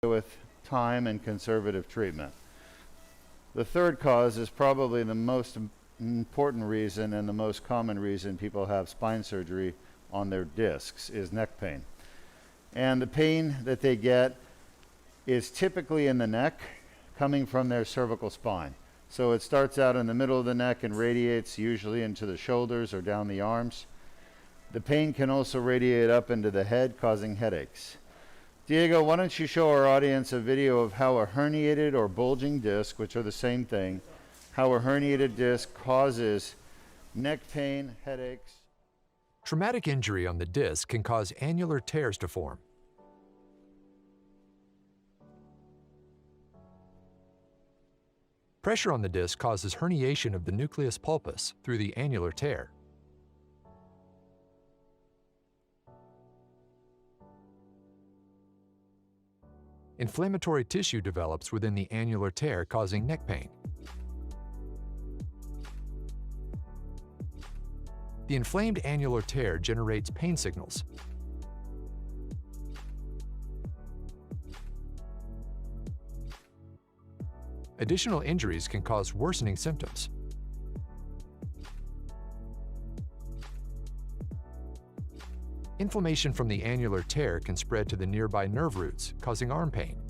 with time and conservative treatment. The third cause is probably the most important reason and the most common reason people have spine surgery on their discs is neck pain. And the pain that they get is typically in the neck, coming from their cervical spine. So it starts out in the middle of the neck and radiates usually into the shoulders or down the arms. The pain can also radiate up into the head, causing headaches. Diego, why don't you show our audience a video of how a herniated or bulging disc, which are the same thing, how a herniated disc causes neck pain, headaches. Traumatic injury on the disc can cause annular tears to form. Pressure on the disc causes herniation of the nucleus pulpus through the annular tear. Inflammatory tissue develops within the annular tear, causing neck pain. The inflamed annular tear generates pain signals. Additional injuries can cause worsening symptoms. Inflammation from the annular tear can spread to the nearby nerve roots, causing arm pain.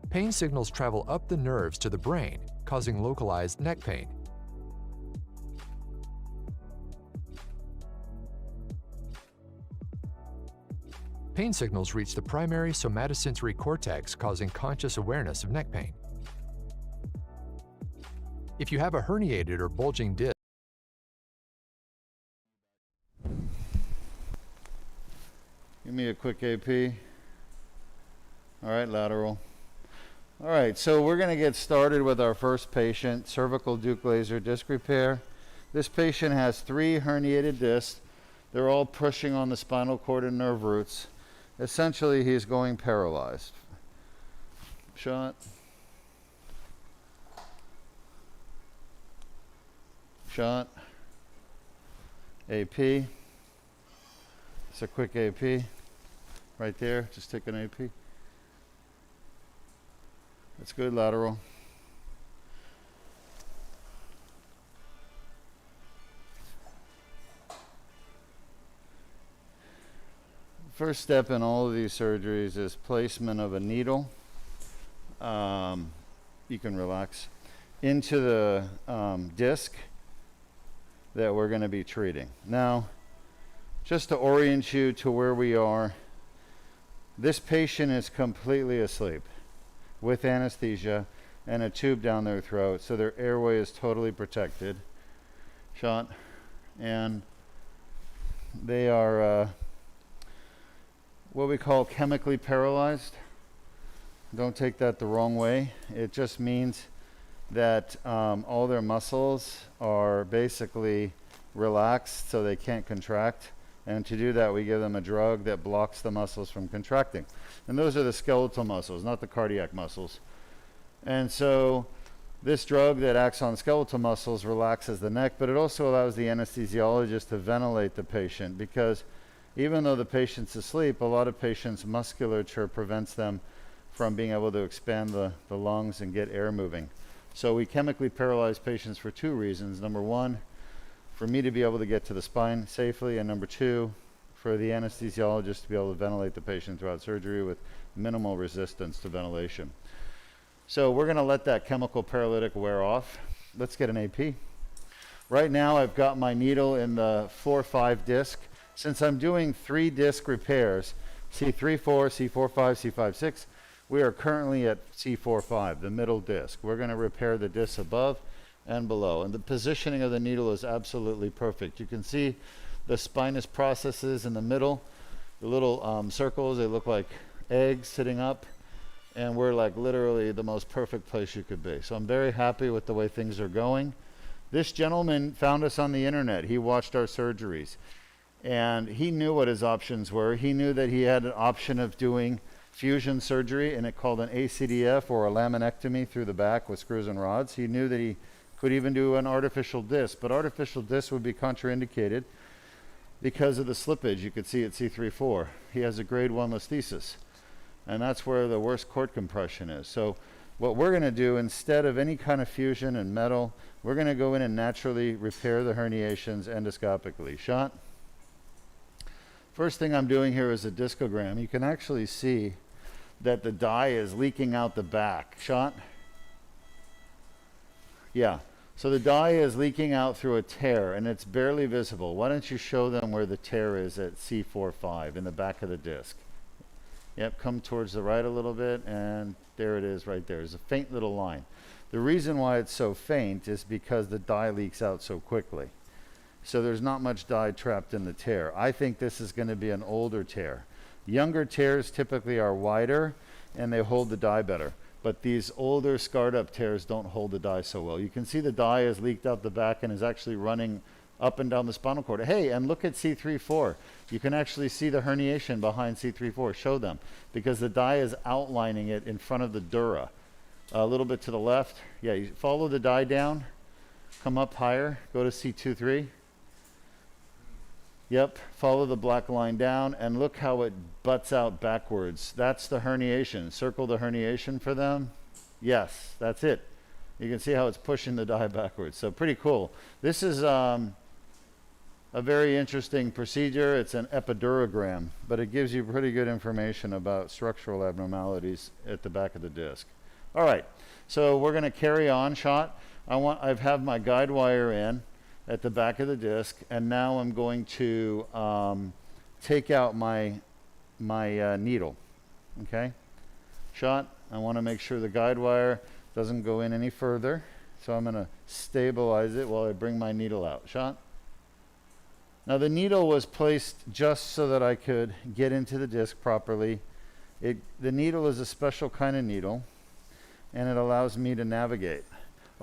Pain signals travel up the nerves to the brain, causing localized neck pain. Pain signals reach the primary somatosensory cortex, causing conscious awareness of neck pain. If you have a herniated or bulging disc, give me a quick AP. All right, lateral. All right, so we're going to get started with our first patient, cervical Deuk laser disc repair. This patient has 3 herniated discs. They're all pushing on the spinal cord and nerve roots. Essentially, he's going paralyzed. Shot. Shot. AP. It's a quick AP. Right there, just take an AP. That's good, lateral. First step in all of these surgeries is placement of a needle. You can relax. Into the disc that we're going to be treating. Now, just to orient you to where we are, this patient is completely asleep with anesthesia and a tube down their throat, so their airway is totally protected. Shot. And they are what we call chemically paralyzed. Don't take that the wrong way. It just means that all their muscles are basically relaxed so they can't contract. And to do that, we give them a drug that blocks the muscles from contracting. And those are the skeletal muscles, not the cardiac muscles. And so this drug that acts on skeletal muscles relaxes the neck, but it also allows the anesthesiologist to ventilate the patient, because even though the patient's asleep, a lot of patients' musculature prevents them from being able to expand the lungs and get air moving. So we chemically paralyze patients for 2 reasons. Number 1, for me to be able to get to the spine safely, and number 2, for the anesthesiologist to be able to ventilate the patient throughout surgery with minimal resistance to ventilation. So we're going to let that chemical paralytic wear off. Let's get an AP. Right now I've got my needle in the C4-5 disc. Since I'm doing 3 disc repairs, C3-4, C4-5, C5-6, we are currently at C4-5, the middle disc. We're going to repair the discs above and below. And the positioning of the needle is absolutely perfect. You can see the spinous processes in the middle, the little circles, they look like eggs sitting up. And we're like literally the most perfect place you could be. So I'm very happy with the way things are going. This gentleman found us on the internet. He watched our surgeries. And he knew what his options were. He knew that he had an option of doing fusion surgery, and it called an ACDF, or a laminectomy through the back with screws and rods. He knew that he could even do an artificial disc, but artificial disc would be contraindicated. because of the slippage you could see at C3-4. He has a grade 1 listhesis, and that's where the worst cord compression is. So what we're going to do, instead of any kind of fusion and metal, we're going to go in and naturally repair the herniations endoscopically. Shot. First thing I'm doing here is a discogram. You can actually see that the dye is leaking out the back. Shot. Yeah. So the dye is leaking out through a tear, and it's barely visible. Why don't you show them where the tear is at C4-5 in the back of the disc? Yep, come towards the right a little bit, and there it is right there. There's a faint little line. The reason why it's so faint is because the dye leaks out so quickly. So there's not much dye trapped in the tear. I think this is going to be an older tear. Younger tears typically are wider, and they hold the dye better. But these older scarred up tears don't hold the dye so well. You can see the dye has leaked out the back and is actually running up and down the spinal cord. Hey, and look at C3-4. You can actually see the herniation behind C3-4. Show them, because the dye is outlining it in front of the dura. A little bit to the left. Yeah, you follow the dye down. Come up higher. Go to C2-3. Yep, follow the black line down, and look how it butts out backwards. That's the herniation. Circle the herniation for them. Yes, that's it. You can see how it's pushing the dye backwards. So pretty cool. This is a very interesting procedure. It's an epiduragram, but it gives you pretty good information about structural abnormalities at the back of the disc. All right, so we're going to carry on. Shot. I've have my guide wire in at the back of the disc, and now I'm going to take out my needle. Okay, shot. I want to make sure the guide wire doesn't go in any further, so I'm going to stabilize it while I bring my needle out. Shot. Now the needle was placed just so that I could get into the disc properly. The needle is a special kind of needle, and it allows me to navigate.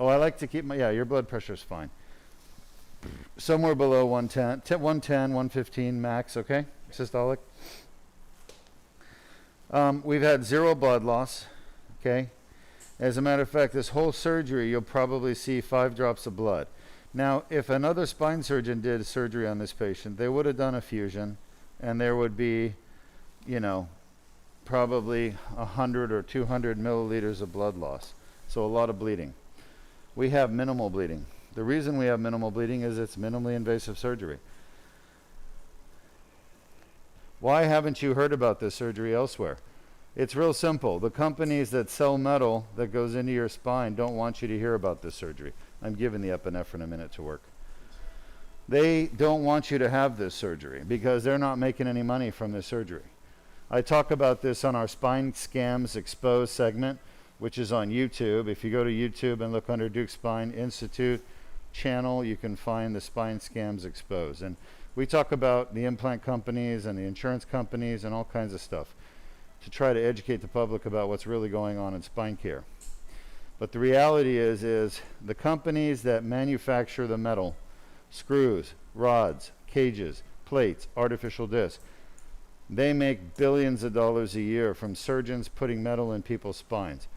Oh, I like to keep my, yeah, your blood pressure is fine. Somewhere below 110, 115 max, okay? Systolic. We've had 0 blood loss, okay? As a matter of fact, this whole surgery, you'll probably see 5 drops of blood. Now, if another spine surgeon did surgery on this patient, they would have done a fusion, and there would be, you know, probably 100 or 200 milliliters of blood loss. So a lot of bleeding. We have minimal bleeding. The reason we have minimal bleeding is it's minimally invasive surgery. Why haven't you heard about this surgery elsewhere? It's real simple. The companies that sell metal that goes into your spine don't want you to hear about this surgery. I'm giving the epinephrine a minute to work. They don't want you to have this surgery because they're not making any money from this surgery. I talk about this on our Spine Scams Exposed segment, which is on YouTube. If you go to YouTube and look under Deuk Spine Institute channel, you can find the Spine Scams Exposed. And we talk about the implant companies and the insurance companies and all kinds of stuff to try to educate the public about what's really going on in spine care. But the reality is the companies that manufacture the metal, screws, rods, cages, plates, artificial discs, they make billions of dollars a year from surgeons putting metal in people's spines.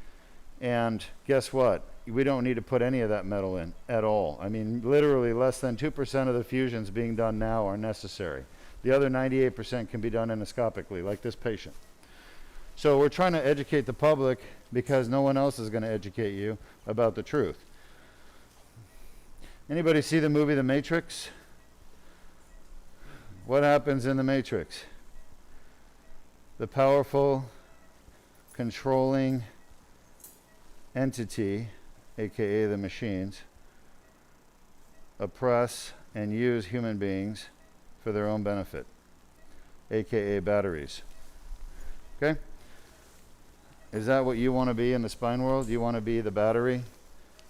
And guess what? We don't need to put any of that metal in at all. I mean, literally less than 2% of the fusions being done now are necessary. The other 98% can be done endoscopically, like this patient. So we're trying to educate the public because no one else is going to educate you about the truth. Anybody see the movie The Matrix? What happens in The Matrix? The powerful, controlling entity, aka the machines, oppress and use human beings for their own benefit, aka batteries. Okay? Is that what you want to be in the spine world? You want to be the battery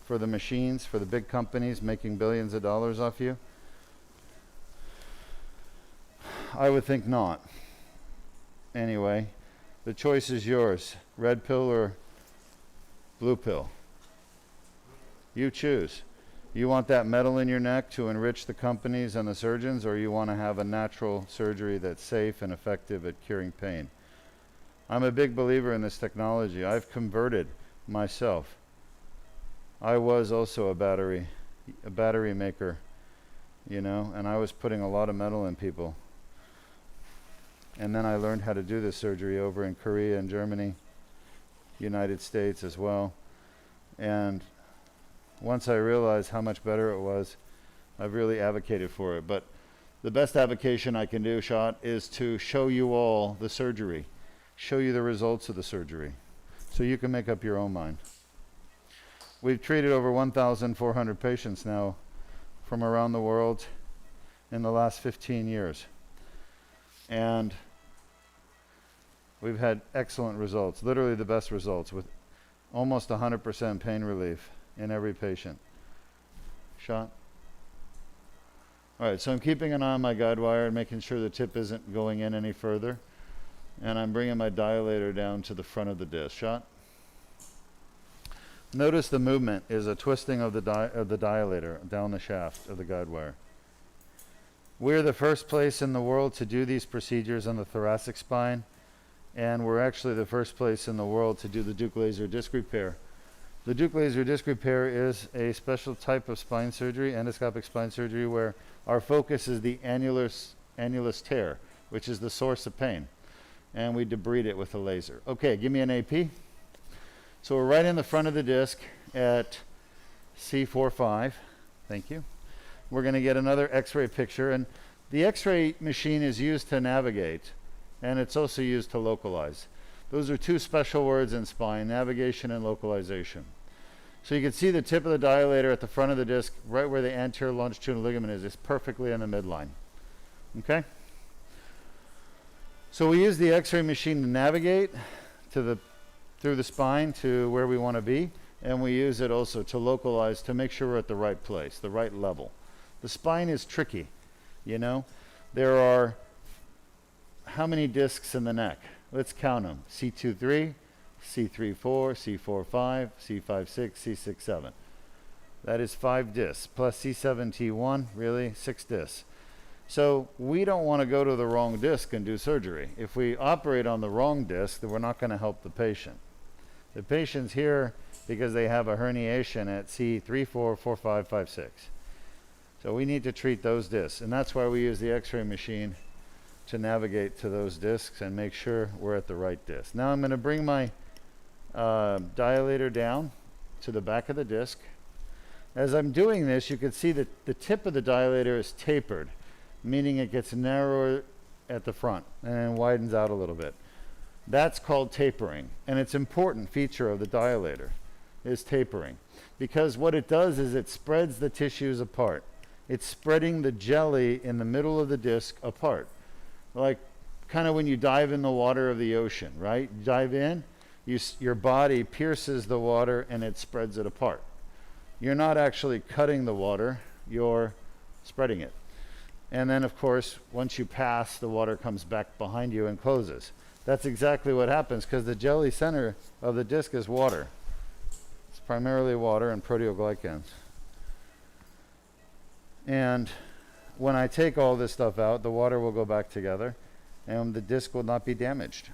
for the machines, for the big companies making billions of dollars off you? I would think not. Anyway, the choice is yours. Red pill or blue pill. You choose. You want that metal in your neck to enrich the companies and the surgeons, or you want to have a natural surgery that's safe and effective at curing pain? I'm a big believer in this technology. I've converted myself. I was also a battery maker you know, and I was putting a lot of metal in people. And then I learned how to do this surgery over in Korea and Germany, United States as well. And once I realized how much better it was, I've really advocated for it. But the best avocation I can do, Shot, is to show you all the surgery, show you the results of the surgery, so you can make up your own mind. We've treated over 1,400 patients now from around the world in the last 15 years. And we've had excellent results, literally the best results, with almost 100% pain relief in every patient. Shot. All right, so I'm keeping an eye on my guide wire and making sure the tip isn't going in any further. And I'm bringing my dilator down to the front of the disc. Shot. Notice the movement is a twisting of the dilator down the shaft of the guide wire. We're the first place in the world to do these procedures on the thoracic spine, and we're actually the first place in the world to do the Deuk laser disc repair. The Deuk laser disc repair is a special type of spine surgery, endoscopic spine surgery, where our focus is the annulus tear, which is the source of pain, and we debride it with a laser. Okay, give me an AP. So we're right in the front of the disc at C4-5. Thank you. We're going to get another X-ray picture, and the X-ray machine is used to navigate, and it's also used to localize. Those are two special words in spine, navigation and localization. So you can see the tip of the dilator at the front of the disc, right where the anterior longitudinal ligament is. It's perfectly in the midline. Okay? So we use the X-ray machine to navigate through the spine to where we want to be, and we use it also to localize to make sure we're at the right place, the right level. The spine is tricky, you know. There are how many discs in the neck? Let's count them. C2-3, C3-4, C4-5, C5-6, C6-7. That is 5 discs, plus C7-T1, really, 6 discs. So we don't want to go to the wrong disc and do surgery. If we operate on the wrong disc, then we're not going to help the patient. The patient's here because they have a herniation at C3-4, 4-5, 5-6. So we need to treat those discs, and that's why we use the X-ray machine to navigate to those discs and make sure we're at the right disc. Now I'm going to bring my dilator down to the back of the disc. As I'm doing this, you can see that the tip of the dilator is tapered, meaning it gets narrower at the front and widens out a little bit. That's called tapering, and it's an important feature of the dilator is tapering, because what it does is it spreads the tissues apart. It's spreading the jelly in the middle of the disc apart, like kind of when you dive in the water of the ocean, right? You dive in, your body pierces the water and it spreads it apart. You're not actually cutting the water, you're spreading it. And then, of course, once you pass, the water comes back behind you and closes. That's exactly what happens, because the jelly center of the disc is water. It's primarily water and proteoglycans. And when I take all this stuff out, the water will go back together, and the disc will not be damaged.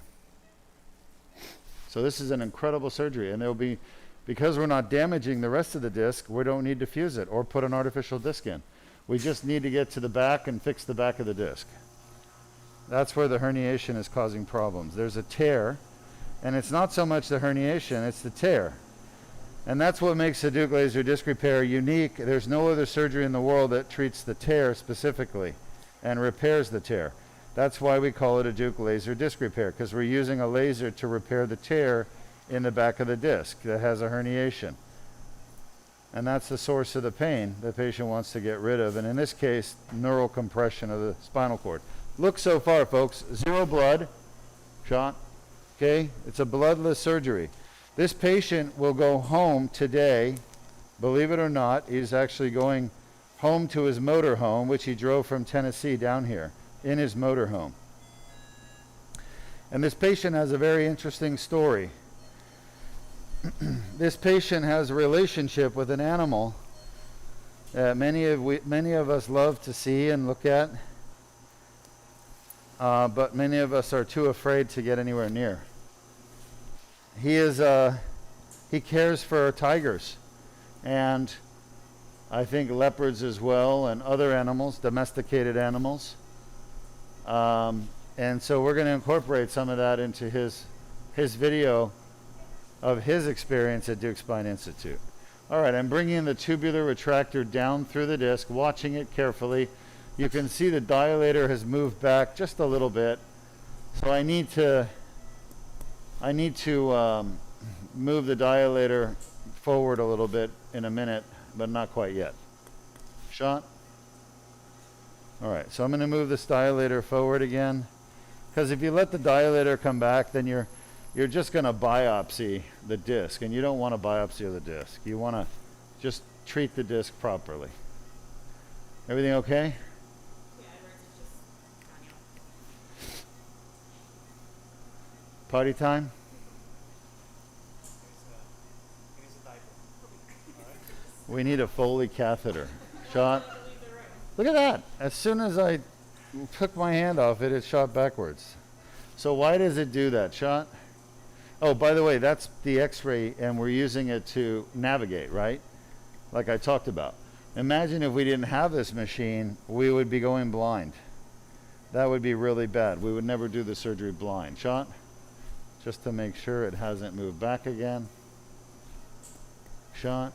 So this is an incredible surgery, and there'll be, because we're not damaging the rest of the disc, we don't need to fuse it or put an artificial disc in. We just need to get to the back and fix the back of the disc. That's where the herniation is causing problems. There's a tear, and it's not so much the herniation, it's the tear. And that's what makes the Deuk laser disc repair unique. There's no other surgery in the world that treats the tear specifically and repairs the tear. That's why we call it a Deuk laser disc repair, because we're using a laser to repair the tear in the back of the disc that has a herniation. And that's the source of the pain the patient wants to get rid of, and in this case, neural compression of the spinal cord. Look so far, folks, 0 blood, shot, okay? It's a bloodless surgery. This patient will go home today, believe it or not. He's actually going home to his motor home, which he drove from Tennessee down here, in his motor home. And this patient has a very interesting story. This patient has a relationship with an animal that many of us love to see and look at, but many of us are too afraid to get anywhere near. He cares for tigers, and I think leopards as well, and other animals, domesticated animals. And so we're going to incorporate some of that into his video of his experience at Deuk Spine Institute. All right, I'm bringing the tubular retractor down through the disc, watching it carefully. You can see the dilator has moved back just a little bit. So I need to move the dilator forward a little bit in a minute, but not quite yet. Shot? All right, so I'm going to move this dilator forward again, because if you let the dilator come back, then you're just going to biopsy the disc, and you don't want to biopsy the disc. You want to just treat the disc properly. Everything okay? Party time? We need a Foley catheter. Shot. Look at that. As soon as I took my hand off it, it shot backwards. So why does it do that? Shot. Oh, by the way, that's the Xray, and we're using it to navigate, right? Like I talked about. Imagine if we didn't have this machine, we would be going blind. That would be really bad. We would never do the surgery blind. Shot. Just to make sure it hasn't moved back again. Shot.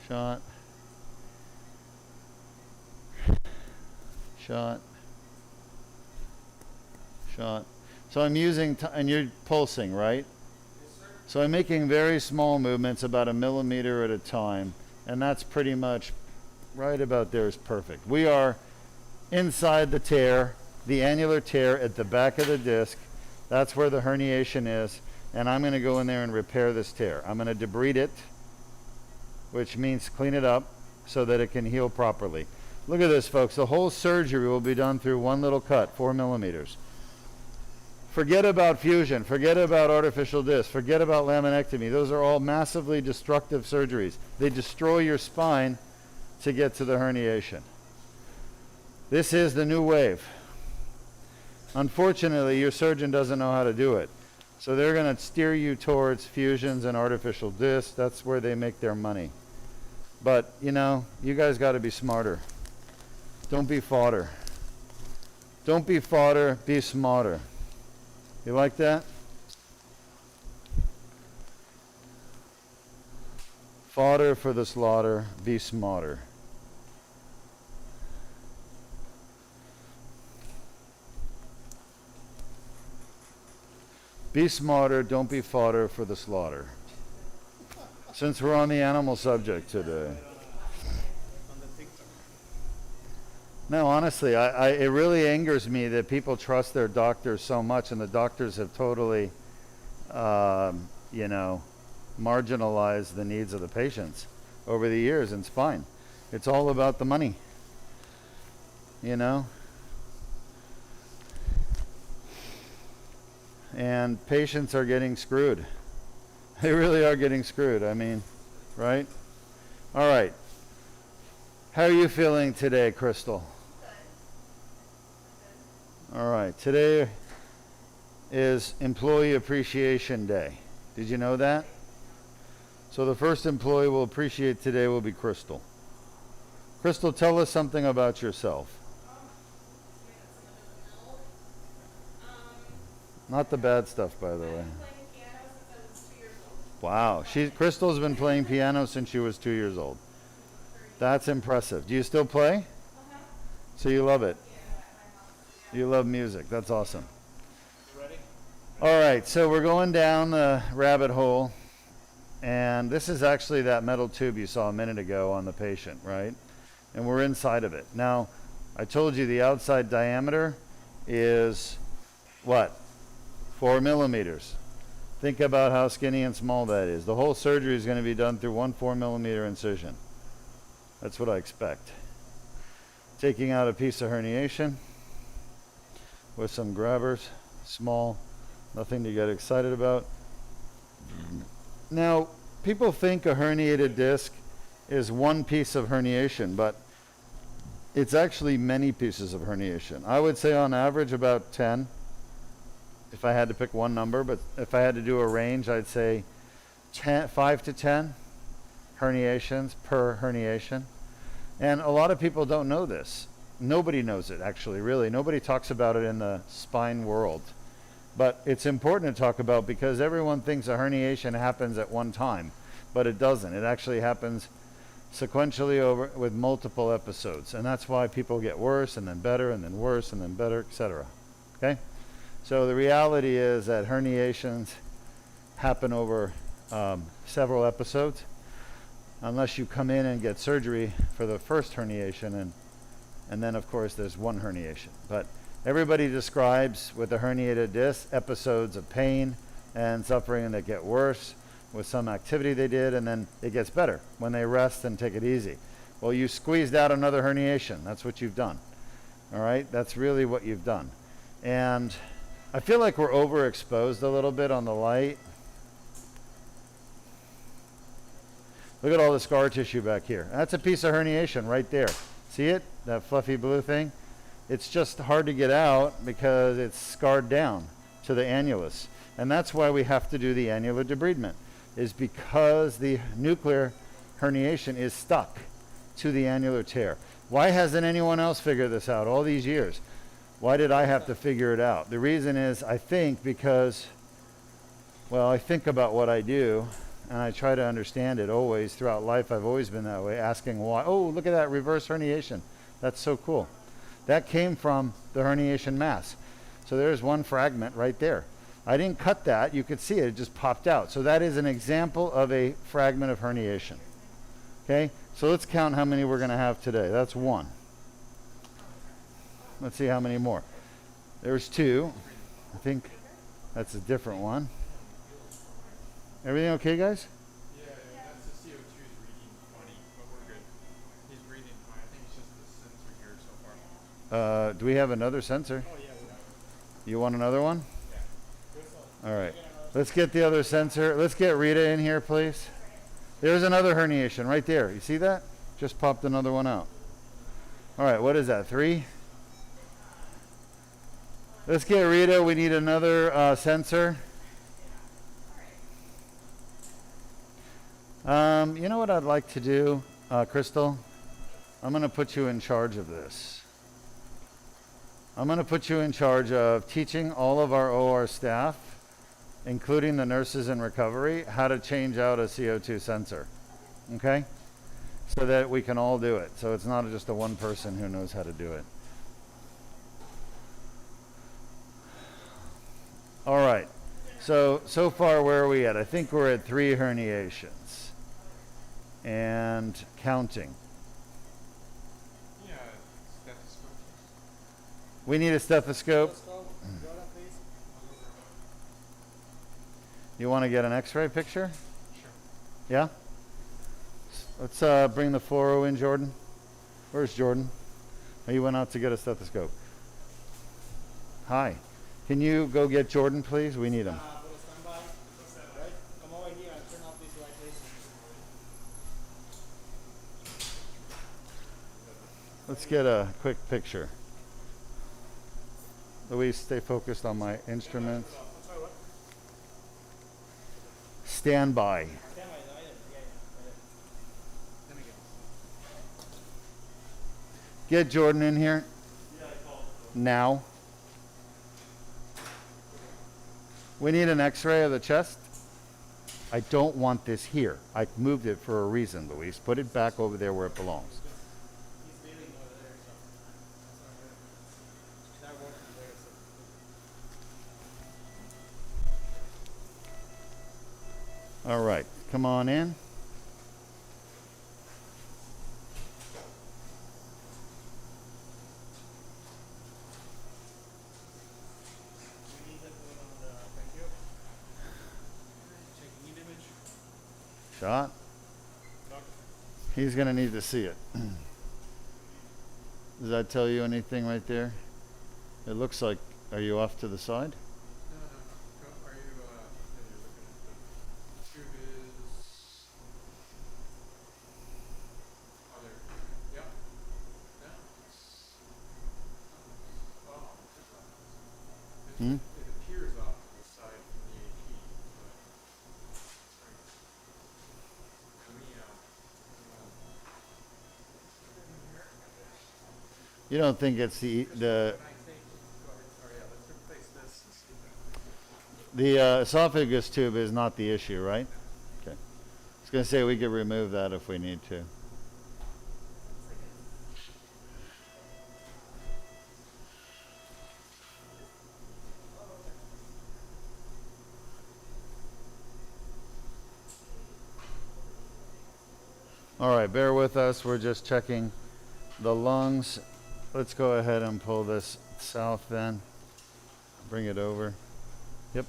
Shot. Shot. Shot. So I'm using, and you're pulsing, right? Yes, sir. So I'm making very small movements, about 1 millimeter at a time, and that's pretty much right about there is perfect. We are inside the tear, the annular tear at the back of the disc. That's where the herniation is, and I'm going to go in there and repair this tear. I'm going to debride it, which means clean it up so that it can heal properly. Look at this, folks. The whole surgery will be done through one little cut, 4 millimeters. Forget about fusion. Forget about artificial disc. Forget about laminectomy. Those are all massively destructive surgeries. They destroy your spine to get to the herniation. This is the new wave. Unfortunately, your surgeon doesn't know how to do it. So they're going to steer you towards fusions and artificial discs. That's where they make their money. But, you know, you guys got to be smarter. Don't be fodder. Don't be fodder, be smarter. You like that? Fodder for the slaughter, be smarter. Be smarter, don't be fodder for the slaughter. Since we're on the animal subject today. No, honestly, it really angers me that people trust their doctors so much, and the doctors have totally, you know, marginalized the needs of the patients over the years in spine. It's all about the money, you know? And patients are getting screwed. They really are getting screwed. I mean, right? All right. How are you feeling today, Crystal? All right. Today is Employee Appreciation Day. Did you know that? So the first employee we'll appreciate today will be Crystal. Crystal, tell us something about yourself. Not the bad stuff, by the way. Wow, Crystal's been playing piano since she was 2 years old. That's impressive. Do you still play? So you love it? You love music. That's awesome. Ready? All right, so we're going down the rabbit hole, and this is actually that metal tube you saw a minute ago on the patient, right? And we're inside of it. Now, I told you the outside diameter is what? 4 millimeters. Think about how skinny and small that is. The whole surgery is going to be done through one 4 millimeter incision. That's what I expect. Taking out a piece of herniation with some grabbers, small, nothing to get excited about. Now, people think a herniated disc is one piece of herniation, but it's actually many pieces of herniation. I would say on average about 10. If I had to pick one number, but if I had to do a range, I'd say 5 to 10 herniations per herniation. And a lot of people don't know this. Nobody knows it, actually, really. Nobody talks about it in the spine world. But it's important to talk about because everyone thinks a herniation happens at one time, but it doesn't. It actually happens sequentially over with multiple episodes. And that's why people get worse and then better and then worse and then better, etc. Okay? So the reality is that herniations happen over several episodes, unless you come in and get surgery for the first herniation, and then of course there's one herniation. But everybody describes with a herniated disc episodes of pain and suffering that get worse with some activity they did, and then it gets better when they rest and take it easy. Well, you squeezed out another herniation. That's what you've done. All right? That's really what you've done. And I feel like we're overexposed a little bit on the light. Look at all the scar tissue back here. That's a piece of herniation right there. See it? That fluffy blue thing? It's just hard to get out because it's scarred down to the annulus. And that's why we have to do the annular debridement, is because the nuclear herniation is stuck to the annular tear. Why hasn't anyone else figured this out all these years? Why did I have to figure it out? The reason is, I think, because, well, I think about what I do, and I try to understand it always. Throughout life, I've always been that way, asking why. Oh, look at that reverse herniation. That's so cool. That came from the herniation mass. So there's one fragment right there. I didn't cut that. You could see it. It just popped out. So that is an example of a fragment of herniation. Okay? So let's count how many we're going to have today. That's one. Let's see how many more. There's two. I think that's a different one. Everything okay, guys? Yeah, that's the CO2 is reading funny, but we're good. He's breathing fine. I think it's just the sensor here so far. Do we have another sensor? Oh, yeah, we have. You want another one? Yeah. All right. Let's get the other sensor. Let's get Rita in here, please. There's another herniation right there. You see that? Just popped another one out. All right, what is that, 3? Let's get Rita. We need another sensor. You know what I'd like to do, Crystal? I'm going to put you in charge of this. I'm going to put you in charge of teaching all of our OR staff, including the nurses in recovery, how to change out a CO2 sensor. Okay? So that we can all do it. So it's not just a one person who knows how to do it. All right. So far, where are we at? I think we're at 3 herniations. And counting. Yeah, stethoscope. We need a stethoscope. You want to get an X-ray picture? Sure. Yeah? Let's bring the fluoro in, Jordan. Where's Jordan? Oh, you went out to get a stethoscope. Hi. Can you go get Jordan, please? We need him. Let's get a quick picture. Louise, stay focused on my instruments. Stand by. Get Jordan in here. Now. We need an X-ray of the chest. I don't want this here. I moved it for a reason, Louise. Put it back over there where it belongs. All right, come on in. Shot. He's going to need to see it. Does that tell you anything right there? It looks like, are you off to the side? No. Are you, you're looking at the tube is... Oh, there. Yep. Yeah. Oh. Hmm? It appears off to the side from the AP, but... Let me, You don't think it's the When I say, go ahead, sorry, yeah, let's replace this. the esophagus tube is not the issue, right? Okay. I was going to say we could remove that if we need to. All right, bear with us. We're just checking the lungs. Let's go ahead and pull this south then. Bring it over. Yep.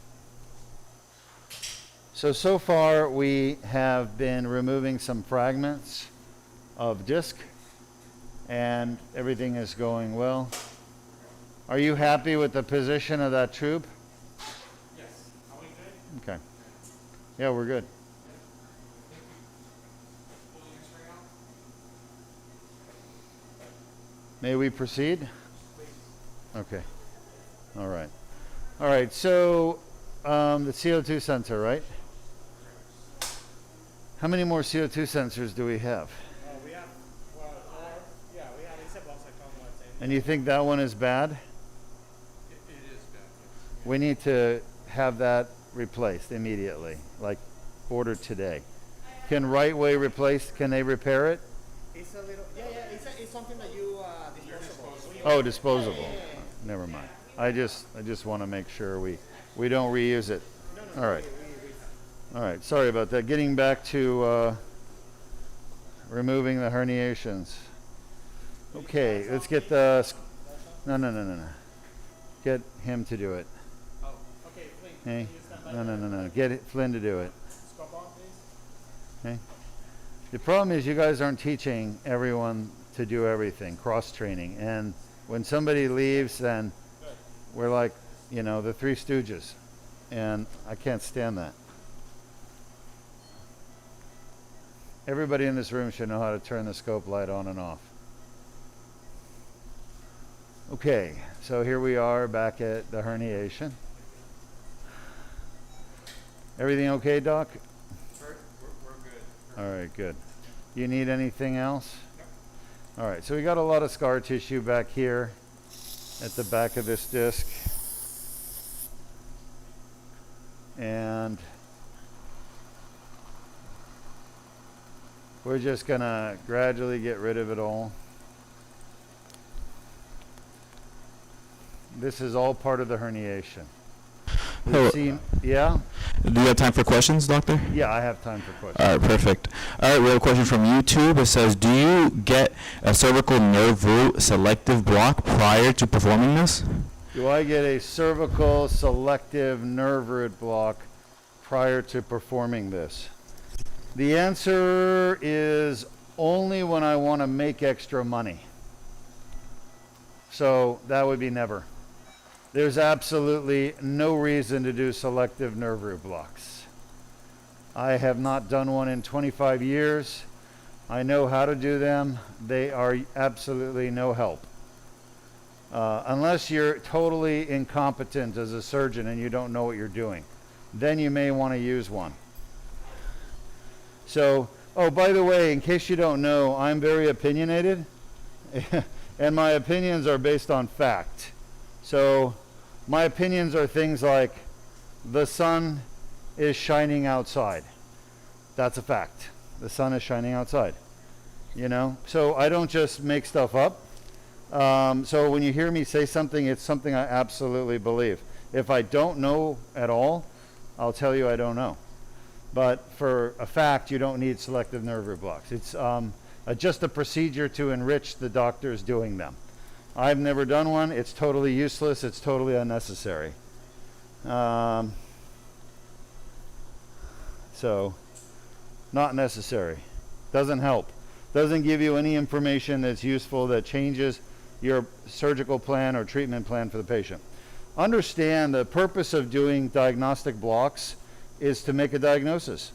So far we have been removing some fragments of disc and everything is going well. Are you happy with the position of that tube? Yes. Are we good? Okay. Yeah, we're good. Pulling Xray out? May we proceed? Please. Okay. All right. All right. So the CO2 sensor, right? How many more CO2 sensors do we have? We have, well, yeah, we have except box And you think that one is bad? It is bad, yes. We need to have that replaced immediately, like ordered today. Can Right Way replace? Can they repair it? It's a little, it's something that you disposable. Oh, disposable. Never mind. I just want to make sure we don't reuse it. All right. All right. Sorry about that. Getting back to removing the herniations. Okay. Let's get the. No. Get him to do it. Oh, okay, Flynn. Hey. Can you stand by No. Get Flynn to do it. Scope on, please. Okay. The problem is you guys aren't teaching everyone to do everything, cross-training. And when somebody leaves, then we're like, you know, the Three Stooges. And I can't stand that. Everybody in this room should know how to turn the scope light on and off. Okay, so here we are back at the herniation. Everything okay, Doc? We're good. All right, good. You need anything else? Nope. All right, so we got a lot of scar tissue back here at the back of this disc. And we're just gonna gradually get rid of it all. This is all part of the herniation. Hello. Yeah? Do you have time for questions, doctor? Yeah, I have time for questions. All right, perfect. All right, we have a question from YouTube. It says, do you get a cervical nerve root selective block prior to performing this? Do I get a cervical selective nerve root block prior to performing this? The answer is only when I want to make extra money. So that would be never. There's absolutely no reason to do selective nerve root blocks. I have not done one in 25 years. I know how to do them. They are absolutely no help. Unless you're totally incompetent as a surgeon and you don't know what you're doing, then you may want to use one. So, oh, by the way, in case you don't know, I'm very opinionated and my opinions are based on fact. So my opinions are things like the sun is shining outside. That's a fact. The sun is shining outside. You know, so I don't just make stuff up. So when you hear me say something, it's something I absolutely believe. If I don't know at all, I'll tell you I don't know. But for a fact, you don't need selective nerve root blocks. It's just a procedure to enrich the doctors doing them. I've never done one. It's totally useless. It's totally unnecessary. So, not necessary. Doesn't help. Doesn't give you any information that's useful that changes your surgical plan or treatment plan for the patient. Understand the purpose of doing diagnostic blocks is to make a diagnosis.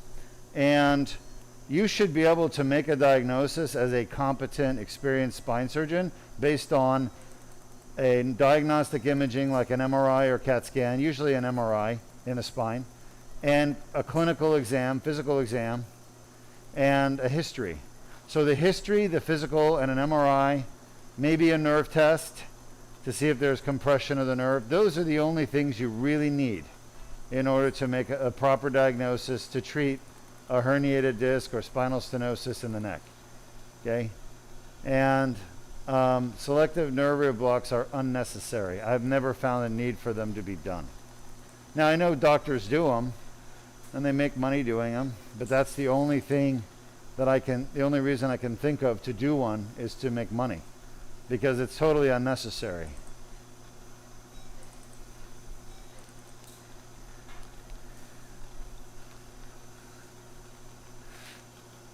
And you should be able to make a diagnosis as a competent, experienced spine surgeon based on a diagnostic imaging like an MRI or CAT scan, usually an MRI in a spine, and a clinical exam, physical exam, and a history. So the history, the physical, and an MRI maybe a nerve test to see if there's compression of the nerve. Those are the only things you really need in order to make a proper diagnosis to treat a herniated disc or spinal stenosis in the neck. Okay? And selective nerve root blocks are unnecessary. I've never found a need for them to be done. Now, I know doctors do them, and they make money doing them, but that's the only thing that the only reason I can think of to do one is to make money, because it's totally unnecessary.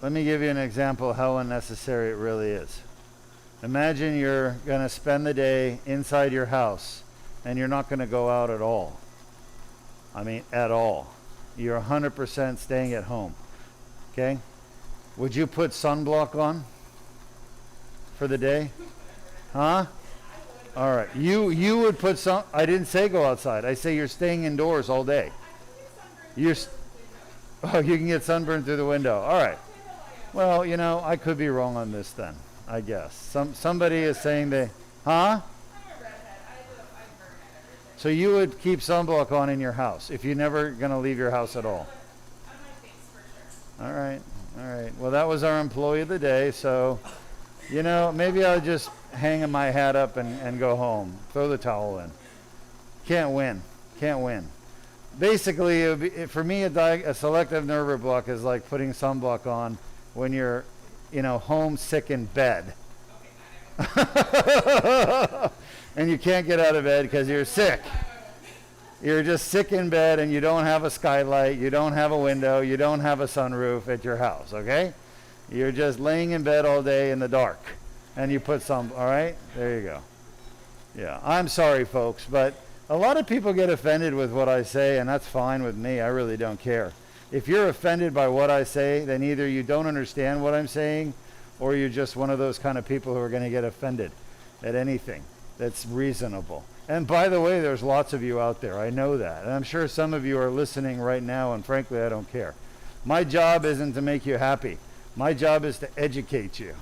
Let me give you an example of how unnecessary it really is. Imagine you're going to spend the day inside your house and you're not going to go out at all. I mean, at all. You're 100% staying at home. Okay? Would you put sunblock on for the day? Huh? All right. You would put some. I didn't say go outside. I say you're staying indoors all day. You can get sunburned through the window. All right. Well, you know, I could be wrong on this then, I guess. Somebody is saying they, huh? So you would keep sunblock on in your house if you're never going to leave your house at all. All right. All right. Well, that was our employee of the day. So, you know, maybe I'll just hang my hat up and go home. Throw the towel in. Can't win. Can't win. Basically, it would be, for me, a selective nerve root block is like putting sunblock on when you're, you know, home sick in bed. And you can't get out of bed because you're sick. You're just sick in bed and you don't have a skylight, you don't have a window, you don't have a sunroof at your house, okay? You're just laying in bed all day in the dark. And you put some, all right? There you go. Yeah, I'm sorry, folks, but a lot of people get offended with what I say, and that's fine with me. I really don't care. If you're offended by what I say, then either you don't understand what I'm saying, or you're just one of those kind of people who are going to get offended at anything that's reasonable. And by the way, there's lots of you out there. I know that. And I'm sure some of you are listening right now, and frankly, I don't care. My job isn't to make you happy. My job is to educate you.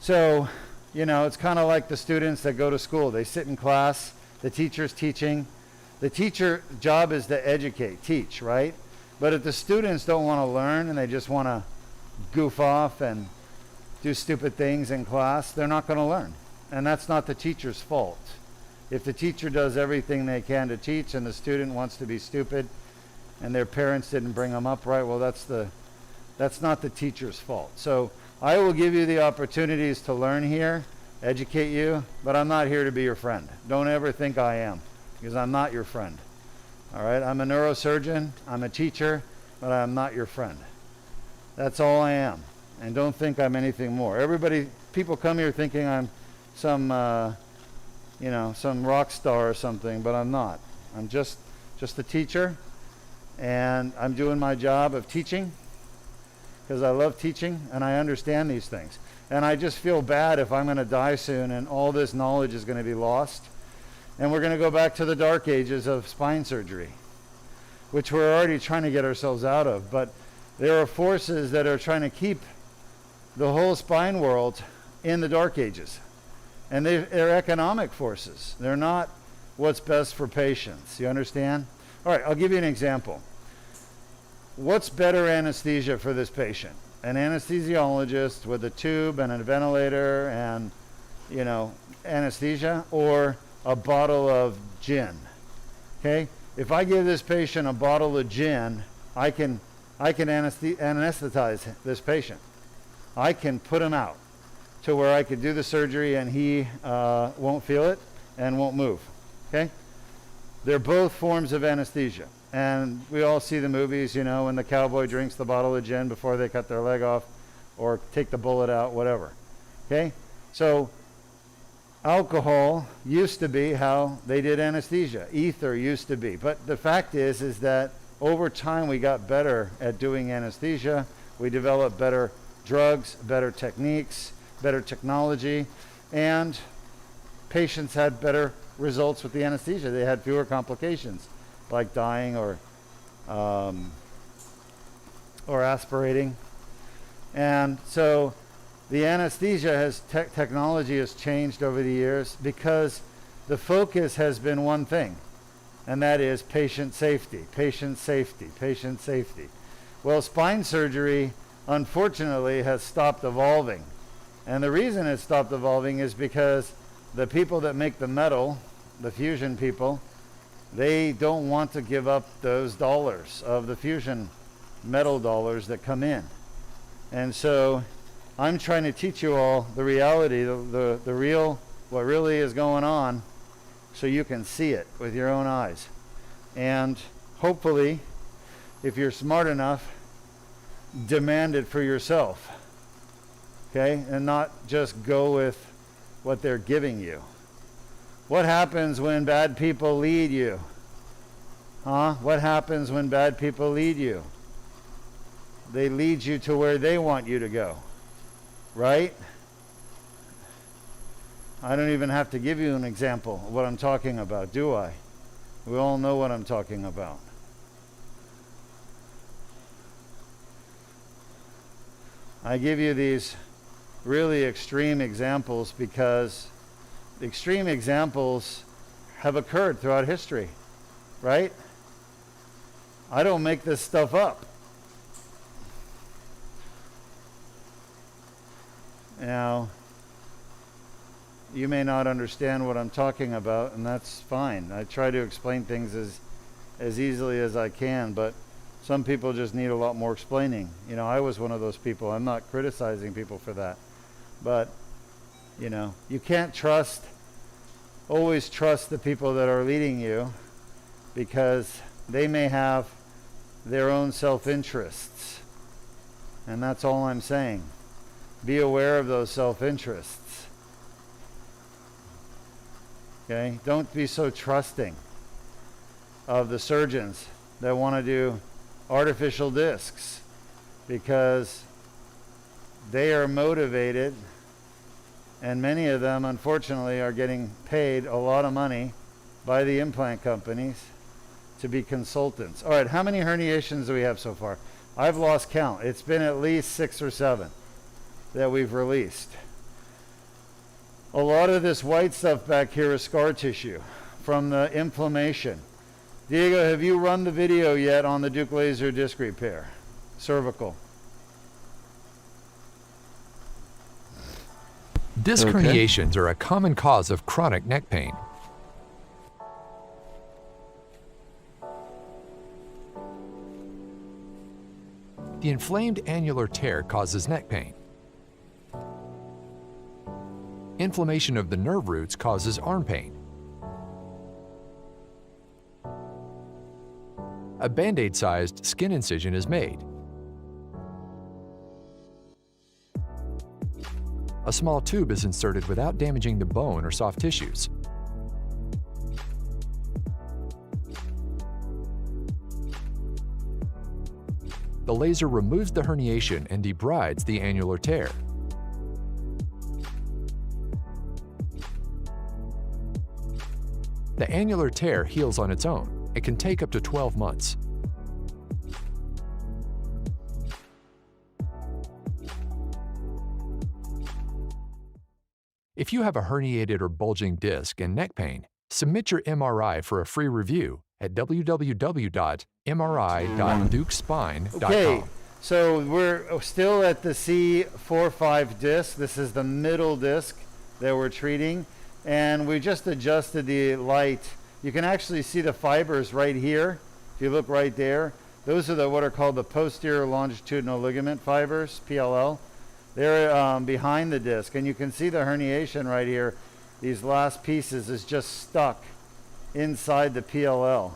So, you know, it's kind of like the students that go to school. They sit in class, the teacher's teaching. The teacher job is to educate, teach, right? But if the students don't want to learn and they just want to goof off and do stupid things in class, they're not going to learn. And that's not the teacher's fault. If the teacher does everything they can to teach and the student wants to be stupid and their parents didn't bring them up right, well, that's not the teacher's fault. So I will give you the opportunities to learn here, educate you, but I'm not here to be your friend. Don't ever think I am, because I'm not your friend. All right? I'm a neurosurgeon, I'm a teacher, but I'm not your friend. That's all I am. And don't think I'm anything more. People come here thinking I'm some rock star or something, but I'm not. I'm just a teacher, and I'm doing my job of teaching because I love teaching and I understand these things. And I just feel bad if I'm going to die soon and all this knowledge is going to be lost. And we're going to go back to the dark ages of spine surgery, which we're already trying to get ourselves out of. But there are forces that are trying to keep the whole spine world in the dark ages. And they're economic forces. They're not what's best for patients. You understand? All right, I'll give you an example. What's better anesthesia for this patient? An anesthesiologist with a tube and a ventilator and, you know, anesthesia, or a bottle of gin? Okay? If I give this patient a bottle of gin, I can anesthetize this patient. I can put him out to where I could do the surgery and he won't feel it and won't move. Okay? They're both forms of anesthesia. And we all see the movies, you know, when the cowboy drinks the bottle of gin before they cut their leg off or take the bullet out, whatever. Okay? So alcohol used to be how they did anesthesia. Ether used to be. But the fact is that over time we got better at doing anesthesia. We developed better drugs, better techniques, better technology, and patients had better results with the anesthesia. They had fewer complications, like dying or aspirating. And so The anesthesia technology has changed over the years because the focus has been one thing, and that is patient safety, patient safety, patient safety. Well, spine surgery, unfortunately, has stopped evolving. And the reason it stopped evolving is because the people that make the metal, the fusion people, they don't want to give up those dollars of the fusion metal dollars that come in. And so I'm trying to teach you all the reality, the real, what really is going on, so you can see it with your own eyes. And hopefully, if you're smart enough, demand it for yourself. Okay? And not just go with what they're giving you. What happens when bad people lead you? Huh? What happens when bad people lead you? They lead you to where they want you to go. Right? I don't even have to give you an example of what I'm talking about, do I? We all know what I'm talking about. I give you these really extreme examples because extreme examples have occurred throughout history, right? I don't make this stuff up. Now, you may not understand what I'm talking about, and that's fine. I try to explain things as easily as I can, but some people just need a lot more explaining. You know, I was one of those people. I'm not criticizing people for that. But, you know, you can't always trust the people that are leading you, because they may have their own self-interests. And that's all I'm saying. Be aware of those self-interests. Okay? Don't be so trusting of the surgeons that want to do artificial discs, because they are motivated, and many of them, unfortunately, are getting paid a lot of money by the implant companies to be consultants. All right, how many herniations do we have so far? I've lost count. It's been at least 6 or 7 that we've released. A lot of this white stuff back here is scar tissue from the inflammation. Diego, have you run the video yet on the Deuk laser disc repair? Cervical. Disc herniations are a common cause of chronic neck pain. The inflamed annular tear causes neck pain. Inflammation of the nerve roots causes arm pain. A Band-Aid-sized skin incision is made. A small tube is inserted without damaging the bone or soft tissues. The laser removes the herniation and debrides the annular tear. The annular tear heals on its own. It can take up to 12 months. If you have a herniated or bulging disc and neck pain, submit your MRI for a free review at www.mri.deukspine.com. Okay, so we're still at the C4-5 disc. This is the middle disc that we're treating, and we just adjusted the light. You can actually see the fibers right here. If you look right there, those are what are called the posterior longitudinal ligament fibers, PLL. They're behind the disc, and you can see the herniation right here. These last pieces is just stuck inside the PLL.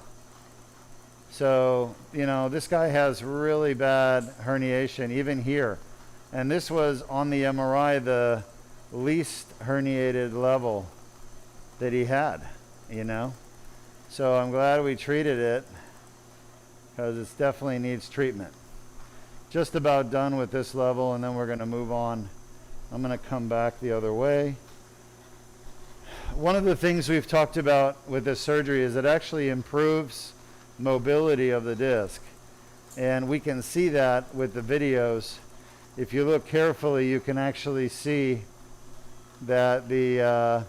So, you know, this guy has really bad herniation, even here. And this was on the MRI the least herniated level that he had, you know. So I'm glad we treated it, because it definitely needs treatment. Just about done with this level, and then we're going to move on. I'm going to come back the other way. One of the things we've talked about with this surgery is it actually improves mobility of the disc, and we can see that with the videos. if you look carefully, you can actually see that the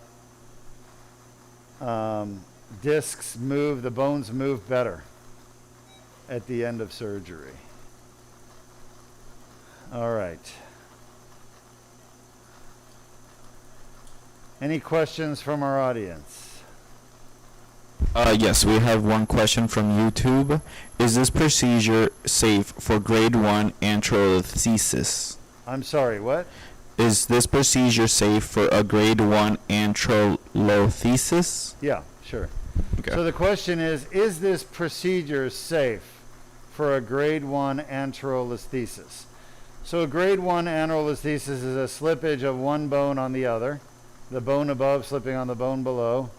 discs move, the bones move better at the end of surgery. All right. Any questions from our audience? Yes, we have one question from YouTube. Is this procedure safe for grade 1 anterolisthesis? I'm sorry, what? Is this procedure safe for a grade 1 anterolisthesis? Yeah, sure. Okay. So the question is this procedure safe for a grade 1 anterolisthesis? So a grade 1 anterolisthesis is a slippage of one bone on the other, the bone above slipping on the bone below.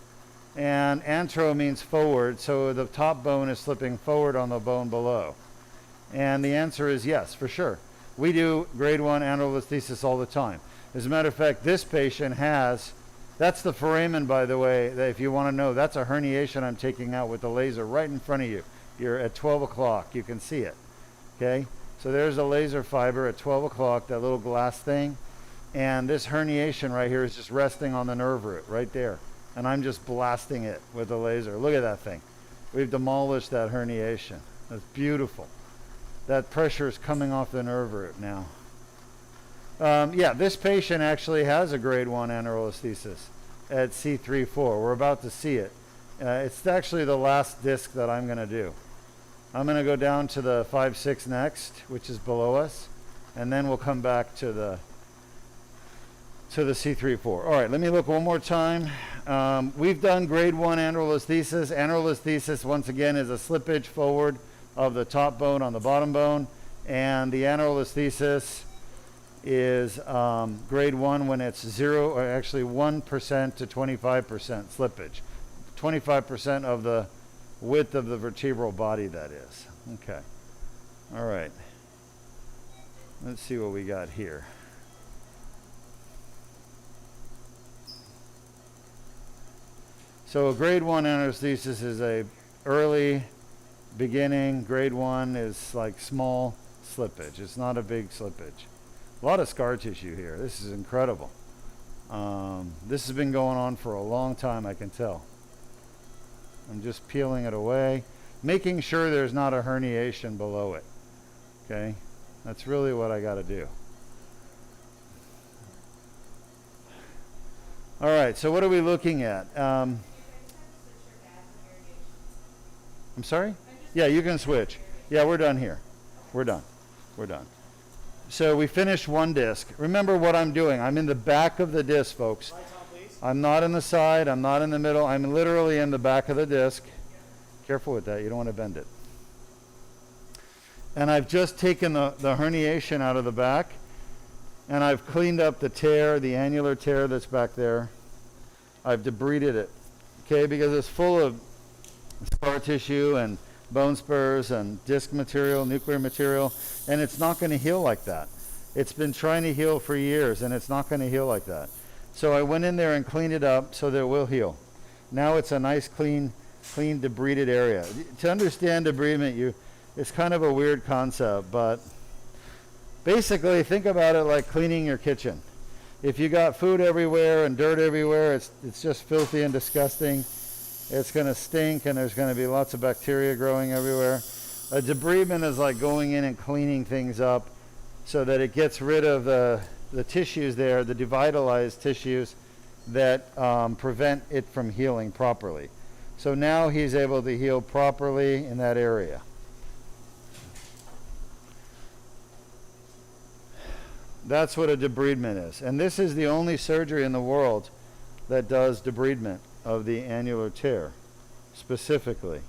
And antero means forward, so the top bone is slipping forward on the bone below. And the answer is yes, for sure. We do grade 1 anterolisthesis all the time. As a matter of fact, this patient has, that's the foramen, by the way, that if you want to know, that's a herniation I'm taking out with the laser right in front of you. You're at 12 o'clock, you can see it, okay? So there's a laser fiber at 12 o'clock, that little glass thing. And this herniation right here is just resting on the nerve root right there. And I'm just blasting it with a laser. Look at that thing. We've demolished that herniation. That's beautiful. That pressure is coming off the nerve root now. Yeah, this patient actually has a grade 1 anterolisthesis at C3-4. We're about to see it. It's actually the last disc that I'm going to do. I'm going to go down to the 5-6 next, which is below us, and then we'll come back to the C3-4. All right, let me look one more time. We've done grade 1 anterolisthesis. Anterolisthesis, once again, is a slippage forward of the top bone on the bottom bone, and the anterolisthesis is grade 1 when it's 0, or actually 1% to 25% slippage. 25% of the width of the vertebral body, that is. Okay. All right. Let's see what we got here. So a grade 1 anesthesis is a early beginning. Grade 1 is like small slippage. It's not a big slippage. A lot of scar tissue here. This is incredible. This has been going on for a long time, I can tell. I'm just peeling it away, making sure there's not a herniation below it. Okay? That's really what I got to do. All right, so what are we looking at? I'm sorry? Yeah, you can switch. Yeah, we're done here. We're done. We're done. So we finished one disc. Remember what I'm doing. I'm in the back of the disc, folks. I'm not in the side. I'm not in the middle. I'm literally in the back of the disc. Careful with that. You don't want to bend it. And I've just taken the herniation out of the back, and I've cleaned up the tear, the annular tear that's back there. I've debrided it, okay, because it's full of scar tissue and bone spurs and disc material, nuclear material, and it's not going to heal like that. It's been trying to heal for years, and it's not going to heal like that. So I went in there and cleaned it up so that it will heal. Now it's a nice, clean debrided area. To understand debridement, it's kind of a weird concept, but basically think about it like cleaning your kitchen. If you got food everywhere and dirt everywhere, it's just filthy and disgusting. It's going to stink, and there's going to be lots of bacteria growing everywhere. A debridement is like going in and cleaning things up so that it gets rid of the tissues there, the devitalized tissues that prevent it from healing properly. So now he's able to heal properly in that area. That's what a debridement is. And this is the only surgery in the world that does debridement of the annular tear specifically.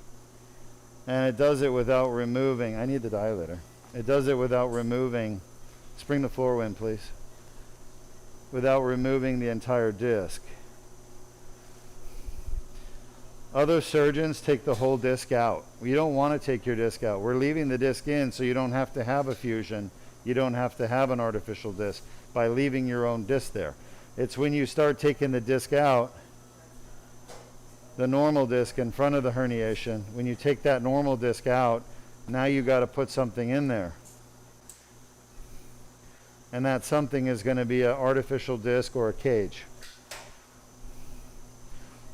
And it does it without removing, I need the dilator. It does it without removing, let's bring the floor in, please. Without removing the entire disc. Other surgeons take the whole disc out. You don't want to take your disc out. We're leaving the disc in so you don't have to have a fusion. You don't have to have an artificial disc by leaving your own disc there. It's when you start taking the disc out, the normal disc in front of the herniation, when you take that normal disc out, now you got to put something in there. And that something is going to be an artificial disc or a cage.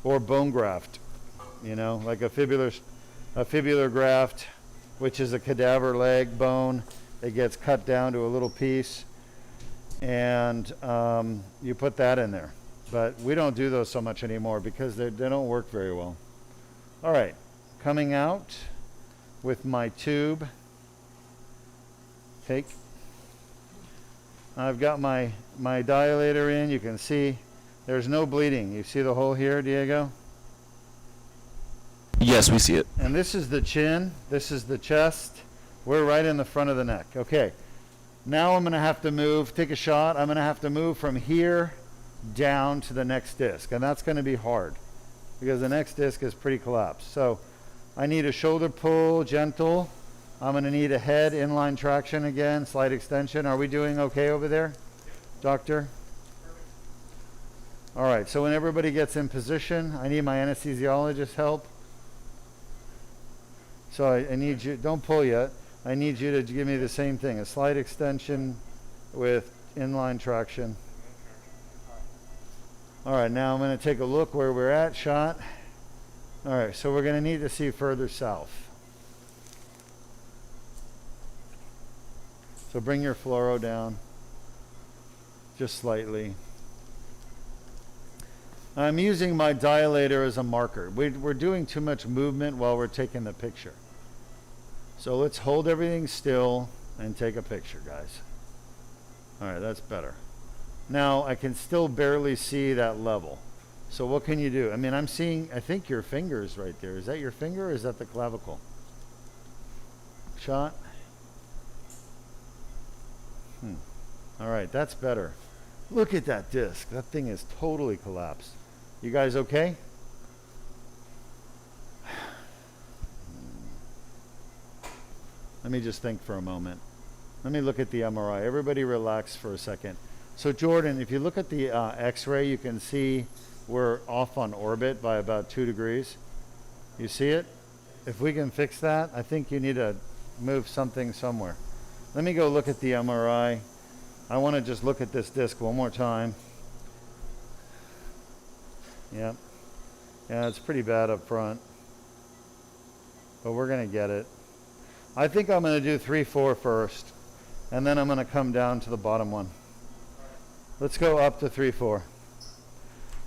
Or bone graft, you know, like a fibular graft, which is a cadaver leg bone. It gets cut down to a little piece, and you put that in there. But we don't do those so much anymore because they don't work very well. All right, coming out with my tube. Take. I've got my dilator in. You can see there's no bleeding. You see the hole here, Diego? Yes, we see it. And this is the chin. This is the chest. We're right in the front of the neck. Okay. Now I'm going to have to move, take a shot. I'm going to have to move from here down to the next disc. And that's going to be hard because the next disc is pretty collapsed. So I need a shoulder pull, gentle. I'm going to need a head inline traction again, slight extension. Are we doing okay over there, doctor? All right, so when everybody gets in position, I need my anesthesiologist's help. So I need you, don't pull yet. I need you to give me the same thing, a slight extension with inline traction. All right, now I'm going to take a look where we're at, shot. All right, so we're going to need to see further south. So bring your fluoro down just slightly. I'm using my dilator as a marker. We're doing too much movement while we're taking the picture. So let's hold everything still and take a picture, guys. All right, that's better. Now I can still barely see that level. So what can you do? I mean, I'm seeing, I think your finger's right there. Is that your finger or is that the clavicle? Shot. All right, that's better. Look at that disc. That thing is totally collapsed. You guys okay? Let me just think for a moment. Let me look at the MRI. Everybody relax for a second. So Jordan, if you look at the X-ray, you can see we're off on orbit by about 2 degrees. You see it? If we can fix that, I think you need to move something somewhere. Let me go look at the MRI. I want to just look at this disc one more time. Yep. Yeah, it's pretty bad up front. But we're going to get it. I think I'm going to do 3-4 first. And then I'm going to come down to the bottom one. Let's go up to 3-4.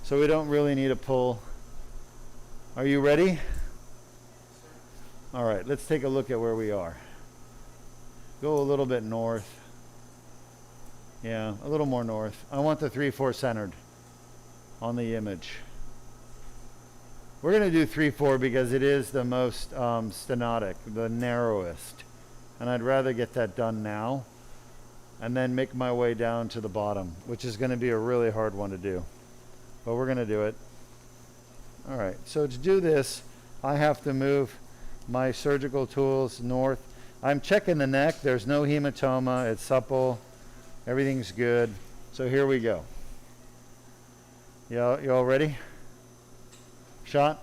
So we don't really need a pull. Are you ready? All right, let's take a look at where we are. Go a little bit north. Yeah, a little more north. I want the 3-4 centered on the image. We're going to do 3-4 because it is the most stenotic, the narrowest. And I'd rather get that done now and then make my way down to the bottom, which is going to be a really hard one to do. But we're going to do it. All right, so to do this, I have to move my surgical tools north. I'm checking the neck. There's no hematoma. It's supple. Everything's good. So here we go. You all ready? Shot?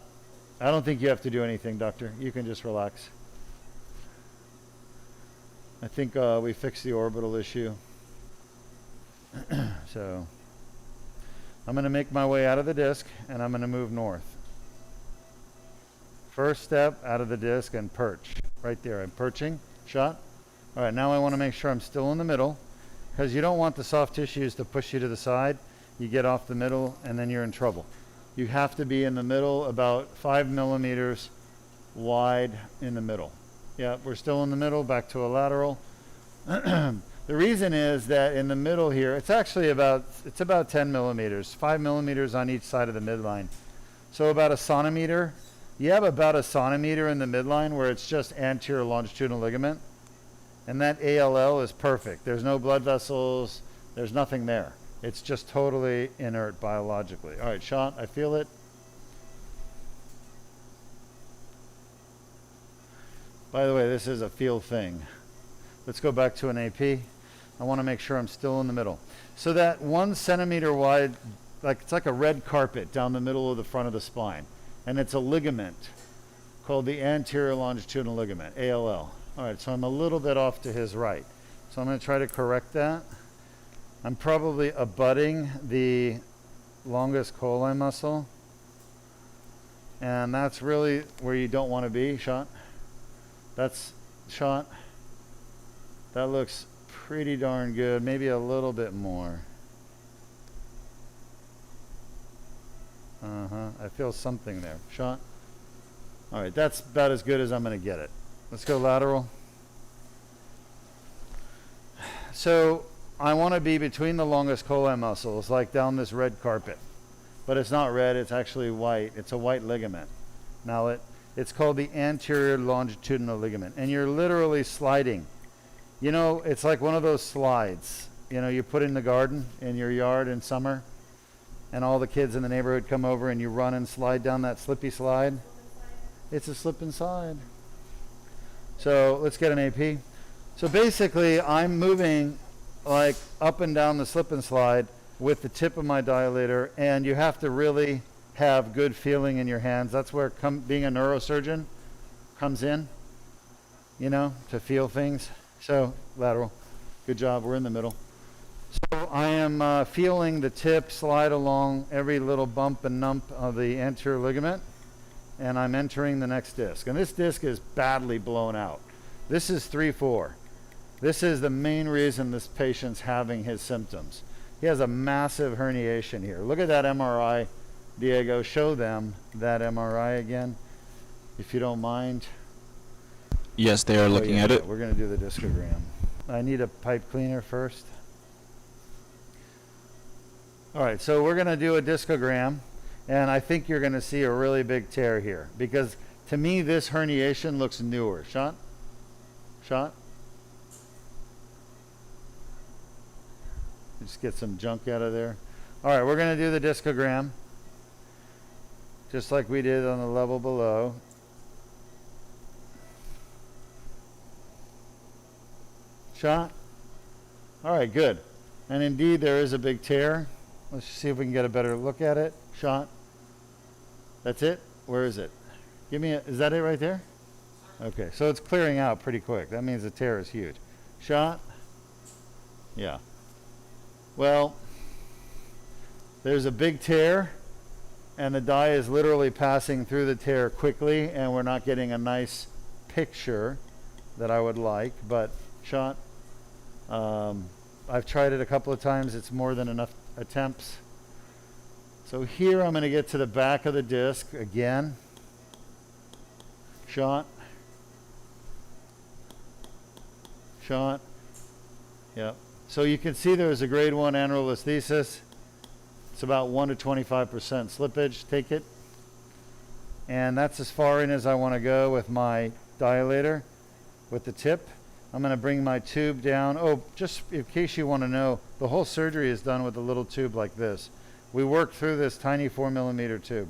I don't think you have to do anything, doctor. You can just relax. I think we fixed the orbital issue. So I'm going to make my way out of the disc and I'm going to move north. First step out of the disc and perch. Right there, I'm perching. Shot. All right, now I want to make sure I'm still in the middle because you don't want the soft tissues to push you to the side. You get off the middle and then you're in trouble. You have to be in the middle, about 5 millimeters wide in the middle. Yeah, we're still in the middle, back to a lateral. The reason is that in the middle here, it's actually about 10 millimeters, 5 millimeters on each side of the midline. So about a centimeter. You have about a centimeter in the midline where it's just anterior longitudinal ligament. And that ALL is perfect. There's no blood vessels. There's nothing there. It's just totally inert biologically. All right, shot. I feel it. By the way, this is a feel thing. Let's go back to an AP. I want to make sure I'm still in the middle. So that 1 centimeter wide, it's like a red carpet down the middle of the front of the spine. And it's a ligament called the anterior longitudinal ligament, ALL. All right, so I'm a little bit off to his right. So I'm going to try to correct that. I'm probably abutting the longus colli muscle. And that's really where you don't want to be. Shot. That's shot. That looks pretty darn good. Maybe a little bit more. I feel something there. Shot. All right, that's about as good as I'm going to get it. Let's go lateral. So I want to be between the longus colli muscles, like down this red carpet. But it's not red, it's actually white. It's a white ligament. Now it's called the anterior longitudinal ligament. And you're literally sliding. You know, it's like one of those slides, you know, you put in the garden in your yard in summer, and all the kids in the neighborhood come over and you run and slide down that slippy slide. It's a slip and slide. So let's get an AP. So basically I'm moving like up and down the slip and slide with the tip of my dilator, and you have to really have good feeling in your hands. That's where being a neurosurgeon comes in, you know, to feel things. So lateral, good job, we're in the middle. So I am feeling the tip slide along every little bump and nump of the anterior ligament, and I'm entering the next disc. And this disc is badly blown out. This is 3-4. This is the main reason this patient's having his symptoms. He has a massive herniation here. Look at that MRI, Diego. Show them that MRI again, if you don't mind. Yes, they are looking at it. We're going to do the discogram. I need a pipe cleaner first. All right, so we're going to do a discogram, and I think you're going to see a really big tear here, because to me this herniation looks newer. Shot? Shot? Just get some junk out of there. All right, we're going to do the discogram, just like we did on the level below. Shot? All right, good. And indeed, there is a big tear. Let's see if we can get a better look at it. Shot. That's it? Where is it? Give me is that it right there? Okay, so it's clearing out pretty quick. That means the tear is huge. Shot? Yeah. Well, there's a big tear, and the dye is literally passing through the tear quickly, and we're not getting a nice picture that I would like, but shot. I've tried it a couple of times. It's more than enough attempts. So here I'm going to get to the back of the disc again. Shot. Shot. Yep. So you can see there's a grade 1 aneurysthesis. It's about 1 to 25% slippage. Take it. And that's as far in as I want to go with my dilator, with the tip. I'm going to bring my tube down. Oh, just in case you want to know, the whole surgery is done with a little tube like this. We worked through this tiny 4mm tube.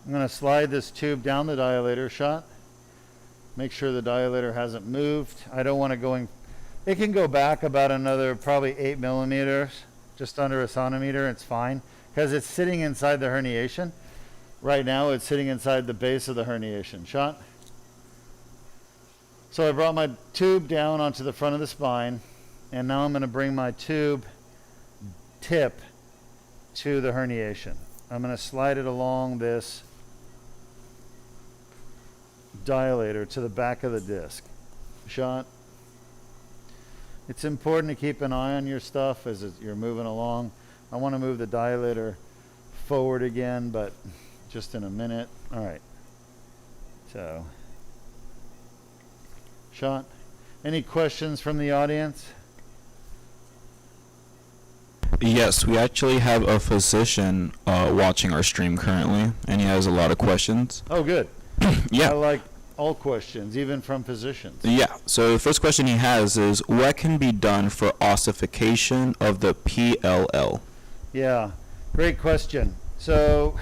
I'm going to slide this tube down the dilator. Shot. Make sure the dilator hasn't moved. I don't want to go in. It can go back about another probably 8mm, just under a centimeter. It's fine because it's sitting inside the herniation. Right now it's sitting inside the base of the herniation. Shot. So I brought my tube down onto the front of the spine, and now I'm going to bring my tube tip to the herniation. I'm going to slide it along this dilator to the back of the disc. Shot. It's important to keep an eye on your stuff as you're moving along. I want to move the dilator forward again, but just in a minute. All right. So, shot. Any questions from the audience? Yes, we actually have a physician watching our stream currently, and he has a lot of questions. Oh, good. Yeah. I like all questions, even from physicians. Yeah, so the first question he has is, what can be done for ossification of the PLL? Yeah, great question. So,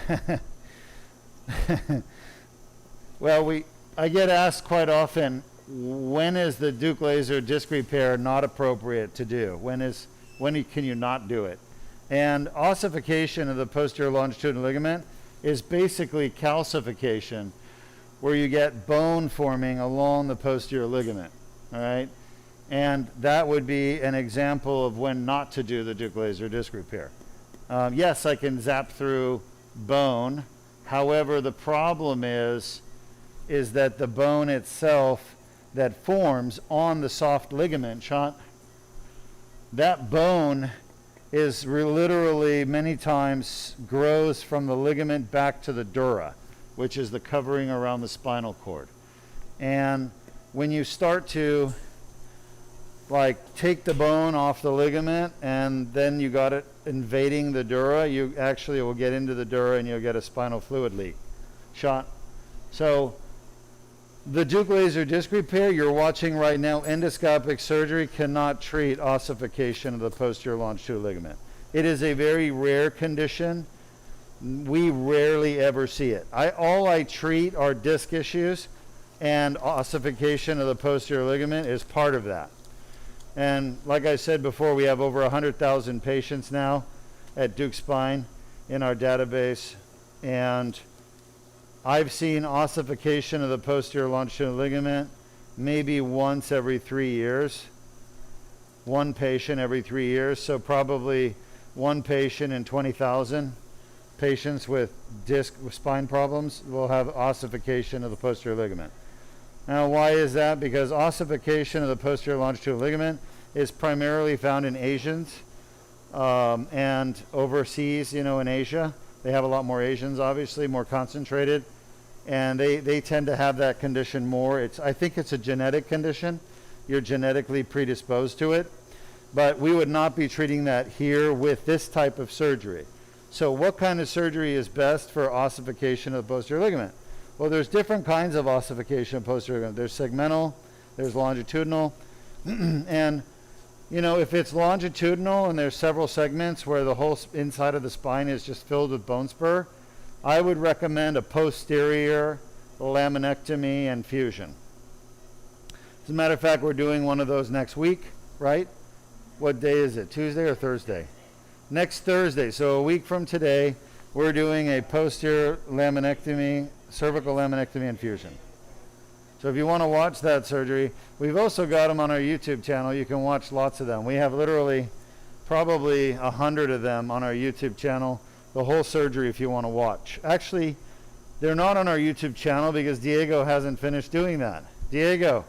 well, I get asked quite often, when is the Deuk laser disc repair not appropriate to do? When can you not do it? And ossification of the posterior longitudinal ligament is basically calcification, where you get bone forming along the posterior ligament, all right? And that would be an example of when not to do the Deuk laser disc repair. Yes, I can zap through bone. However, the problem is that the bone itself that forms on the soft ligament, Sean, that bone is literally many times grows from the ligament back to the dura, which is the covering around the spinal cord. And when you start to like take the bone off the ligament and then you got it invading the dura, you actually will get into the dura and you'll get a spinal fluid leak shot. So the Deuk laser disc repair you're watching right now, endoscopic surgery cannot treat ossification of the posterior longitudinal ligament. It is a very rare condition. We rarely ever see it. All I treat are disc issues, and ossification of the posterior ligament is part of that. And like I said before, we have over 100,000 patients now at Deuk Spine in our database, and I've seen ossification of the posterior longitudinal ligament maybe once every 3 years. One patient every 3 years, so probably one patient in 20,000 patients with spine problems will have ossification of the posterior ligament. Now, why is that? Because ossification of the posterior longitudinal ligament is primarily found in Asians and overseas, in Asia. They have a lot more Asians, obviously, more concentrated. And they tend to have that condition more. I think it's a genetic condition. You're genetically predisposed to it. But we would not be treating that here with this type of surgery. So what kind of surgery is best for ossification of the posterior ligament? Well, there's different kinds of ossification of posterior ligament. There's segmental, there's longitudinal. And, if it's longitudinal and there's several segments where the whole inside of the spine is just filled with bone spur, I would recommend a posterior laminectomy and fusion. As a matter of fact, we're doing one of those next week, right? What day is it? Tuesday or Thursday? Next Thursday. So a week from today, we're doing a posterior laminectomy, cervical laminectomy and fusion. So if you want to watch that surgery, we've also got them on our YouTube channel. You can watch lots of them. We have literally probably 100 of them on our YouTube channel. The whole surgery if you want to watch. Actually, they're not on our YouTube channel because Diego hasn't finished doing that. Diego,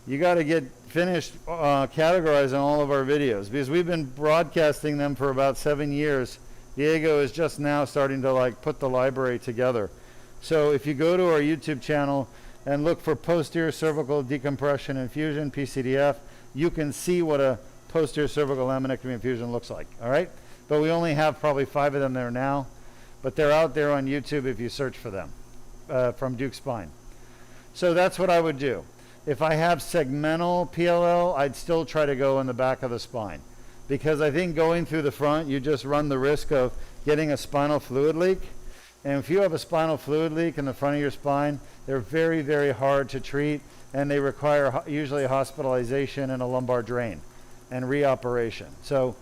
you got to get finished categorizing all of our videos because we've been broadcasting them for about 7 years. Diego is just now starting to put the library together. So if you go to our YouTube channel and look for posterior cervical decompression and fusion, PCDF, you can see what a posterior cervical laminectomy and fusion looks like, all right? But we only have probably 5 of them there now. But they're out there on YouTube if you search for them from Deuk Spine. So that's what I would do. If I have segmental PLL, I'd still try to go in the back of the spine. Because I think going through the front, you just run the risk of getting a spinal fluid leak. And if you have a spinal fluid leak in the front of your spine, they're very, very hard to treat. And they require usually hospitalization and a lumbar drain and reoperation. So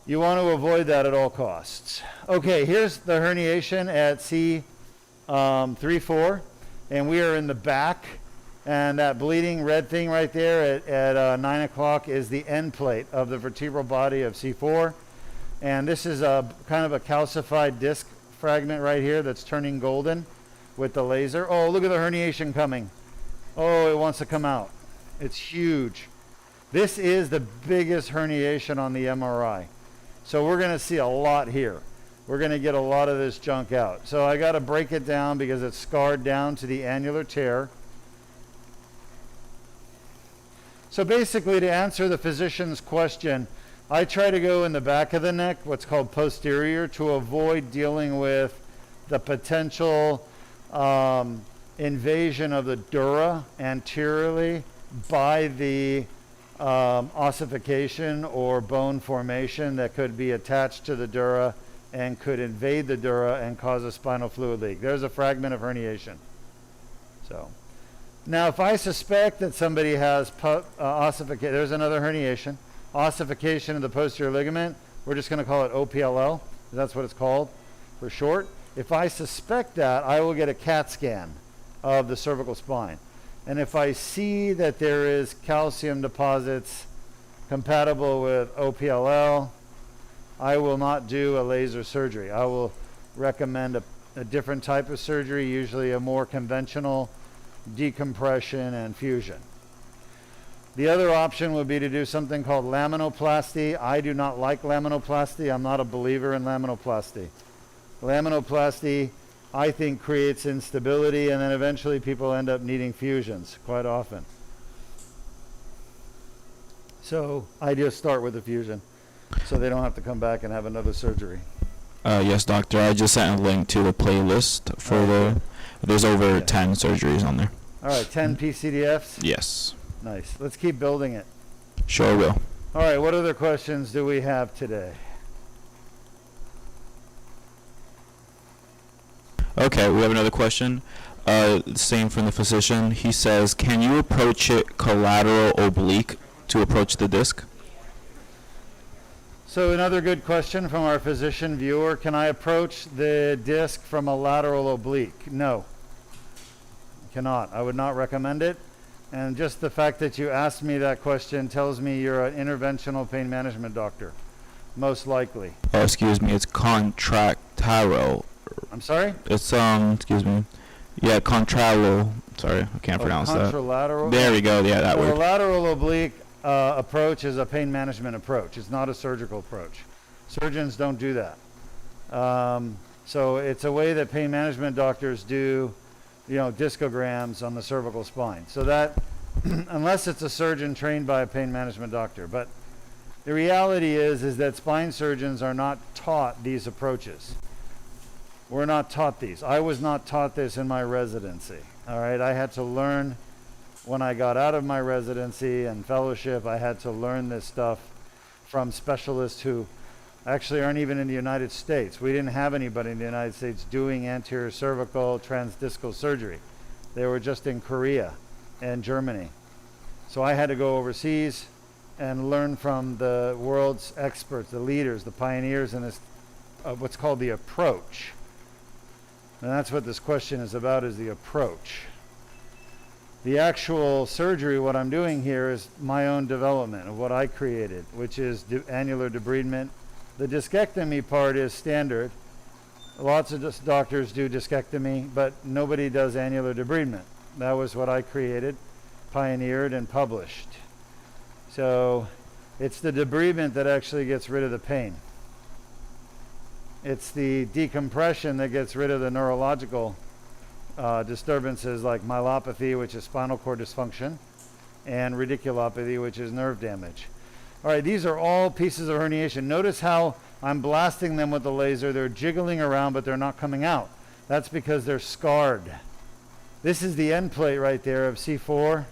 you want to avoid that at all costs. Okay, here's the herniation at C3-4, and we are in the back, and that bleeding red thing right there at 9 o'clock is the end plate of the vertebral body of C4, and this is a kind of a calcified disc fragment right here that's turning golden with the laser. Oh, look at the herniation coming. Oh, it wants to come out. It's huge. This is the biggest herniation on the MRI. So we're going to see a lot here. We're going to get a lot of this junk out. So I got to break it down because it's scarred down to the annular tear. So basically, to answer the physician's question, I try to go in the back of the neck, what's called posterior, to avoid dealing with the potential invasion of the dura anteriorly by the ossification or bone formation that could be attached to the dura and could invade the dura and cause a spinal fluid leak. There's a fragment of herniation. So now if I suspect that somebody has ossification, there's another herniation, ossification of the posterior ligament, we're just going to call it OPLL, that's what it's called for short. If I suspect that, I will get a CAT scan of the cervical spine. And if I see that there is calcium deposits compatible with OPLL, I will not do a laser surgery. I will recommend a different type of surgery, usually a more conventional decompression and fusion. The other option would be to do something called laminoplasty. I do not like laminoplasty. I'm not a believer in laminoplasty. Laminoplasty, I think, creates instability, and then eventually people end up needing fusions quite often. So I just start with a fusion so they don't have to come back and have another surgery. Yes, doctor. I just sent a link to the playlist for there's over 10 surgeries on there. All right, 10 PCDFs? Yes. Nice. Let's keep building it. Sure will. All right, what other questions do we have today? Okay, we have another question. Same from the physician. He says, can you approach it collateral oblique to approach the disc? So another good question from our physician viewer. Can I approach the disc from a lateral oblique? No. Cannot. I would not recommend it. And just the fact that you asked me that question tells me you're an interventional pain management doctor. Most likely. Oh, excuse me. It's contractile. I'm sorry? It's, excuse me. Yeah, contralateral. Sorry, I can't pronounce that. Contralateral? There we go. Yeah, that So word. a lateral oblique approach is a pain management approach. It's not a surgical approach. Surgeons don't do that. So it's a way that pain management doctors do, discograms on the cervical spine. So that, unless it's a surgeon trained by a pain management doctor. But the reality is that spine surgeons are not taught these approaches. We're not taught these. I was not taught this in my residency. All right, I had to learn when I got out of my residency and fellowship. I had to learn this stuff from specialists who actually aren't even in the United States. We didn't have anybody in the United States doing anterior cervical transdiscal surgery. They were just in Korea and Germany. So I had to go overseas and learn from the world's experts, the leaders, the pioneers in this, what's called the approach. And that's what this question is about, is the approach. The actual surgery, what I'm doing here, is my own development of what I created, which is annular debridement. The discectomy part is standard. Lots of doctors do discectomy, but nobody does annular debridement. That was what I created, pioneered, and published. So it's the debridement that actually gets rid of the pain. It's the decompression that gets rid of the neurological disturbances like myelopathy, which is spinal cord dysfunction, and radiculopathy, which is nerve damage. All right, these are all pieces of herniation. Notice how I'm blasting them with the laser. They're jiggling around, but they're not coming out. That's because they're scarred. This is the end plate right there of C4.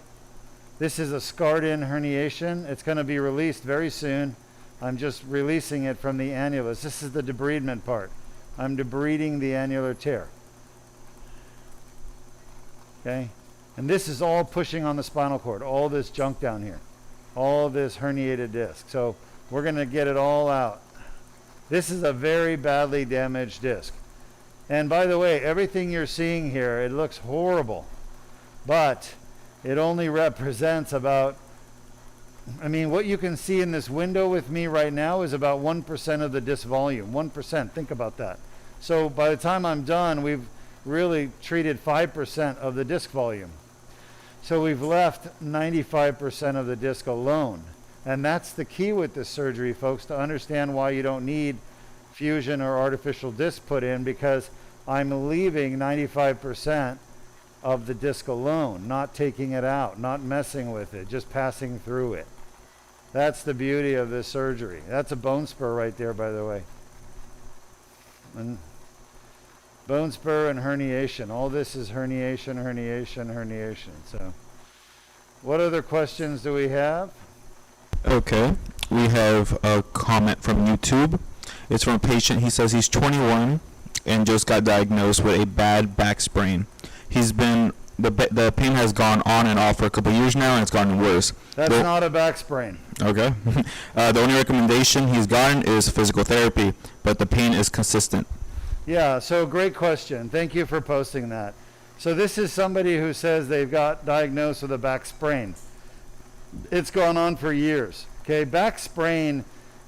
This is a scarred-in herniation. It's going to be released very soon. I'm just releasing it from the annulus. This is the debridement part. I'm debriding the annular tear. Okay? And this is all pushing on the spinal cord, all this junk down here, all this herniated disc. So we're going to get it all out. This is a very badly damaged disc. And by the way, everything you're seeing here, it looks horrible, but it only represents about, what you can see in this window with me right now is about 1% of the disc volume. 1%, think about that. So by the time I'm done, we've really treated 5% of the disc volume. So we've left 95% of the disc alone. And that's the key with this surgery, folks, to understand why you don't need fusion or artificial disc put in, because I'm leaving 95% of the disc alone, not taking it out, not messing with it, just passing through it. That's the beauty of this surgery. That's a bone spur right there, by the way. And bone spur and herniation. All this is herniation, herniation, herniation. So what other questions do we have? Okay, we have a comment from YouTube. It's from a patient. He says he's 21 and just got diagnosed with a bad back sprain. He's been, the pain has gone on and off for a couple of years now, and it's gotten worse. That's not a back sprain. Okay. The only recommendation he's gotten is physical therapy, but the pain is consistent. Yeah, so great question. Thank you for posting that. So this is somebody who says they've got diagnosed with a back sprain. It's gone on for years. Okay, back sprain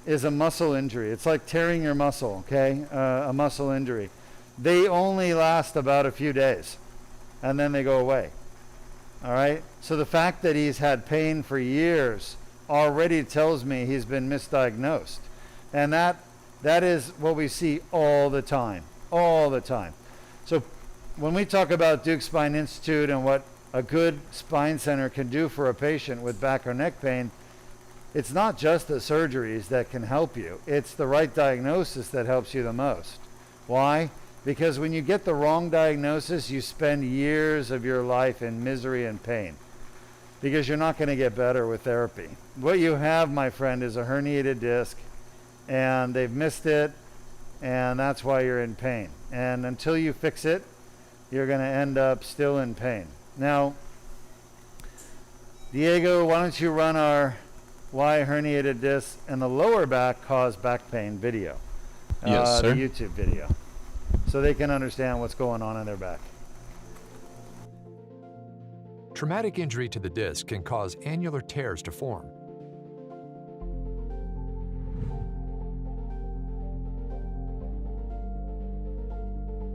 is a muscle injury. It's like tearing your muscle, okay, a muscle injury. They only last about a few days, and then they go away. All right, so the fact that he's had pain for years already tells me he's been misdiagnosed. And that is what we see all the time, all the time. So when we talk about Deuk Spine Institute and what a good spine center can do for a patient with back or neck pain, it's not just the surgeries that can help you. It's the right diagnosis that helps you the most. Why? Because when you get the wrong diagnosis, you spend years of your life in misery and pain because you're not going to get better with therapy. What you have, my friend, is a herniated disc, and they've missed it, and that's why you're in pain. And until you fix it, you're going to end up still in pain. Now, Diego, why don't you run our why herniated discs in the lower back cause back pain video? Yes, sir. The YouTube video, so they can understand what's going on in their back. Traumatic injury to the disc can cause annular tears to form.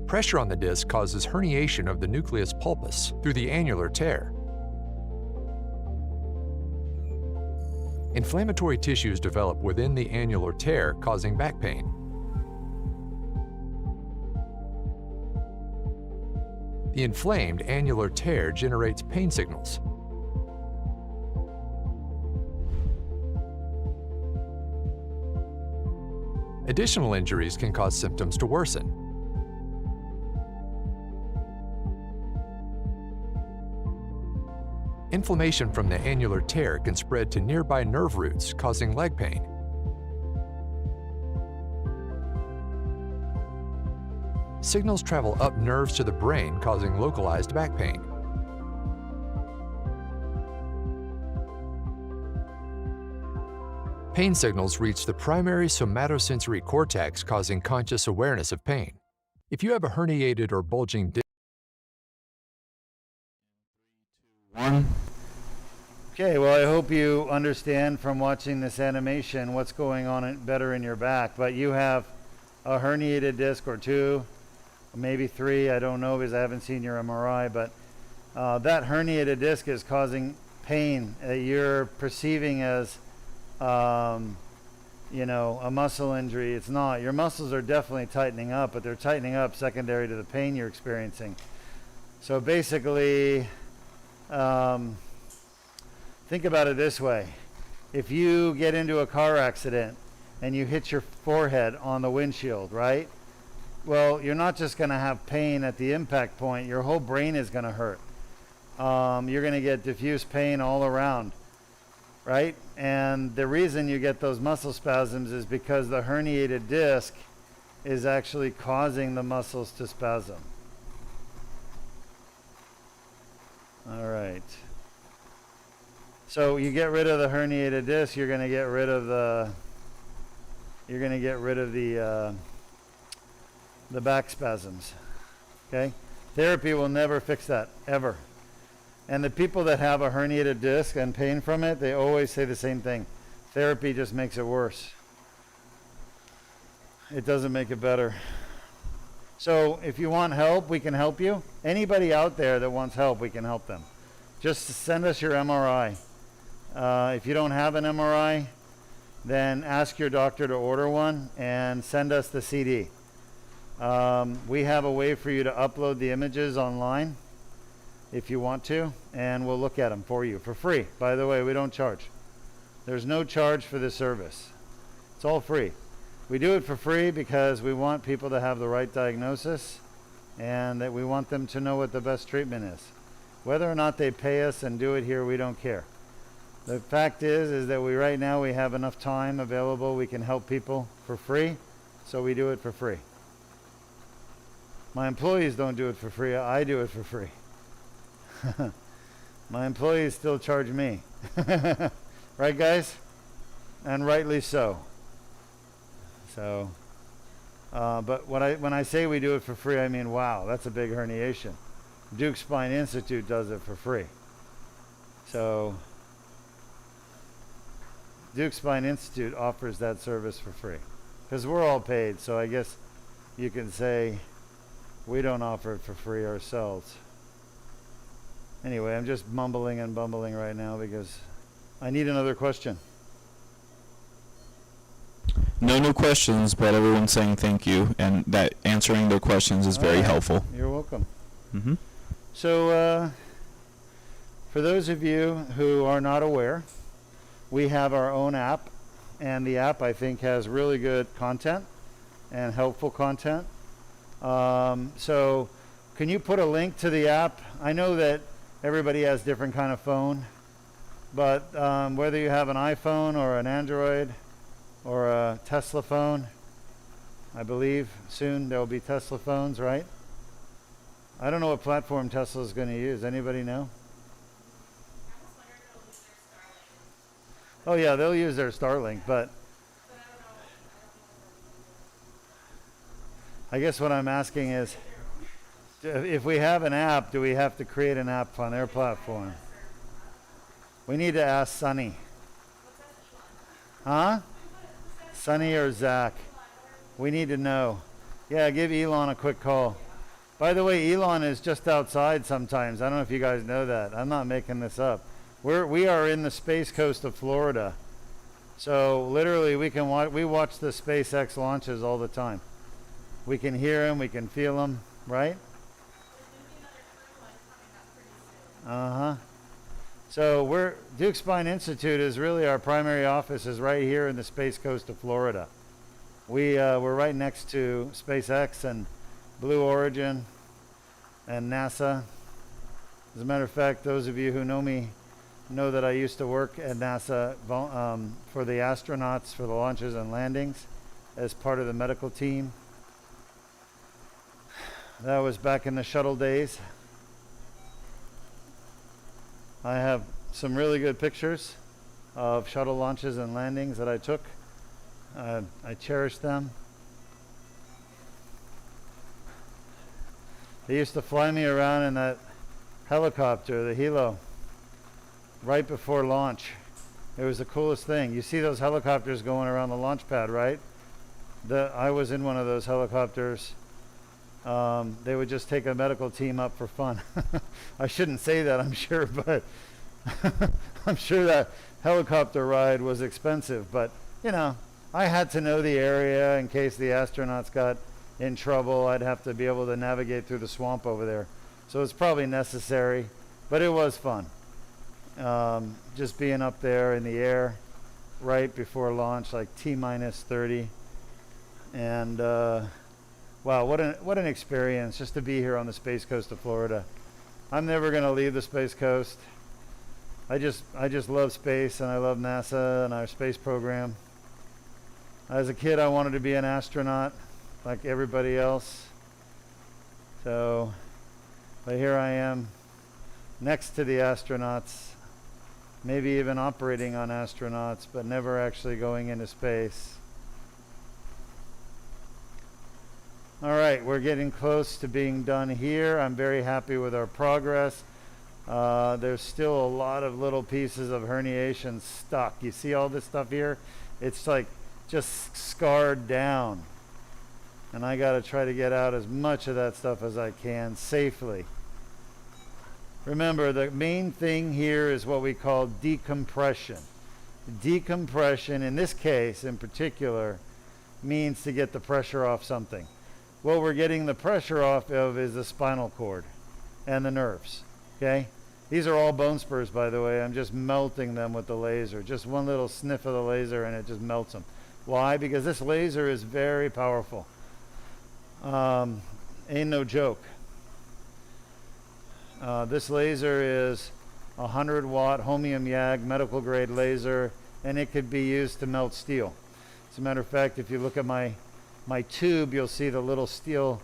Pressure on the disc causes herniation of the nucleus pulpus through the annular tear. Inflammatory tissues develop within the annular tear, causing back pain. The inflamed annular tear generates pain signals. Additional injuries can cause symptoms to worsen. Inflammation from the annular tear can spread to nearby nerve roots, causing leg pain. Signals travel up nerves to the brain, causing localized back pain. Pain signals reach the primary somatosensory cortex, causing conscious awareness of pain. If you have a herniated or bulging disc, Okay, well, I hope you understand from watching this animation what's going on better in your back. But you have a herniated disc or two, maybe three, I don't know because I haven't seen your MRI, but that herniated disc is causing pain that you're perceiving as, you know, a muscle injury. It's not. Your muscles are definitely tightening up, but they're tightening up secondary to the pain you're experiencing. So basically, think about it this way. If you get into a car accident and you hit your forehead on the windshield, right? Well, you're not just going to have pain at the impact point. Your whole brain is going to hurt. You're going to get diffuse pain all around, right? And the reason you get those muscle spasms is because the herniated disc is actually causing the muscles to spasm. All right. So you get rid of the herniated disc, you're going to get rid of the back spasms. Okay? Therapy will never fix that, ever. And the people that have a herniated disc and pain from it, they always say the same thing. Therapy just makes it worse. It doesn't make it better. So if you want help, we can help you. Anybody out there that wants help, we can help them. Just send us your MRI. If you don't have an MRI, then ask your doctor to order one and send us the CD. We have a way for you to upload the images online if you want to, and we'll look at them for you for free. By the way, we don't charge. There's no charge for this service. It's all free. We do it for free because we want people to have the right diagnosis and that we want them to know what the best treatment is. Whether or not they pay us and do it here, we don't care. The fact is that right now we have enough time available. We can help people for free, so we do it for free. My employees don't do it for free. I do it for free. My employees still charge me. Right, guys? And rightly so. So, but when I say we do it for free, I mean, wow, that's a big herniation. Deuk Spine Institute does it for free. So Deuk Spine Institute offers that service for free because we're all paid. So I guess you can say we don't offer it for free ourselves. Anyway, I'm just mumbling and bumbling right now because I need another question. No new questions, but everyone's saying thank you, and that answering their questions is very helpful. You're welcome. Mm-hmm. So for those of you who are not aware, we have our own app, and the app I think has really good content and helpful content. So can you put a link to the app? I know that everybody has different kind of phone, but whether you have an iPhone or an Android or a Tesla phone, I believe soon there will be Tesla phones, right? I don't know what platform Tesla is going to use. Anybody know? Oh yeah, they'll use their Starlink, but I guess what I'm asking is, if we have an app, do we have to create an app on their platform? We need to ask Sunny. Huh? Sunny or Zach? We need to know. Yeah, give Elon a quick call. By the way, Elon is just outside sometimes. I don't know if you guys know that. I'm not making this up. We are in the Space Coast of Florida. So literally we watch the SpaceX launches all the time. We can hear them, we can feel them, right? Uh-huh. So Deuk Spine Institute is really our primary office is right here in the Space Coast of Florida. We're right next to SpaceX and Blue Origin and NASA. As a matter of fact, those of you who know me know that I used to work at NASA for the astronauts for the launches and landings as part of the medical team. That was back in the shuttle days. I have some really good pictures of shuttle launches and landings that I took. I cherish them. They used to fly me around in that helicopter, the Hilo, right before launch. It was the coolest thing. You see those helicopters going around the launch pad, right? I was in one of those helicopters. They would just take a medical team up for fun. I shouldn't say that, I'm sure, but I'm sure that helicopter ride was expensive. But, you know, I had to know the area in case the astronauts got in trouble. I'd have to be able to navigate through the swamp over there. So it's probably necessary, but it was fun. Just being up there in the air right before launch, like T-minus 30. And wow, what an experience just to be here on the Space Coast of Florida. I'm never going to leave the Space Coast. I just love space, and I love NASA and our space program. As a kid, I wanted to be an astronaut like everybody else. So, but here I am next to the astronauts, maybe even operating on astronauts, but never actually going into space. All right, we're getting close to being done here. I'm very happy with our progress. There's still a lot of little pieces of herniation stuck. You see all this stuff here? It's like just scarred down. And I got to try to get out as much of that stuff as I can safely. Remember, the main thing here is what we call decompression. Decompression, in this case in particular, means to get the pressure off something. What we're getting the pressure off of is the spinal cord and the nerves, okay? These are all bone spurs, by the way. I'm just melting them with the laser. Just one little sniff of the laser and it just melts them. Why? Because this laser is very powerful. Ain't no joke. This laser is a 100-watt Homium YAG medical grade laser, and it could be used to melt steel. As a matter of fact, if you look at my tube, you'll see the little steel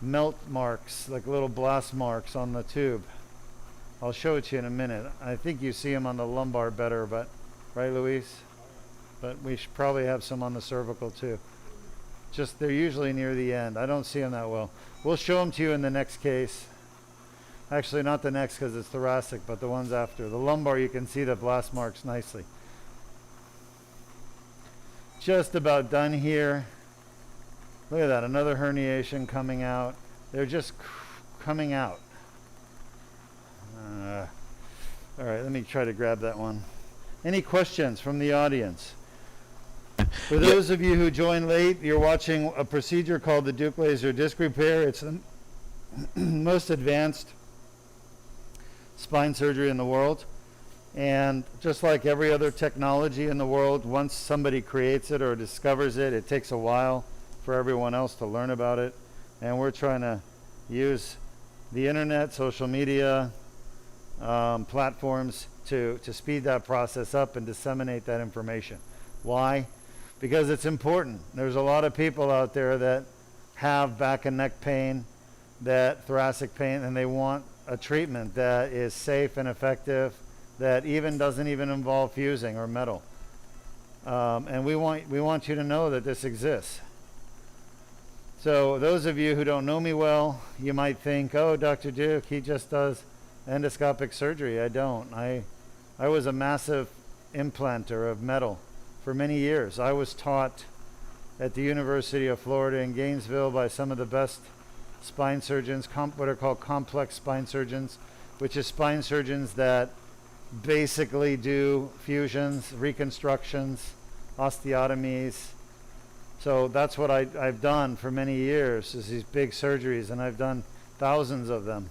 melt marks, like little blast marks on the tube. I'll show it to you in a minute. I think you see them on the lumbar better, but right, Luis? But we should probably have some on the cervical too. Just they're usually near the end. I don't see them that well. We'll show them to you in the next case. Actually, not the next because it's thoracic, but the ones after. The lumbar, you can see the blast marks nicely. Just about done here. Look at that, another herniation coming out. They're just coming out. All right, let me try to grab that one. Any questions from the audience? For those of you who joined late, you're watching a procedure called the Deuk laser disc repair. It's the most advanced spine surgery in the world. And just like every other technology in the world, once somebody creates it or discovers it, it takes a while for everyone else to learn about it. And we're trying to use the internet, social media, platforms to speed that process up and disseminate that information. Why? Because it's important. There's a lot of people out there that have back and neck pain, that thoracic pain, and they want a treatment that is safe and effective, that doesn't even involve fusing or metal. And we want you to know that this exists. So those of you who don't know me well, you might think, oh, Dr. Deuk, he just does endoscopic surgery. I don't. I was a massive implanter of metal for many years. I was taught at the University of Florida in Gainesville by some of the best spine surgeons, what are called complex spine surgeons, which is spine surgeons that basically do fusions, reconstructions, osteotomies. So that's what I've done for many years, is these big surgeries, and I've done thousands of them.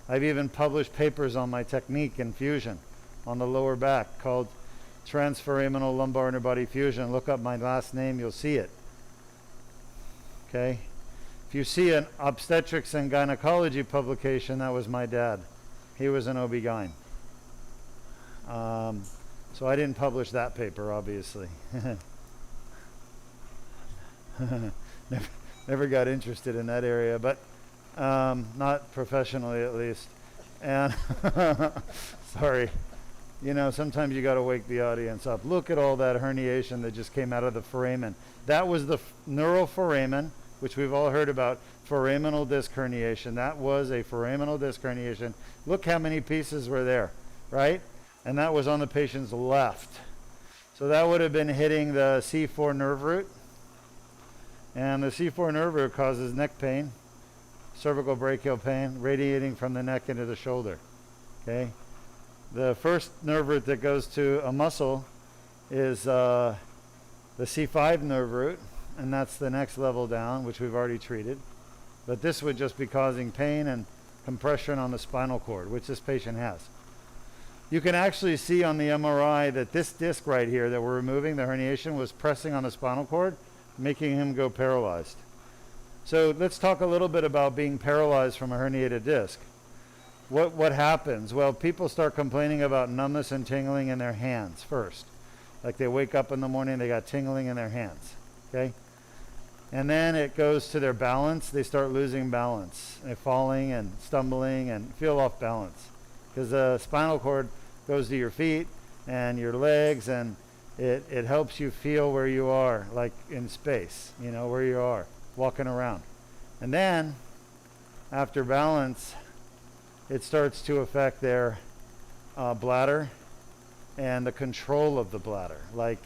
I've even published papers on my technique in fusion on the lower back called transforaminal lumbar interbody fusion. Look up my last name, you'll see it. Okay? If you see an obstetrics and gynecology publication, that was my dad. He was an OB-GYN. So I didn't publish that paper, obviously. Never got interested in that area, but not professionally at least. And sorry, sometimes you got to wake the audience up. Look at all that herniation that just came out of the foramen. That was the neural foramen, which we've all heard about, foraminal disc herniation. That was a foraminal disc herniation. Look how many pieces were there, right? And that was on the patient's left. So that would have been hitting the C4 nerve root. And the C4 nerve root causes neck pain, cervical brachial pain, radiating from the neck into the shoulder. Okay? The first nerve root that goes to a muscle is the C5 nerve root, and that's the next level down, which we've already treated. But this would just be causing pain and compression on the spinal cord, which this patient has. You can actually see on the MRI that this disc right here that we're removing, the herniation, was pressing on the spinal cord, making him go paralyzed. So let's talk a little bit about being paralyzed from a herniated disc. What happens? Well, people start complaining about numbness and tingling in their hands first. Like they wake up in the morning, they got tingling in their hands. Okay? And then it goes to their balance. They start losing balance. They're falling and stumbling and feel off balance. Because the spinal cord goes to your feet and your legs, and it helps you feel where you are, like in space, where you are, walking around. And then, after balance, it starts to affect their bladder and the control of the bladder, like,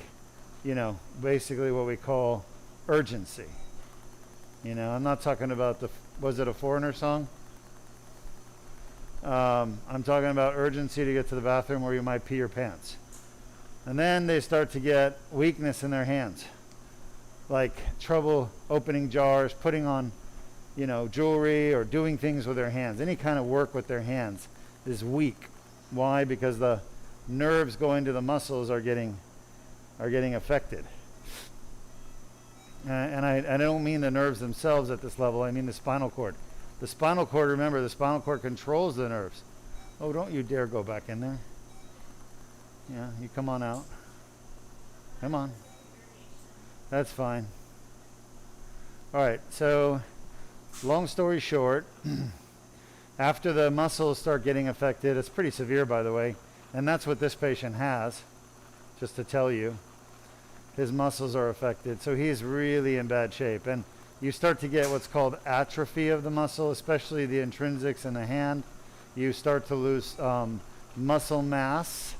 basically what we call urgency. I'm not talking about was it a Foreigner song? I'm talking about urgency to get to the bathroom where you might pee your pants. And then they start to get weakness in their hands, like trouble opening jars, putting on, jewelry, or doing things with their hands. Any kind of work with their hands is weak. Why? Because the nerves going to the muscles are getting affected. And I don't mean the nerves themselves at this level. I mean the spinal cord. The spinal cord, remember, the spinal cord controls the nerves. Oh, don't you dare go back in there. Yeah, you come on out. Come on. That's fine. All right, so long story short, after the muscles start getting affected, it's pretty severe, by the way, and that's what this patient has, just to tell you. His muscles are affected, so he's really in bad shape. And you start to get what's called atrophy of the muscle, especially the intrinsics in the hand. you start to lose muscle mass,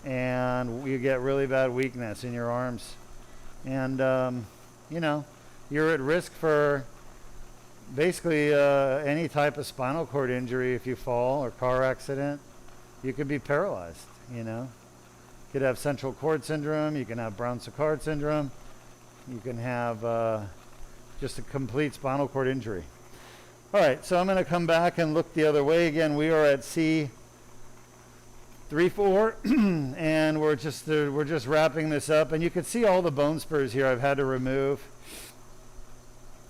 and you get really bad weakness in your arms. And, you know, you're at risk for basically any type of spinal cord injury if you fall or car accident. You could be paralyzed, you know. You could have central cord syndrome. You can have Brown-Séquard syndrome. You can have just a complete spinal cord injury. All right, so I'm going to come back and look the other way again. We are at C3-4, and we're just wrapping this up. And you can see all the bone spurs here I've had to remove.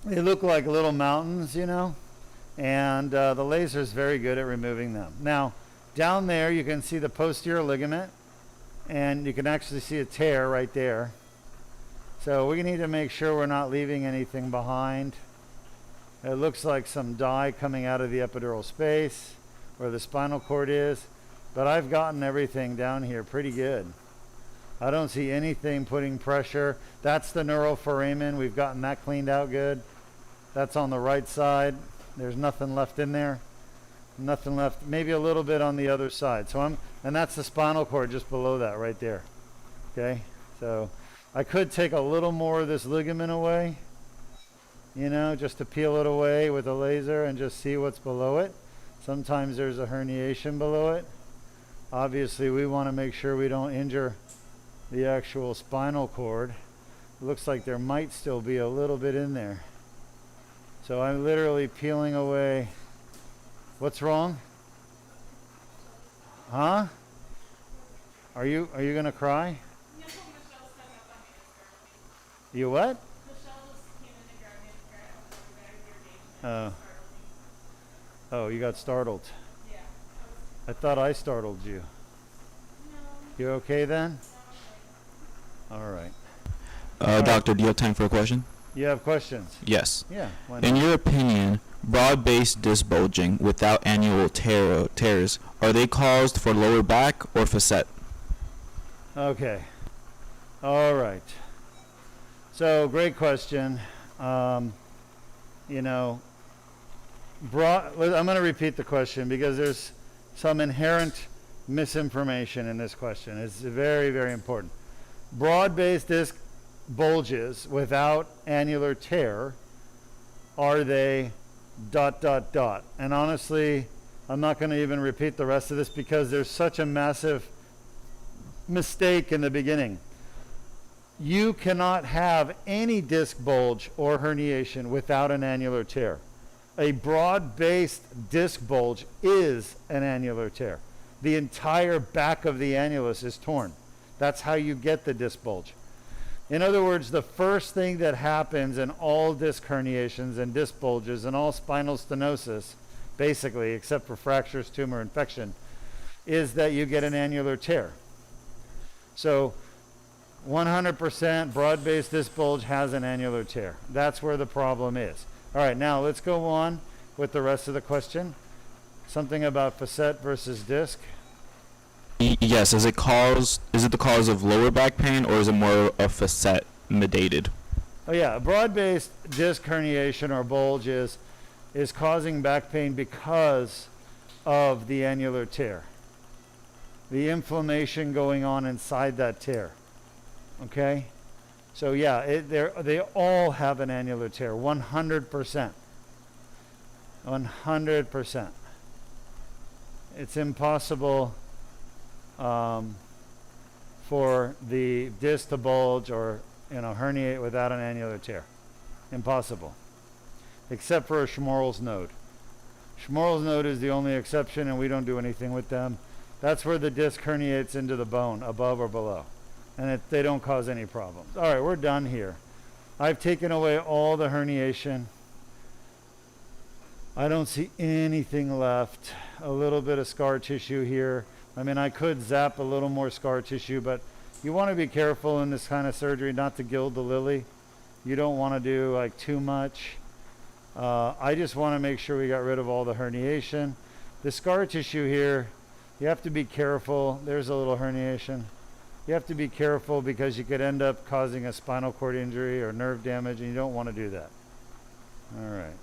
They look like little mountains, you know, and the laser is very good at removing them. Now, down there you can see the posterior ligament, and you can actually see a tear right there. So we need to make sure we're not leaving anything behind. It looks like some dye coming out of the epidural space where the spinal cord is, but I've gotten everything down here pretty good. I don't see anything putting pressure. That's the neuroforamen. We've gotten that cleaned out good. That's on the right side. There's nothing left in there. Nothing left, maybe a little bit on the other side. So and that's the spinal cord just below that right there. Okay, so I could take a little more of this ligament away, you know, just to peel it away with a laser and just see what's below it. Sometimes there's a herniation below it. Obviously, we want to make sure we don't injure the actual spinal cord. It looks like there might still be a little bit in there. So I'm literally peeling away. What's wrong? Huh? Are you gonna cry? No, Michelle's coming up on me to start with me. You what? Michelle just came in and grabbed me to grab a bag of irrigation. Oh. Oh, you got startled. Yeah. I thought I startled you. No. You okay then? All right. Doctor, do you have time for a question? You have questions? Yes. Yeah. Why In not? your opinion, broad-based disc bulging without annual tears, are they caused for lower back or facet? Okay. All right. So great question. You know, I'm going to repeat the question because there's some inherent misinformation in this question. It's very, very important. Broad-based disc bulges without annular tear, are they ... And honestly, I'm not going to even repeat the rest of this because there's such a massive mistake in the beginning. You cannot have any disc bulge or herniation without an annular tear. A broad-based disc bulge is an annular tear. The entire back of the annulus is torn. That's how you get the disc bulge. In other words, the first thing that happens in all disc herniations and disc bulges and all spinal stenosis, basically, except for fractures, tumor, infection, is that you get an annular tear. So 100% broad-based disc bulge has an annular tear. That's where the problem is. All right, now let's go on with the rest of the question. Something about facet versus disc. Yes. Is it the cause of lower back pain, or is it more a facet mediated? Oh yeah, a broad-based disc herniation or bulge is causing back pain because of the annular tear. The inflammation going on inside that tear. Okay? So yeah, they all have an annular tear, 100%. 100%. It's impossible for the disc to bulge or herniate without an annular tear. Impossible. Except for a Schmorl's node. Schmorl's node is the only exception, and we don't do anything with them. That's where the disc herniates into the bone, above or below. And they don't cause any problems. All right, we're done here. I've taken away all the herniation. I don't see anything left. A little bit of scar tissue here. I mean, I could zap a little more scar tissue, but you want to be careful in this kind of surgery not to gild the lily. You don't want to do like too much. I just want to make sure we got rid of all the herniation. The scar tissue here, you have to be careful. There's a little herniation. You have to be careful because you could end up causing a spinal cord injury or nerve damage, and you don't want to do that. All right.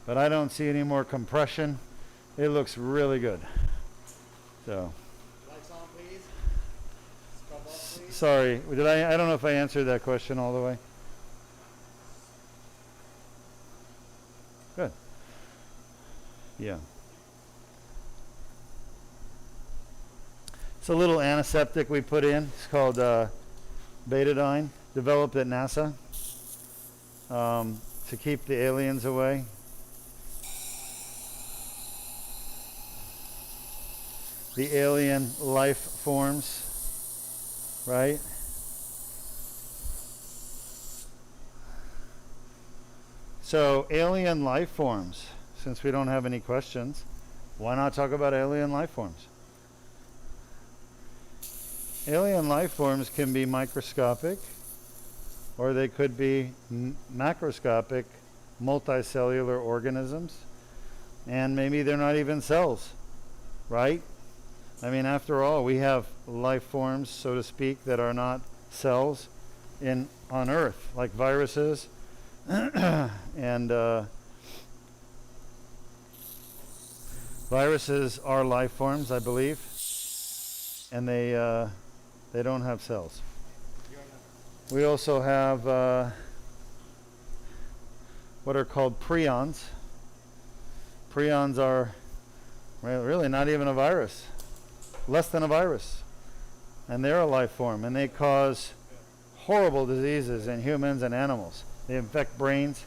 But I don't see any more compression. It looks really good. So, Lights on, please. Scrub off, please. sorry, I don't know if I answered that question all the way. Good. Yeah. It's a little antiseptic we put in. It's called betadine, developed at NASA to keep the aliens away. The alien life forms, right? So alien life forms, since we don't have any questions, why not talk about alien life forms? Alien life forms can be microscopic, or they could be macroscopic, multicellular organisms, and maybe they're not even cells, right? I mean, after all, we have life forms, so to speak, that are not cells on Earth, like viruses, and viruses are life forms, I believe, and they don't have cells. We also have what are called prions. Prions are really not even a virus, less than a virus, and they're a life form, and they cause horrible diseases in humans and animals. They infect brains,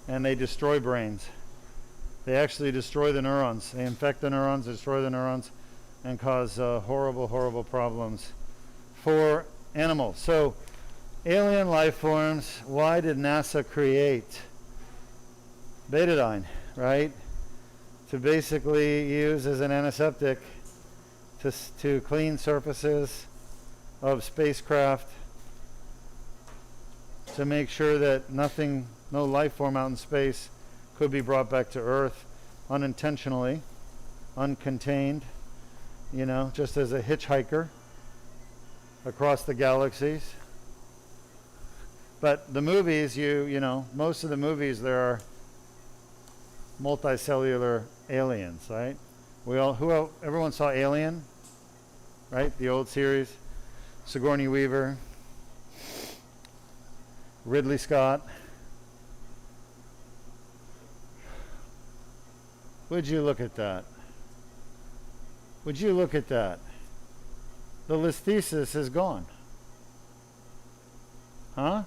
and they destroy brains. They actually destroy the neurons. They infect the neurons, destroy the neurons, and cause horrible, horrible problems for animals. So, alien life forms, why did NASA create betadine, right? To basically use as an antiseptic to clean surfaces of spacecraft, to make sure that no life form out in space could be brought back to Earth unintentionally, uncontained, just as a hitchhiker across the galaxies. But the movies, most of the movies, there are multicellular aliens, right? Everyone saw Alien, right? The old series, Sigourney Weaver, Ridley Scott. Would you look at that? Would you look at that? The listhesis is gone. Huh?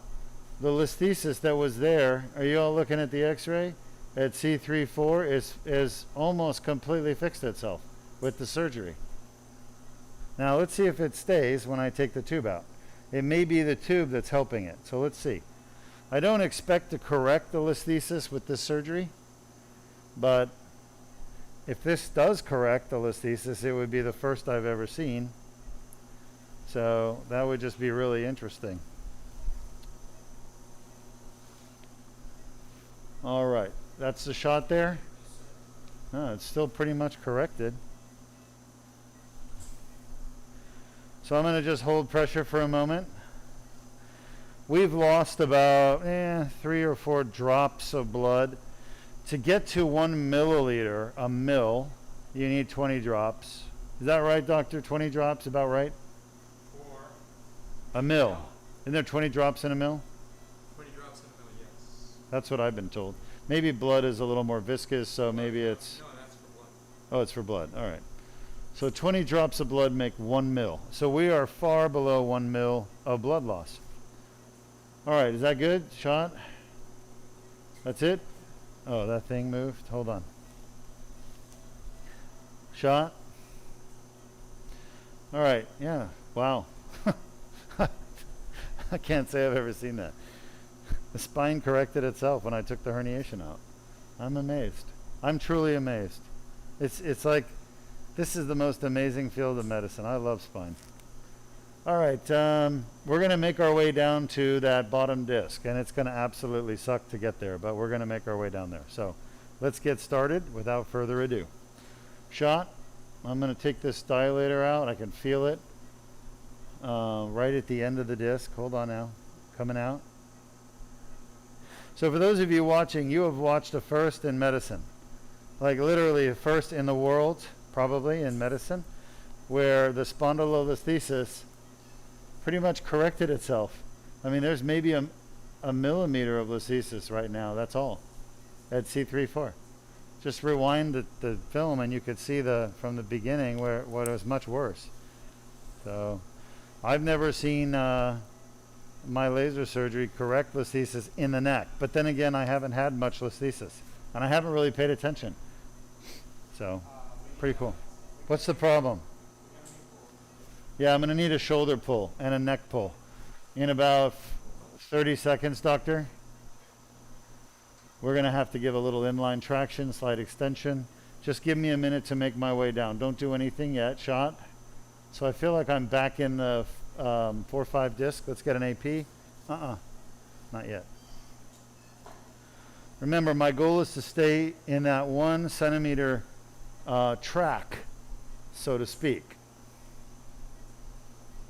The listhesis that was there, are you all looking at the Xray? At C3-4 is almost completely fixed itself with the surgery. Now let's see if it stays when I take the tube out. It may be the tube that's helping it, so let's see. I don't expect to correct the listhesis with this surgery, but if this does correct the listhesis, it would be the first I've ever seen. So that would just be really interesting. All right, that's the shot there. No, it's still pretty much corrected. So I'm going to just hold pressure for a moment. We've lost about 3 or 4 drops of blood. To get to 1 milliliter, a mil, you need 20 drops. Is that right, doctor? 20 drops, about right? A mil. Isn't there 20 drops in a mil? 20 drops in a mil, yes. That's what I've been told. Maybe blood is a little more viscous, so maybe it's... No, that's for blood. Oh, it's for blood. All right. So 20 drops of blood make 1 mil. So we are far below 1 mil of blood loss. All right, is that good? Shot? That's it? Oh, that thing moved. Hold on. Shot? All right, yeah. Wow. I can't say I've ever seen that. The spine corrected itself when I took the herniation out. I'm amazed. I'm truly amazed. It's like, this is the most amazing field of medicine. I love spine. All right, we're going to make our way down to that bottom disc, and it's going to absolutely suck to get there, but we're going to make our way down there. So let's get started without further ado. Shot. I'm going to take this dilator out. I can feel it right at the end of the disc. Hold on now. Coming out. So for those of you watching, you have watched a first in medicine. Like literally a first in the world, probably in medicine, where the spondylolisthesis pretty much corrected itself. I mean, there's maybe a millimeter of listhesis right now, that's all, at C3-4. Just rewind the film and you could see from the beginning where it was much worse. So I've never seen my laser surgery correct listhesis in the neck, but then again, I haven't had much listhesis and I haven't really paid attention. So pretty cool. What's the problem? Yeah, I'm gonna need a shoulder pull and a neck pull in about 30 seconds, doctor. We're gonna have to give a little inline traction, slight extension. Just give me a minute to make my way down. Don't do anything yet, shot. So I feel like I'm back in the 4-5 disc. Let's get an AP. Not yet. Remember, my goal is to stay in that 1 centimeter track, so to speak.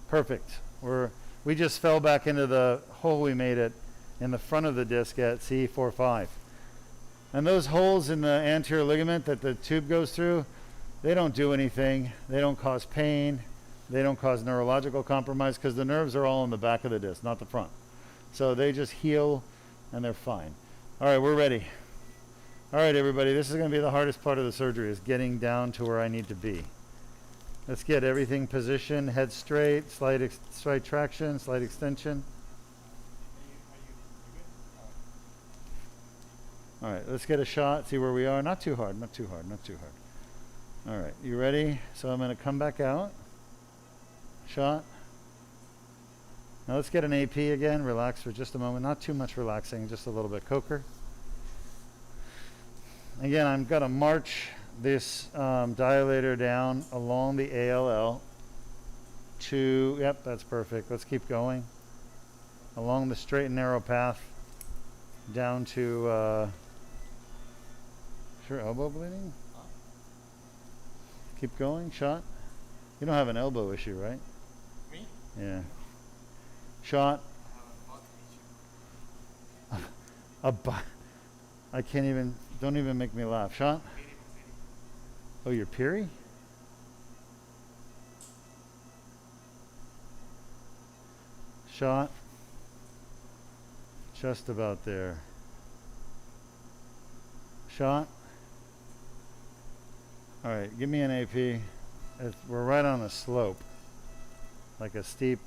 Perfect. We just fell back into the hole we made it in the front of the disc at C4-5. And those holes in the anterior ligament that the tube goes through, they don't do anything. They don't cause pain. They don't cause neurological compromise because the nerves are all in the back of the disc, not the front. So they just heal and they're fine. All right, we're ready. All right, everybody, this is going to be the hardest part of the surgery, is getting down to where I need to be. Let's get everything positioned, head straight, slight traction, slight extension. All right, let's get a shot, see where we are. Not too hard, not too hard, not too hard. All right, you ready? So I'm going to come back out. Shot. Now let's get an AP again. Relax for just a moment. Not too much relaxing, just a little bit. Coker. Again, I'm going to march this dilator down along the ALL to, yep, that's perfect. Let's keep going. Along the straight and narrow path down to, is your elbow bleeding? Keep going, shot. You don't have an elbow issue, right? Me? Yeah. Shot. I can't even, don't even make me laugh. Shot. Oh, you're Peary? Shot. Just about there. Shot. All right, give me an AP. We're right on a slope, like a steep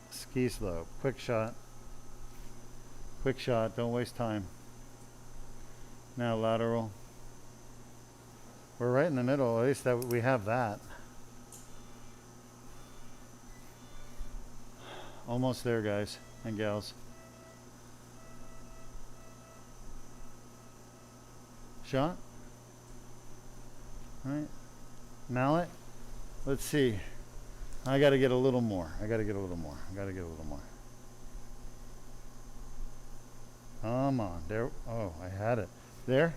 ski slope. Quick shot. Quick shot, don't waste time. Now lateral. We're right in the middle, at least that we have that. Almost there, guys and gals. Shot. All right. Mallet. Let's see. I got to get a little more. I got to get a little more. Come on. There. Oh, I had it. There.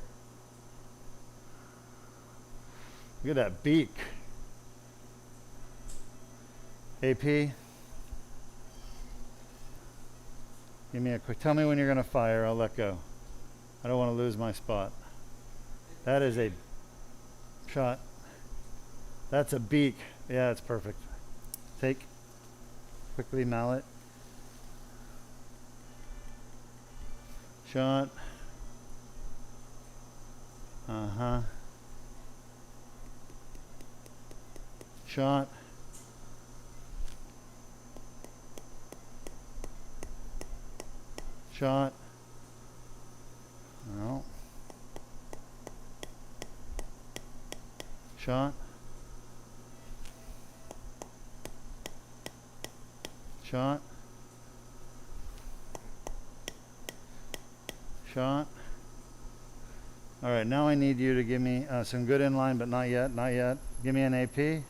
Look at that beak. AP. Give me a quick. Tell me when you're going to fire. I'll let go. I don't want to lose my spot. That is a shot. That's a beak. Yeah, it's perfect. Take. Quickly mallet. Shot. Uh-huh. Shot. Shot. No. Shot. Shot. Shot. All right, now I need you to give me some good inline, but not yet, not yet. Give me an AP.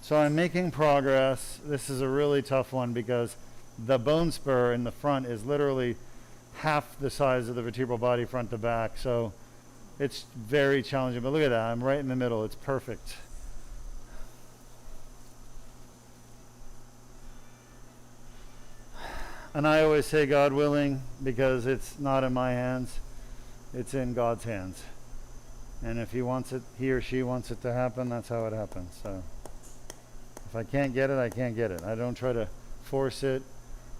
So I'm making progress. This is a really tough one because the bone spur in the front is literally half the size of the vertebral body front to back. So it's very challenging, but look at that. I'm right in the middle. It's perfect. And I always say God willing because it's not in my hands. It's in God's hands. And if he wants it, he or she wants it to happen, that's how it happens. So if I can't get it, I can't get it. I don't try to force it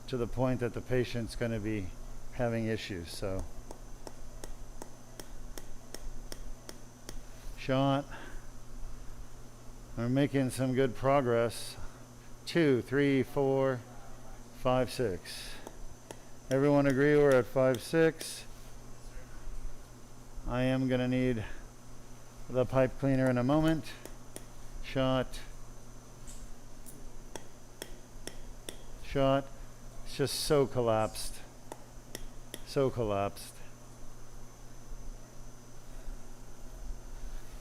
to the point that the patient's going to be having issues. So shot. We're making some good progress. 2, 3, 4, 5, 6. Everyone agree we're at 5, 6. I am going to need the pipe cleaner in a moment. Shot. Shot. It's just so collapsed. So collapsed.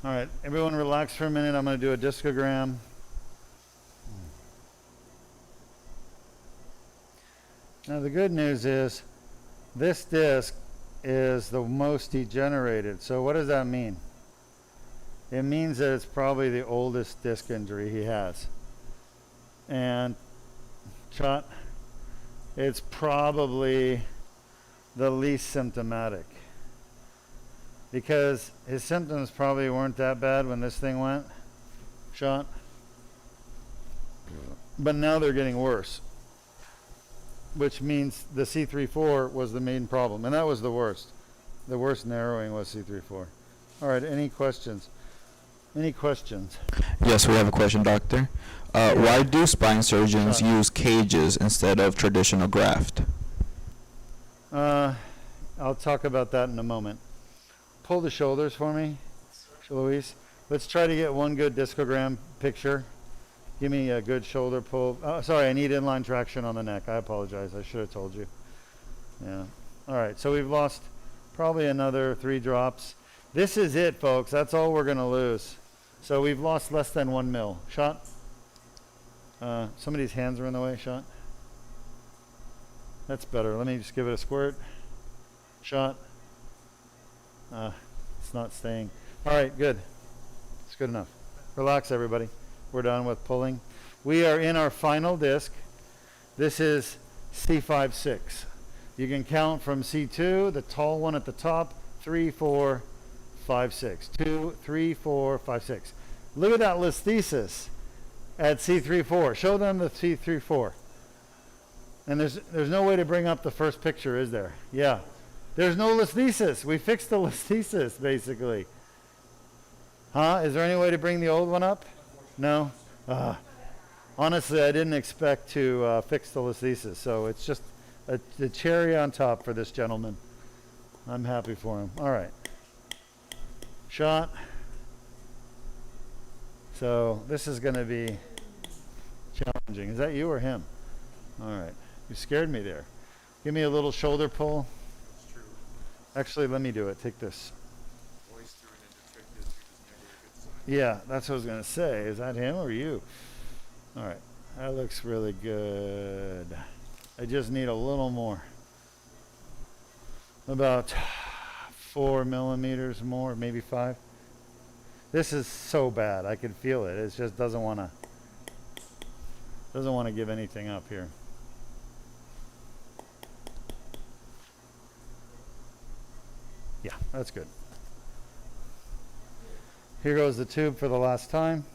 All right, everyone relax for a minute. I'm going to do a discogram. Now the good news is this disc is the most degenerated. So what does that mean? It means that it's probably the oldest disc injury he has. And shot, it's probably the least symptomatic. Because his symptoms probably weren't that bad when this thing went. Shot. But now they're getting worse. Which means the C3-4 was the main problem. And that was the worst. The worst narrowing was C3-4. All right, any questions? Any questions? Yes, we have a question, doctor. Why do spine surgeons use cages instead of traditional graft? I'll talk about that in a moment. Pull the shoulders for me, Luis. Let's try to get one good discogram picture. Give me a good shoulder pull. Oh, sorry, I need inline traction on the neck. I apologize. I should have told you. Yeah. All right, so we've lost probably another 3 drops. This is it, folks. That's all we're going to lose. So we've lost less than 1 mil. Shot. Somebody's hands are in the way. Shot. That's better. Let me just give it a squirt. Shot. It's not staying. All right, good. It's good enough. Relax, everybody. We're done with pulling. We are in our final disc. This is C5-6. You can count from C2, the tall one at the top, 3, 4, 5, 6. 2, 3, 4, 5, 6. Look at that listhesis at C3-4. Show them the C3-4. And there's no way to bring up the first picture, is there? Yeah. There's no listhesis. We fixed the listhesis, basically. Huh? Is there any way to bring the old one up? No? Honestly, I didn't expect to fix the listhesis, so it's just the cherry on top for this gentleman. I'm happy for him. All right. Shot. So this is going to be challenging. Is that you or him? All right. You scared me there. Give me a little shoulder pull. It's true. Actually, let me do it. Take this. Always through an intertrick is never a good sign. Yeah, that's what I was going to say. Is that him or you? All right. That looks really good. I just need a little more. About 4 millimeters more, maybe 5. This is so bad. I can feel it. It just doesn't want to give anything up here. Yeah, that's good. Here goes the tube for the last time.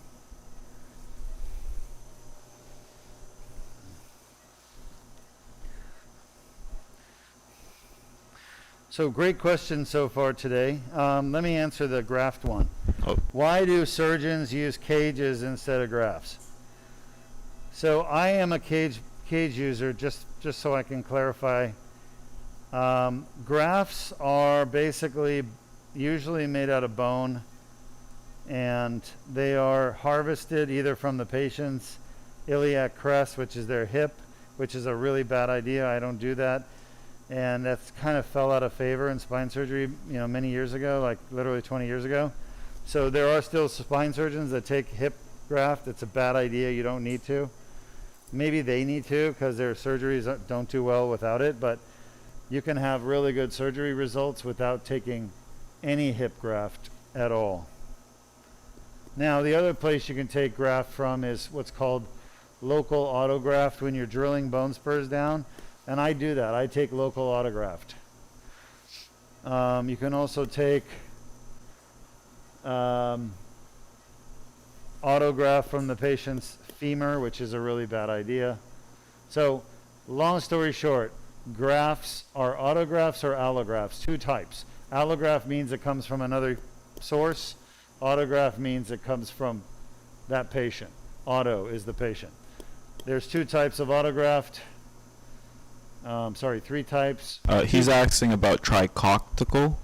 So great question so far today. Let me answer the graft one. Oh. Why do surgeons use cages instead of grafts? So I am a cage user, just so I can clarify. Grafts are basically usually made out of bone, and they are harvested either from the patient's iliac crest, which is their hip, which is a really bad idea. I don't do that. And that's kind of fell out of favor in spine surgery, many years ago, like literally 20 years ago. So there are still spine surgeons that take hip graft. It's a bad idea. You don't need to. Maybe they need to because their surgeries don't do well without it, but you can have really good surgery results without taking any hip graft at all. Now, the other place you can take graft from is what's called local autograft when you're drilling bone spurs down. And I do that. I take local autograft. You can also take autograft from the patient's femur, which is a really bad idea. So, long story short, grafts are autografts or allografts, two types. Allograft means it comes from another source. Autograft means it comes from that patient. Auto is the patient. There's two types of autograft. Sorry, three types. He's asking about tricortical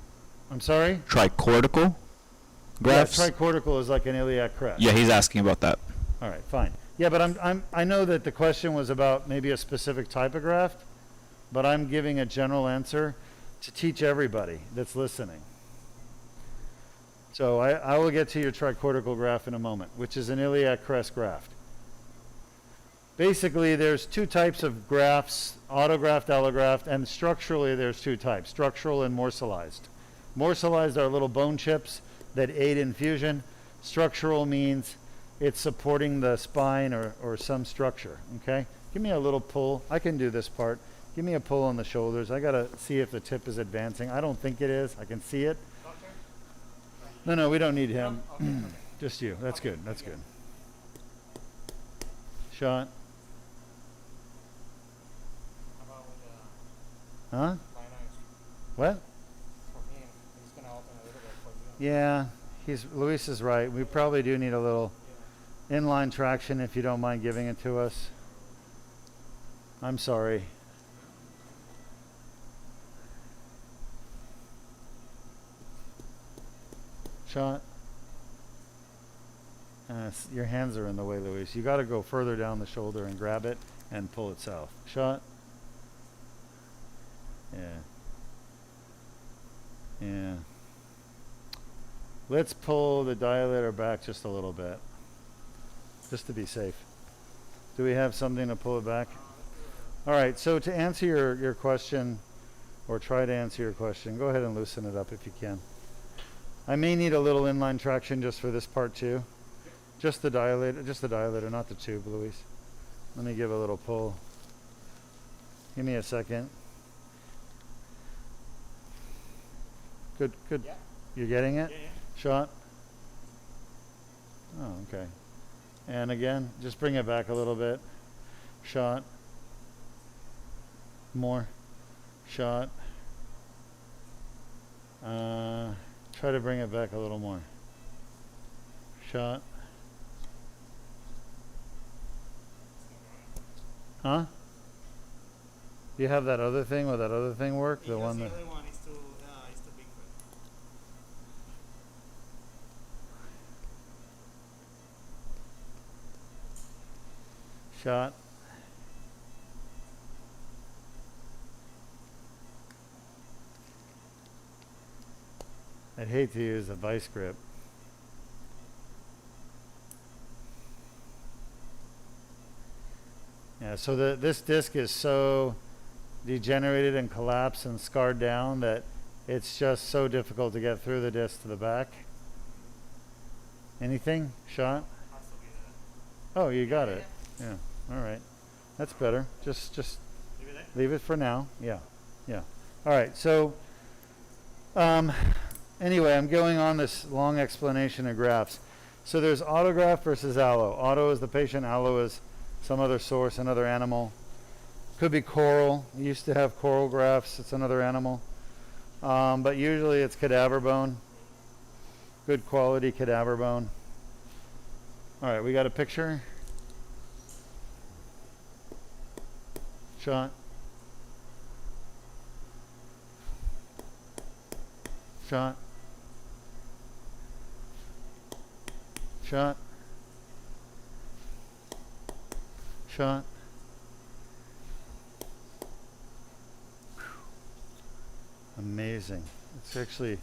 I'm sorry? grafts. Yeah, tricortical is like an iliac crest. Yeah, he's asking about that. All right, fine. Yeah, but I know that the question was about maybe a specific type of graft, but I'm giving a general answer to teach everybody that's listening. So I will get to your tricortical graft in a moment, which is an iliac crest graft. Basically, there's two types of grafts, autograft, allograft, and structurally there's two types, structural and morselized. Morselized are little bone chips that aid in fusion. Structural means it's supporting the spine or some structure, okay? Give me a little pull. I can do this part. Give me a pull on the shoulders. I gotta see if the tip is advancing. I don't think it is. I can see it. No, we don't need him. Just you. That's good. That's good. Shot. How about with Huh? line eyes? What? For him, he's gonna open a little bit for you. Yeah, Luis is right. We probably do need a little inline traction if you don't mind giving it to us. I'm sorry. Shot. Your hands are in the way, Luis. You got to go further down the shoulder and grab it and pull it south. Shot. Yeah. Let's pull the dilator back just a little bit, just to be safe. Do we have something to pull it back? All right, so to answer your question, or try to answer your question, go ahead and loosen it up if you can. I may need a little inline traction just for this part too. Just the dilator, not the tube, Luis. Let me give a little pull. Give me a second. Good. Yeah. You're getting it? Yeah. Shot. Oh, okay. And again, just bring it back a little bit. Shot. More. Shot. Try to bring it back a little more. Shot. Huh? You have that other thing? Will that other thing work? The one that... The other one is too big for it. Shot. I'd hate to use a vice grip. Yeah, so this disc is so degenerated and collapsed and scarred down that it's just so difficult to get through the disc to the back. Anything? Shot? Oh, you got it. Yeah. All right. That's better. Just leave it for now. Yeah. All right. So anyway, I'm going on this long explanation of grafts. So there's autograft versus allo. Auto is the patient, allo is some other source, another animal. Could be coral. We used to have coral grafts. It's another animal. But usually it's cadaver bone. Good quality cadaver bone. All right, we got a picture. Shot. Shot. Shot. Shot. Amazing. It's actually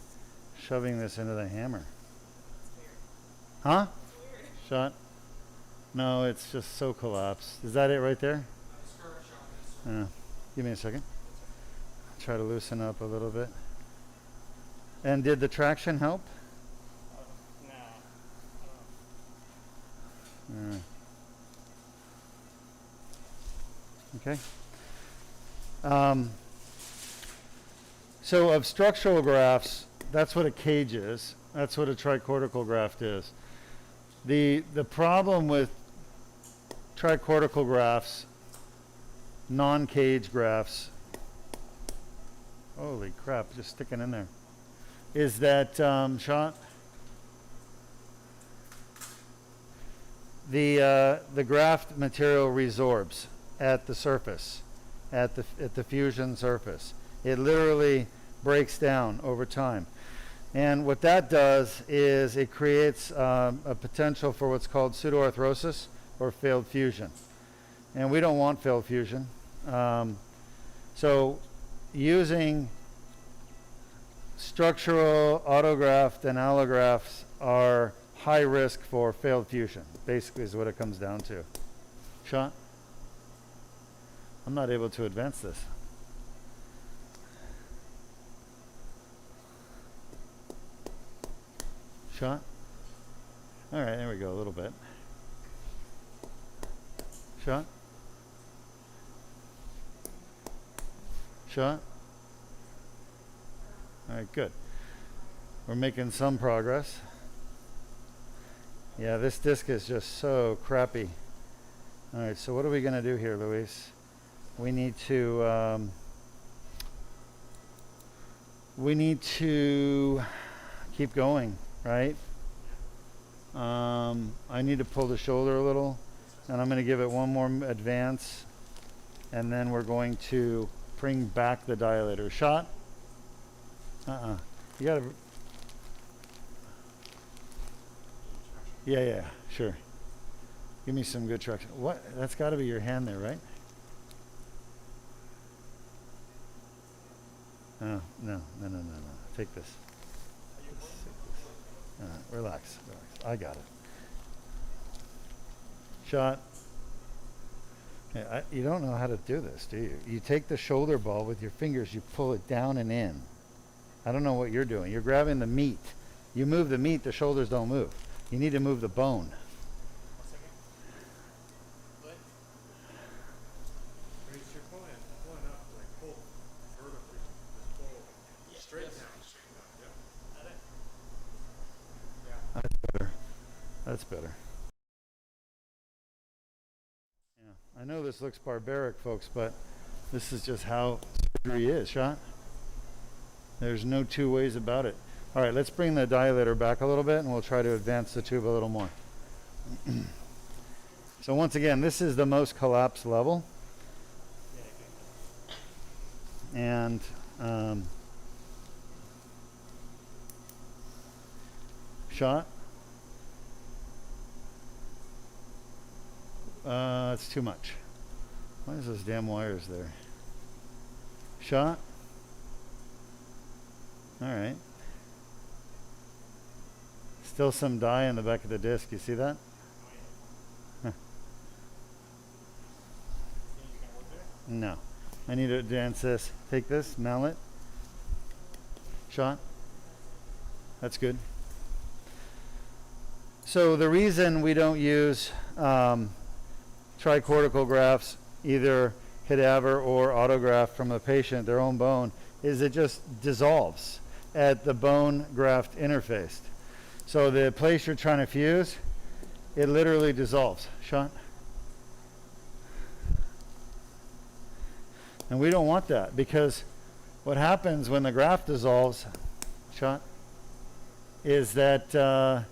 shoving this into the hammer. Huh? Shot? No, it's just so collapsed. Is that it right there? Give me a second. Try to loosen up a little bit. And did the traction help? Okay. So of structural grafts, that's what a cage is. That's what a tricortical graft is. The problem with tricortical grafts, non-cage grafts, holy crap, just sticking in there, is that, Sean? The graft material resorbs at the surface, at the fusion surface. It literally breaks down over time. And what that does is it creates a potential for what's called pseudoarthrosis or failed fusion. And we don't want failed fusion. So using structural autograft and allografts are high risk for failed fusion, basically is what it comes down to. Sean? I'm not able to advance this. Sean? All right, there we go, a little bit. Sean? Sean? All right, good. We're making some progress. Yeah, this disc is just so crappy. All right, so what are we going to do here, Luis? We need to keep going, right? I need to pull the shoulder a little, and I'm going to give it one more advance, and then we're going to bring back the dilator. Shot? You got to... Yeah, sure. Give me some good traction. What? That's got to be your hand there, right? Oh, no. Take this. Relax. I got it. Shot. Yeah, you don't know how to do this, do you? You take the shoulder ball with your fingers, you pull it down and in. I don't know what you're doing. You're grabbing the meat. You move the meat, the shoulders don't move. You need to move the bone. You're pulling up, like pull vertically. Just pull straight down. Yeah. That's better. Yeah, I know this looks barbaric, folks, but this is just how surgery is, Shot. There's no two ways about it. All right, let's bring the dilator back a little bit, and we'll try to advance the tube a little more. So once again, this is the most collapsed level. And Shot. It's too much. Why is those damn wires there? Shot. All right. Still some dye in the back of the disc. You see that? Huh. No. I need to advance this. Take this, mallet. Shot. That's good. So the reason we don't use tricortical grafts, either cadaver or autograft from a patient, their own bone, is it just dissolves at the bone graft interface. So the place you're trying to fuse, it literally dissolves. Sean? And we don't want that, because what happens when the graft dissolves, Sean, is that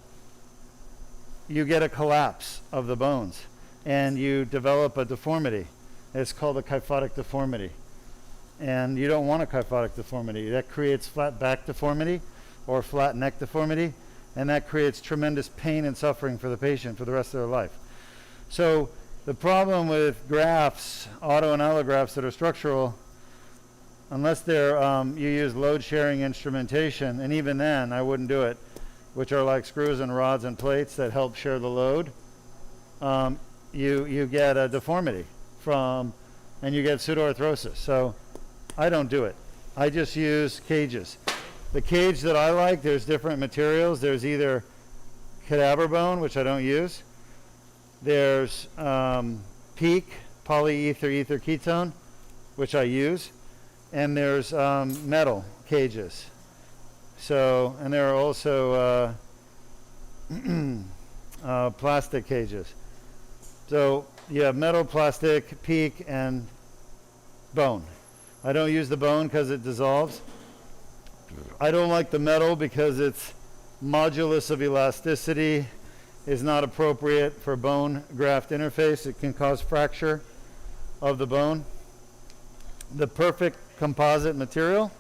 you get a collapse of the bones and you develop a deformity. It's called a kyphotic deformity. And you don't want a kyphotic deformity. That creates flat back deformity or flat neck deformity, and that creates tremendous pain and suffering for the patient for the rest of their life. So the problem with grafts, auto and allografts that are structural, unless they're you use load sharing instrumentation, and even then I wouldn't do it, which are like screws and rods and plates that help share the load, you get a deformity from, and you get pseudoarthrosis. So I don't do it. I just use cages. The cage that I like, there's different materials. There's either cadaver bone, which I don't use. There's PEEK, polyether ether ketone, which I use, and there's metal cages. So, and there are also plastic cages. So you have metal, plastic, PEEK, and bone. I don't use the bone because it dissolves. I don't like the metal because its modulus of elasticity is not appropriate for bone graft interface. It can cause fracture of the bone. The perfect composite material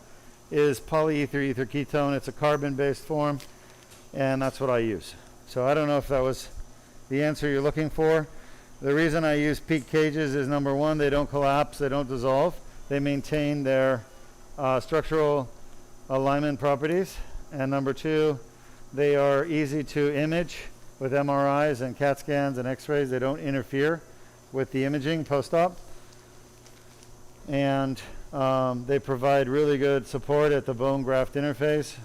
is polyether ether ketone. It's a carbon-based form, and that's what I use. So I don't know if that was the answer you're looking for. The reason I use PEEK cages is, number one, they don't collapse, they don't dissolve. They maintain their structural alignment properties. And number two, they are easy to image with MRIs and CAT scans and X-rays. They don't interfere with the imaging post-op. And they provide really good support at the bone graft interface.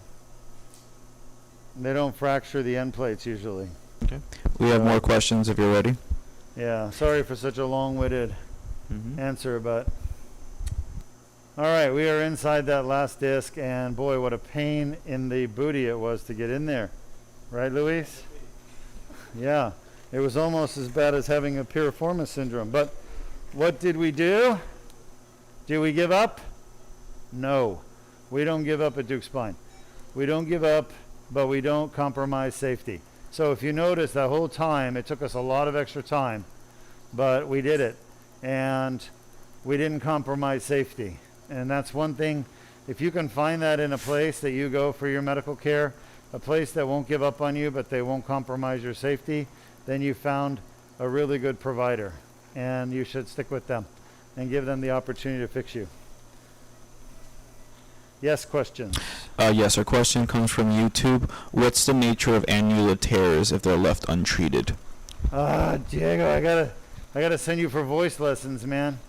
They don't fracture the end plates usually. Okay. We have more questions if you're ready. Yeah, sorry for such a long-winded answer, but all right, we are inside that last disc, and boy, what a pain in the booty it was to get in there. Right, Luis? Yeah, it was almost as bad as having a piriformis syndrome. But what did we do? Did we give up? No, we don't give up at Deuk Spine. We don't give up, but we don't compromise safety. So if you notice, that whole time, it took us a lot of extra time, but we did it, and we didn't compromise safety. And that's one thing, if you can find that in a place that you go for your medical care, a place that won't give up on you, but they won't compromise your safety, then you found a really good provider, and you should stick with them and give them the opportunity to fix you. Yes, questions? Yes, our question comes from YouTube. What's the nature of annular tears if they're left untreated? Diego, I gotta send you for voice lessons, man.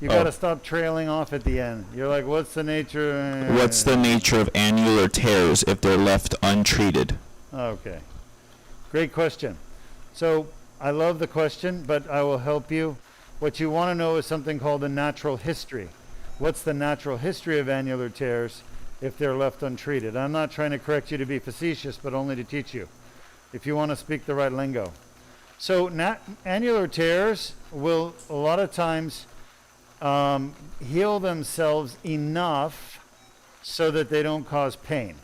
You gotta stop trailing off at the end. You're like, what's the nature? What's the nature of annular tears if they're left untreated? Okay. Great question. So I love the question, but I will help you. What you want to know is something called the natural history. What's the natural history of annular tears if they're left untreated? I'm not trying to correct you to be facetious, but only to teach you, if you want to speak the right lingo. So annular tears will a lot of times heal themselves enough so that they don't cause pain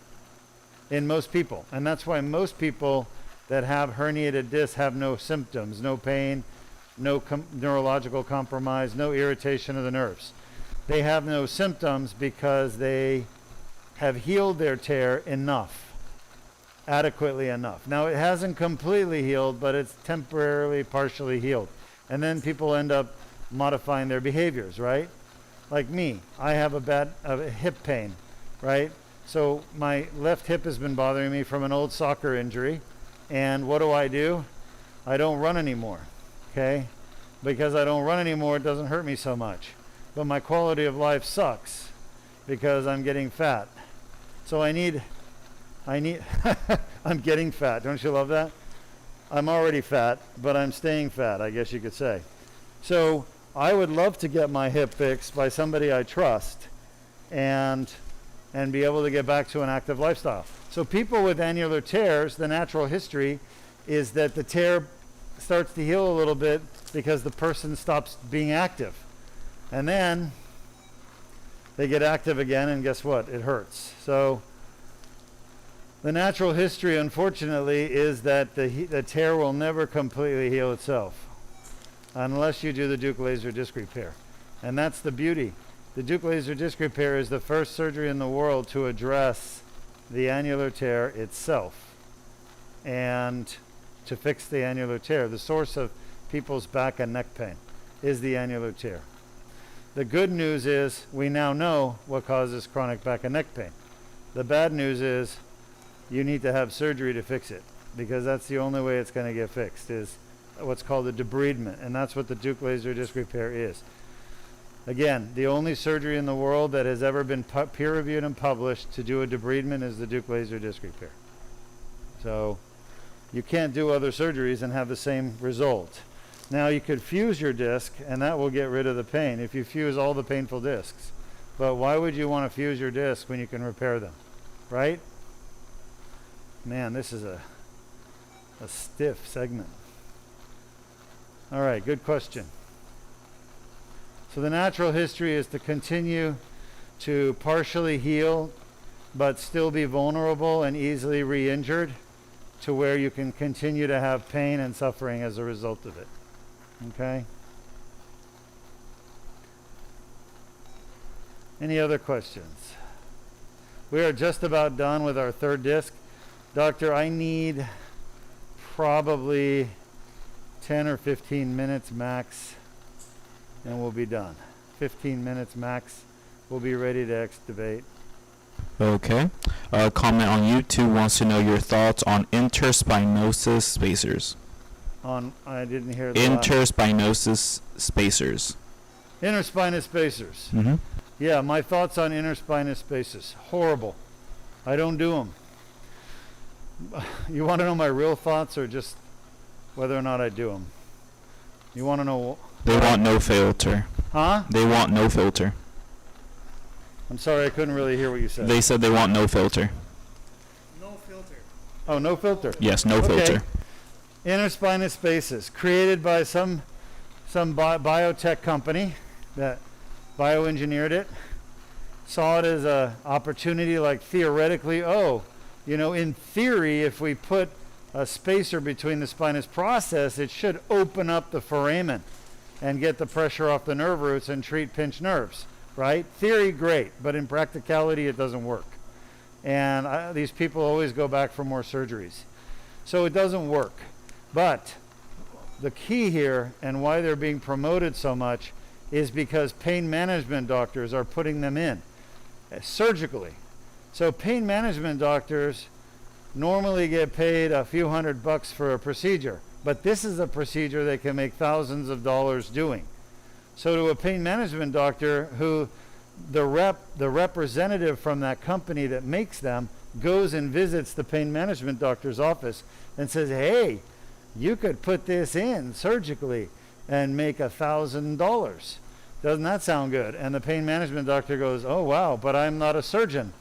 in most people. And that's why most people that have herniated discs have no symptoms, no pain, no neurological compromise, no irritation of the nerves. They have no symptoms because they have healed their tear enough, adequately enough. Now, it hasn't completely healed, but it's temporarily, partially healed. And then people end up modifying their behaviors, right? Like me, I have a hip pain, right? So my left hip has been bothering me from an old soccer injury. And what do? I don't run anymore, okay? Because I don't run anymore, it doesn't hurt me so much. But my quality of life sucks because I'm getting fat. So I need, I'm getting fat. Don't you love that? I'm already fat, but I'm staying fat, I guess you could say. So I would love to get my hip fixed by somebody I trust and be able to get back to an active lifestyle. So people with annular tears, the natural history is that the tear starts to heal a little bit because the person stops being active. And then they get active again, and guess what? It hurts. So the natural history, unfortunately, is that the tear will never completely heal itself unless you do the Deuk laser disc repair. And that's the beauty. The Deuk laser disc repair is the first surgery in the world to address the annular tear itself and to fix the annular tear. The source of people's back and neck pain is the annular tear. The good news is we now know what causes chronic back and neck pain. The bad news is you need to have surgery to fix it, because that's the only way it's going to get fixed, is what's called a debridement, and that's what the Deuk laser disc repair is. Again, the only surgery in the world that has ever been peer-reviewed and published to do a debridement is the Deuk laser disc repair. So you can't do other surgeries and have the same result. Now you could fuse your disc and that will get rid of the pain if you fuse all the painful discs. But why would you want to fuse your disc when you can repair them, right? Man, this is a stiff segment. All right, good question. So the natural history is to continue to partially heal but still be vulnerable and easily re-injured to where you can continue to have pain and suffering as a result of it. Okay? Any other questions? We are just about done with our third disc. Doctor, I need probably 10 or 15 minutes max and we'll be done. 15 minutes max. We'll be ready to extubate. Okay. A comment on YouTube wants to know your thoughts on interspinosus spacers. I didn't hear that. Interspinosus spacers. Interspinous spacers. Mm-hmm. Yeah, my thoughts on interspinous spacers. Horrible. I don't do them. You want to know my real thoughts or just whether or not I do them? You want to know? They want no filter. Huh? They want no filter. I'm sorry, I couldn't really hear what you said. They said they want no filter. No filter. Oh, no filter. Yes, no filter. Interspinous spaces created by some biotech company that bioengineered it, saw it as a opportunity, like theoretically, in theory, if we put a spacer between the spinous process, it should open up the foramen and get the pressure off the nerve roots and treat pinched nerves, right? Theory, great, but in practicality, it doesn't work. And these people always go back for more surgeries. So it doesn't work. But the key here and why they're being promoted so much is because pain management doctors are putting them in surgically. So pain management doctors normally get paid a few $100 for a procedure, but this is a procedure they can make thousands of dollars doing. So to a pain management doctor who the representative from that company that makes them goes and visits the pain management doctor's office and says, hey, you could put this in surgically and make $1,000. Doesn't that sound good? And the pain management doctor goes, oh, wow, but I'm not a surgeon.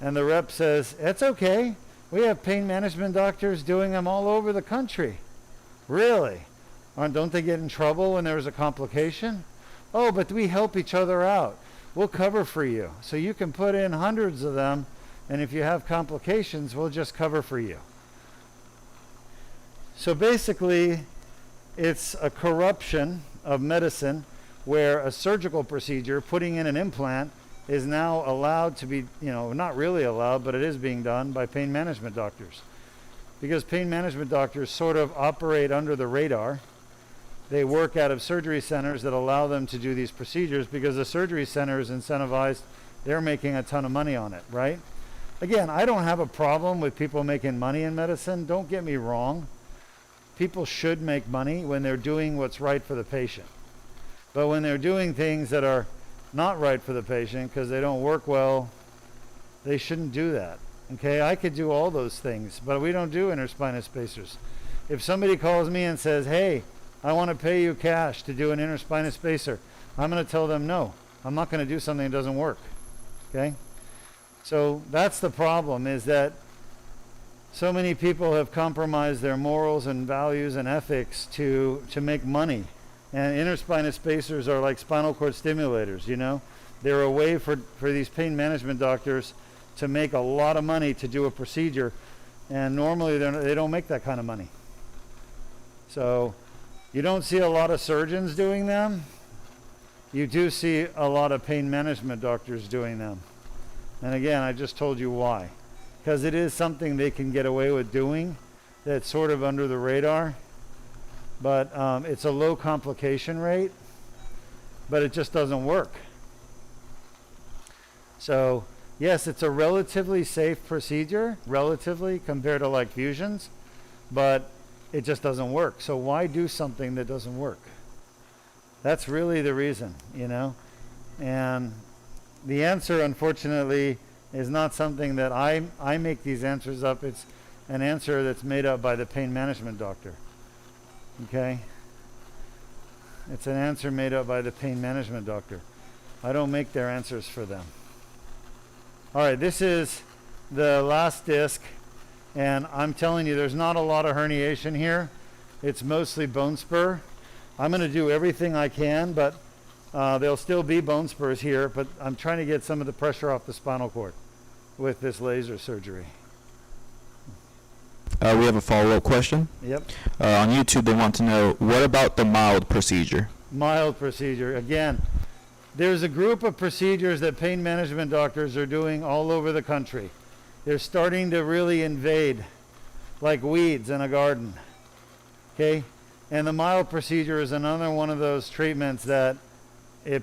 And the rep says, it's okay. We have pain management doctors doing them all over the country. Really? Don't they get in trouble when there's a complication? Oh, but we help each other out. We'll cover for you. So you can put in hundreds of them, and if you have complications, we'll just cover for you. So basically, it's a corruption of medicine where a surgical procedure, putting in an implant, is now allowed to be, not really allowed, but it is being done by pain management doctors. Because pain management doctors sort of operate under the radar. They work out of surgery centers that allow them to do these procedures because the surgery center is incentivized. They're making a ton of money on it, right? Again, I don't have a problem with people making money in medicine. Don't get me wrong. People should make money when they're doing what's right for the patient. But when they're doing things that are not right for the patient because they don't work well, they shouldn't do that. Okay, I could do all those things, but we don't do interspinous spacers. If somebody calls me and says, hey, I want to pay you cash to do an interspinous spacer, I'm going to tell them no. I'm not going to do something that doesn't work. Okay? So that's the problem, is that so many people have compromised their morals and values and ethics to make money. And interspinous spacers are like spinal cord stimulators, They're a way for these pain management doctors to make a lot of money to do a procedure. And normally they don't make that kind of money. So you don't see a lot of surgeons doing them. You do see a lot of pain management doctors doing them. And again, I just told you why. Because it is something they can get away with doing that's sort of under the radar. But it's a low complication rate, but it just doesn't work. So yes, it's a relatively safe procedure, relatively, compared to like fusions, but it just doesn't work. So why do something that doesn't work? That's really the reason, And the answer, unfortunately, is not something that I make these answers up. It's an answer that's made up by the pain management doctor. Okay? It's an answer made up by the pain management doctor. I don't make their answers for them. All right, this is the last disc, and I'm telling you, there's not a lot of herniation here. It's mostly bone spur. I'm going to do everything I can, but there'll still be bone spurs here, but I'm trying to get some of the pressure off the spinal cord with this laser surgery. We have a follow-up question. Yep. On YouTube, they want to know, what about the mild procedure? Mild procedure. Again, there's a group of procedures that pain management doctors are doing all over the country. They're starting to really invade like weeds in a garden. Okay? And the mild procedure is another one of those treatments that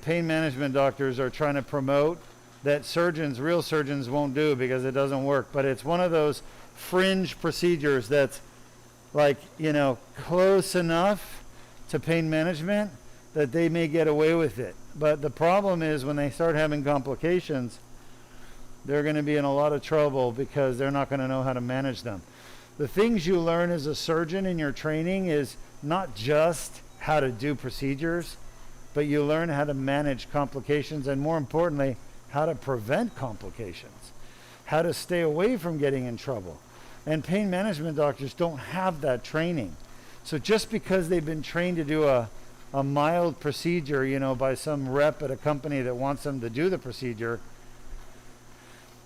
pain management doctors are trying to promote that surgeons, real surgeons, won't do because it doesn't work. But it's one of those fringe procedures that's like, close enough to pain management that they may get away with it. But the problem is when they start having complications, they're going to be in a lot of trouble because they're not going to know how to manage them. The things you learn as a surgeon in your training is not just how to do procedures, but you learn how to manage complications, and more importantly, how to prevent complications, how to stay away from getting in trouble. And pain management doctors don't have that training. So just because they've been trained to do a mild procedure, by some rep at a company that wants them to do the procedure,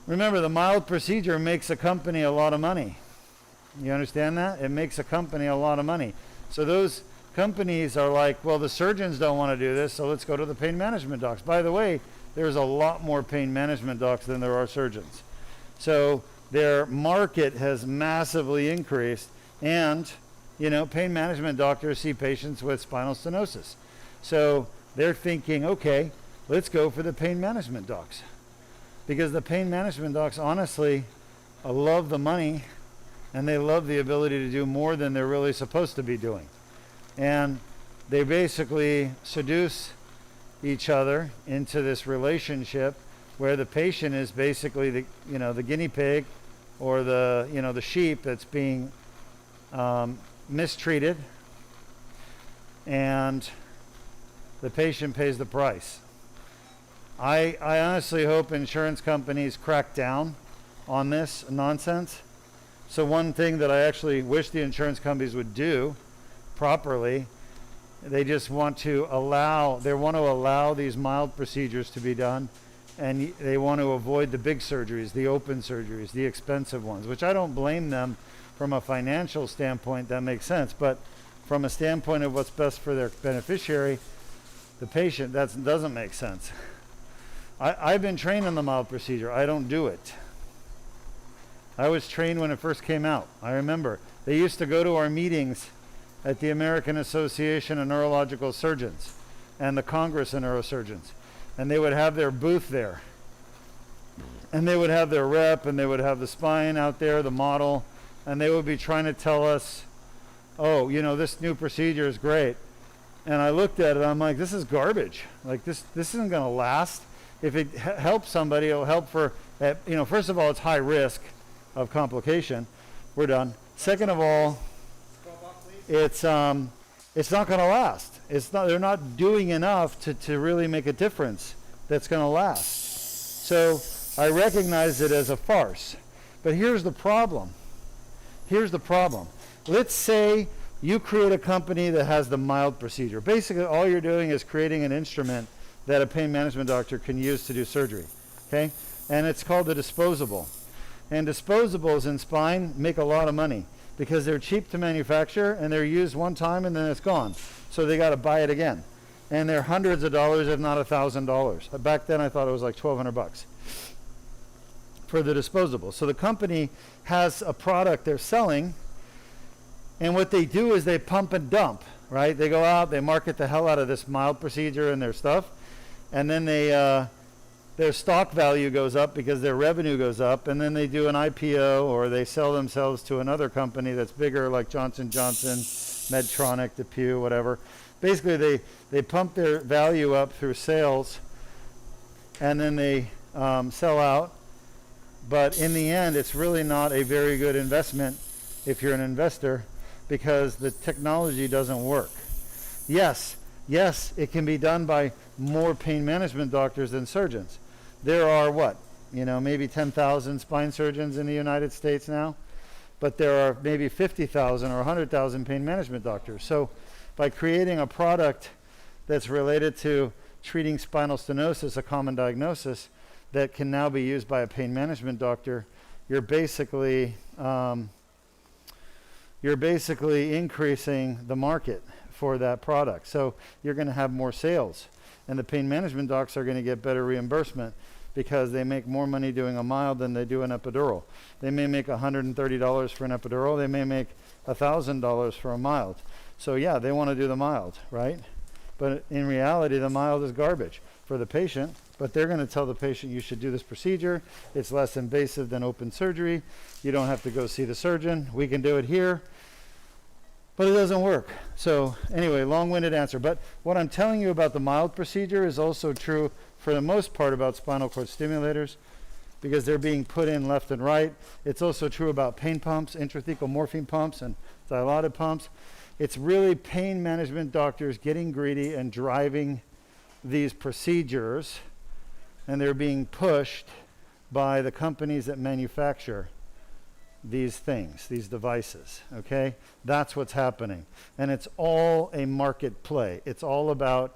remember, the mild procedure makes a company a lot of money. You understand that? It makes a company a lot of money. So those companies are like, well, the surgeons don't want to do this, so let's go to the pain management docs. By the way, there's a lot more pain management docs than there are surgeons. So their market has massively increased, and pain management doctors see patients with spinal stenosis. So they're thinking, okay, let's go for the pain management docs. Because the pain management docs, honestly, love the money, and they love the ability to do more than they're really supposed to be doing. And they basically seduce each other into this relationship where the patient is basically the guinea pig or the sheep that's being mistreated, and the patient pays the price. I honestly hope insurance companies crack down on this nonsense. So one thing that I actually wish the insurance companies would do properly, they just want to allow these mild procedures to be done, and they want to avoid the big surgeries, the open surgeries, the expensive ones, which I don't blame them. From a financial standpoint, that makes sense, but from a standpoint of what's best for their beneficiary, the patient, that doesn't make sense. I've been trained on the mild procedure. I don't do it. I was trained when it first came out. I remember they used to go to our meetings at the American Association of Neurological Surgeons and the Congress of Neurosurgeons, and they would have their booth there, and they would have their rep, and they would have the spine out there, the model, and they would be trying to tell us, oh, this new procedure is great. And I looked at it, I'm like, this is garbage. Like, this isn't going to last. If it helps somebody, it'll help for, first of all, it's high risk of complication. We're done. Second of all, it's not going to last. They're not doing enough to really make a difference that's going to last. So I recognize it as a farce. But here's the problem. Let's say you create a company that has the mild procedure. Basically, all you're doing is creating an instrument that a pain management doctor can use to do surgery, okay? And it's called a disposable. And disposables in spine make a lot of money because they're cheap to manufacture and they're used one time and then it's gone. So they got to buy it again. And they're hundreds of dollars, if not $1,000. Back then I thought it was like $1,200 for the disposable. So the company has a product they're selling, and what they do is they pump and dump, right? They go out, they market the hell out of this mild procedure and their stuff, and then their stock value goes up because their revenue goes up, and then they do an IPO or they sell themselves to another company that's bigger, like Johnson & Johnson, Medtronic, DePuy, whatever. Basically, they pump their value up through sales, and then they sell out. But in the end, it's really not a very good investment if you're an investor because the technology doesn't work. Yes, Yes, it can be done by more pain management doctors than surgeons. There are what? Maybe 10,000 spine surgeons in the United States now, but there are maybe 50,000 or 100,000 pain management doctors. So by creating a product that's related to treating spinal stenosis, a common diagnosis, that can now be used by a pain management doctor, you're basically increasing the market for that product. So you're going to have more sales, and the pain management docs are going to get better reimbursement because they make more money doing a mild than they do an epidural. They may make $130 for an epidural. They may make $1,000 for a mild. So yeah, they want to do the mild, right? But in reality, the mild is garbage for the patient. But they're going to tell the patient, you should do this procedure. It's less invasive than open surgery. You don't have to go see the surgeon. We can do it here. But it doesn't work. So anyway, long-winded answer. But what I'm telling you about the mild procedure is also true for the most part about spinal cord stimulators, because they're being put in left and right. It's also true about pain pumps, intrathecal morphine pumps, and dilaudid pumps. It's really pain management doctors getting greedy and driving these procedures, and they're being pushed by the companies that manufacture these things, these devices, okay? That's what's happening. And it's all a market play. It's all about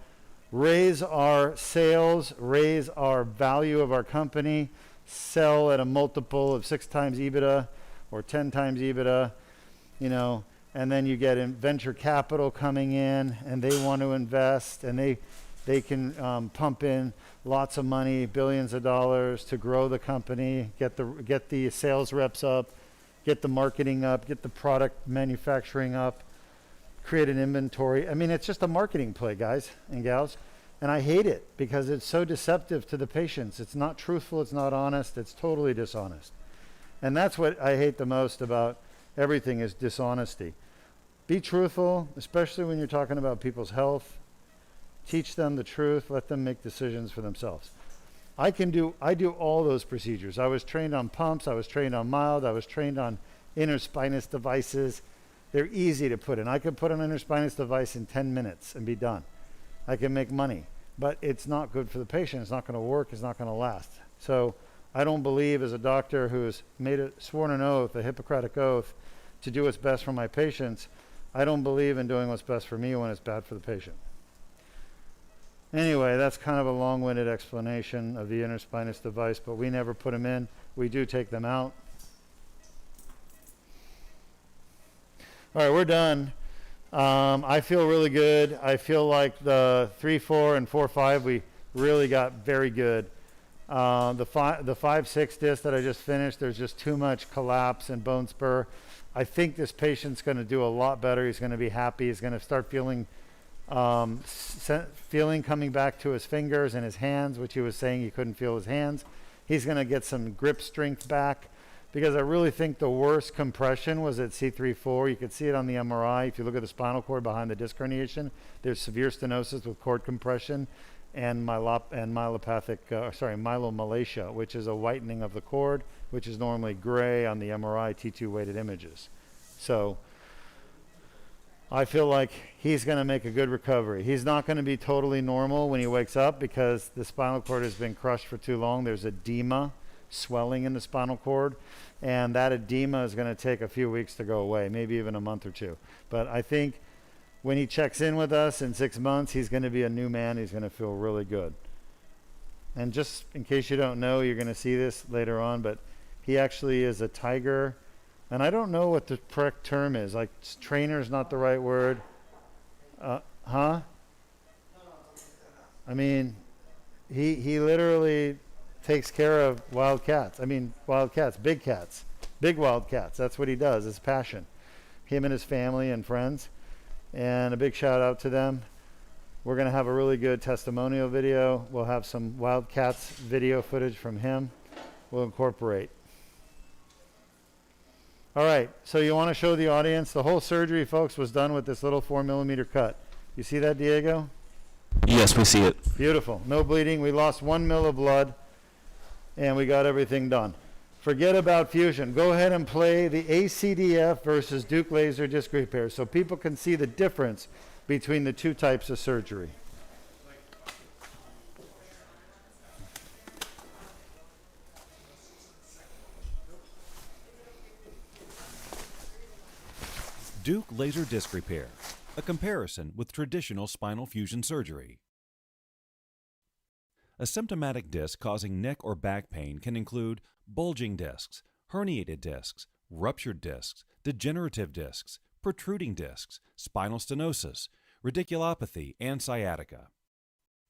raise our sales, raise our value of our company, sell at a multiple of 6 times EBITDA or 10 times EBITDA, and then you get venture capital coming in, and they want to invest, and they can pump in lots of money, billions of dollars to grow the company, get the sales reps up, get the marketing up, get the product manufacturing up, create an inventory. I mean, it's just a marketing play, guys and gals. And I hate it because it's so deceptive to the patients. It's not truthful, it's not honest, it's totally dishonest. And that's what I hate the most about everything, is dishonesty. Be truthful, especially when you're talking about people's health. Teach them the truth, let them make decisions for themselves. I do all those procedures. I was trained on pumps, I was trained on mild, I was trained on interspinous devices. They're easy to put in. I could put an interspinous device in 10 minutes and be done. I can make money, but it's not good for the patient. It's not going to work. It's not going to last. So I don't believe, as a doctor who's sworn an oath, a Hippocratic oath, to do what's best for my patients, I don't believe in doing what's best for me when it's bad for the patient. Anyway, that's kind of a long-winded explanation of the interspinous device, but we never put them in. We do take them out. All right, we're done. I feel really good. I feel like the 3-4 and 4-5, we really got very good. The 5-6 disc that I just finished, there's just too much collapse and bone spur. I think this patient's going to do a lot better. He's going to be happy. He's going to start feeling coming back to his fingers and his hands, which he was saying he couldn't feel his hands. He's going to get some grip strength back, because I really think the worst compression was at C3-4. You could see it on the MRI. If you look at the spinal cord behind the disc herniation, there's severe stenosis with cord compression and myelomalacia, which is a whitening of the cord, which is normally gray on the MRI T2 weighted images. So I feel like he's going to make a good recovery. He's not going to be totally normal when he wakes up because the spinal cord has been crushed for too long. There's edema, swelling in the spinal cord, and that edema is going to take a few weeks to go away, maybe even a month or two. But I think when he checks in with us in 6 months, he's going to be a new man. He's going to feel really good. And just in case you don't know, you're going to see this later on, but he actually is a tiger. And I don't know what the correct term is. Like, trainer is not the right word. I mean, he literally takes care of wild cats. I mean, wild cats, big wild cats. That's what he does. It's passion. Him and his family and friends. And a big shout out to them. We're going to have a really good testimonial video. We'll have some wild cats video footage from him. We'll incorporate. All right, so you want to show the audience, the whole surgery, folks, was done with this little 4mm cut. You see that, Diego? Yes, we see it. Beautiful. No bleeding. We lost 1 ml of blood, and we got everything done. Forget about fusion. Go ahead and play the ACDF versus Deuk laser disc repair so people can see the difference between the two types of surgery. Deuk laser disc repair, a comparison with traditional spinal fusion surgery. A symptomatic disc causing neck or back pain can include bulging discs, herniated discs, ruptured discs, degenerative discs, protruding discs, spinal stenosis, radiculopathy, and sciatica.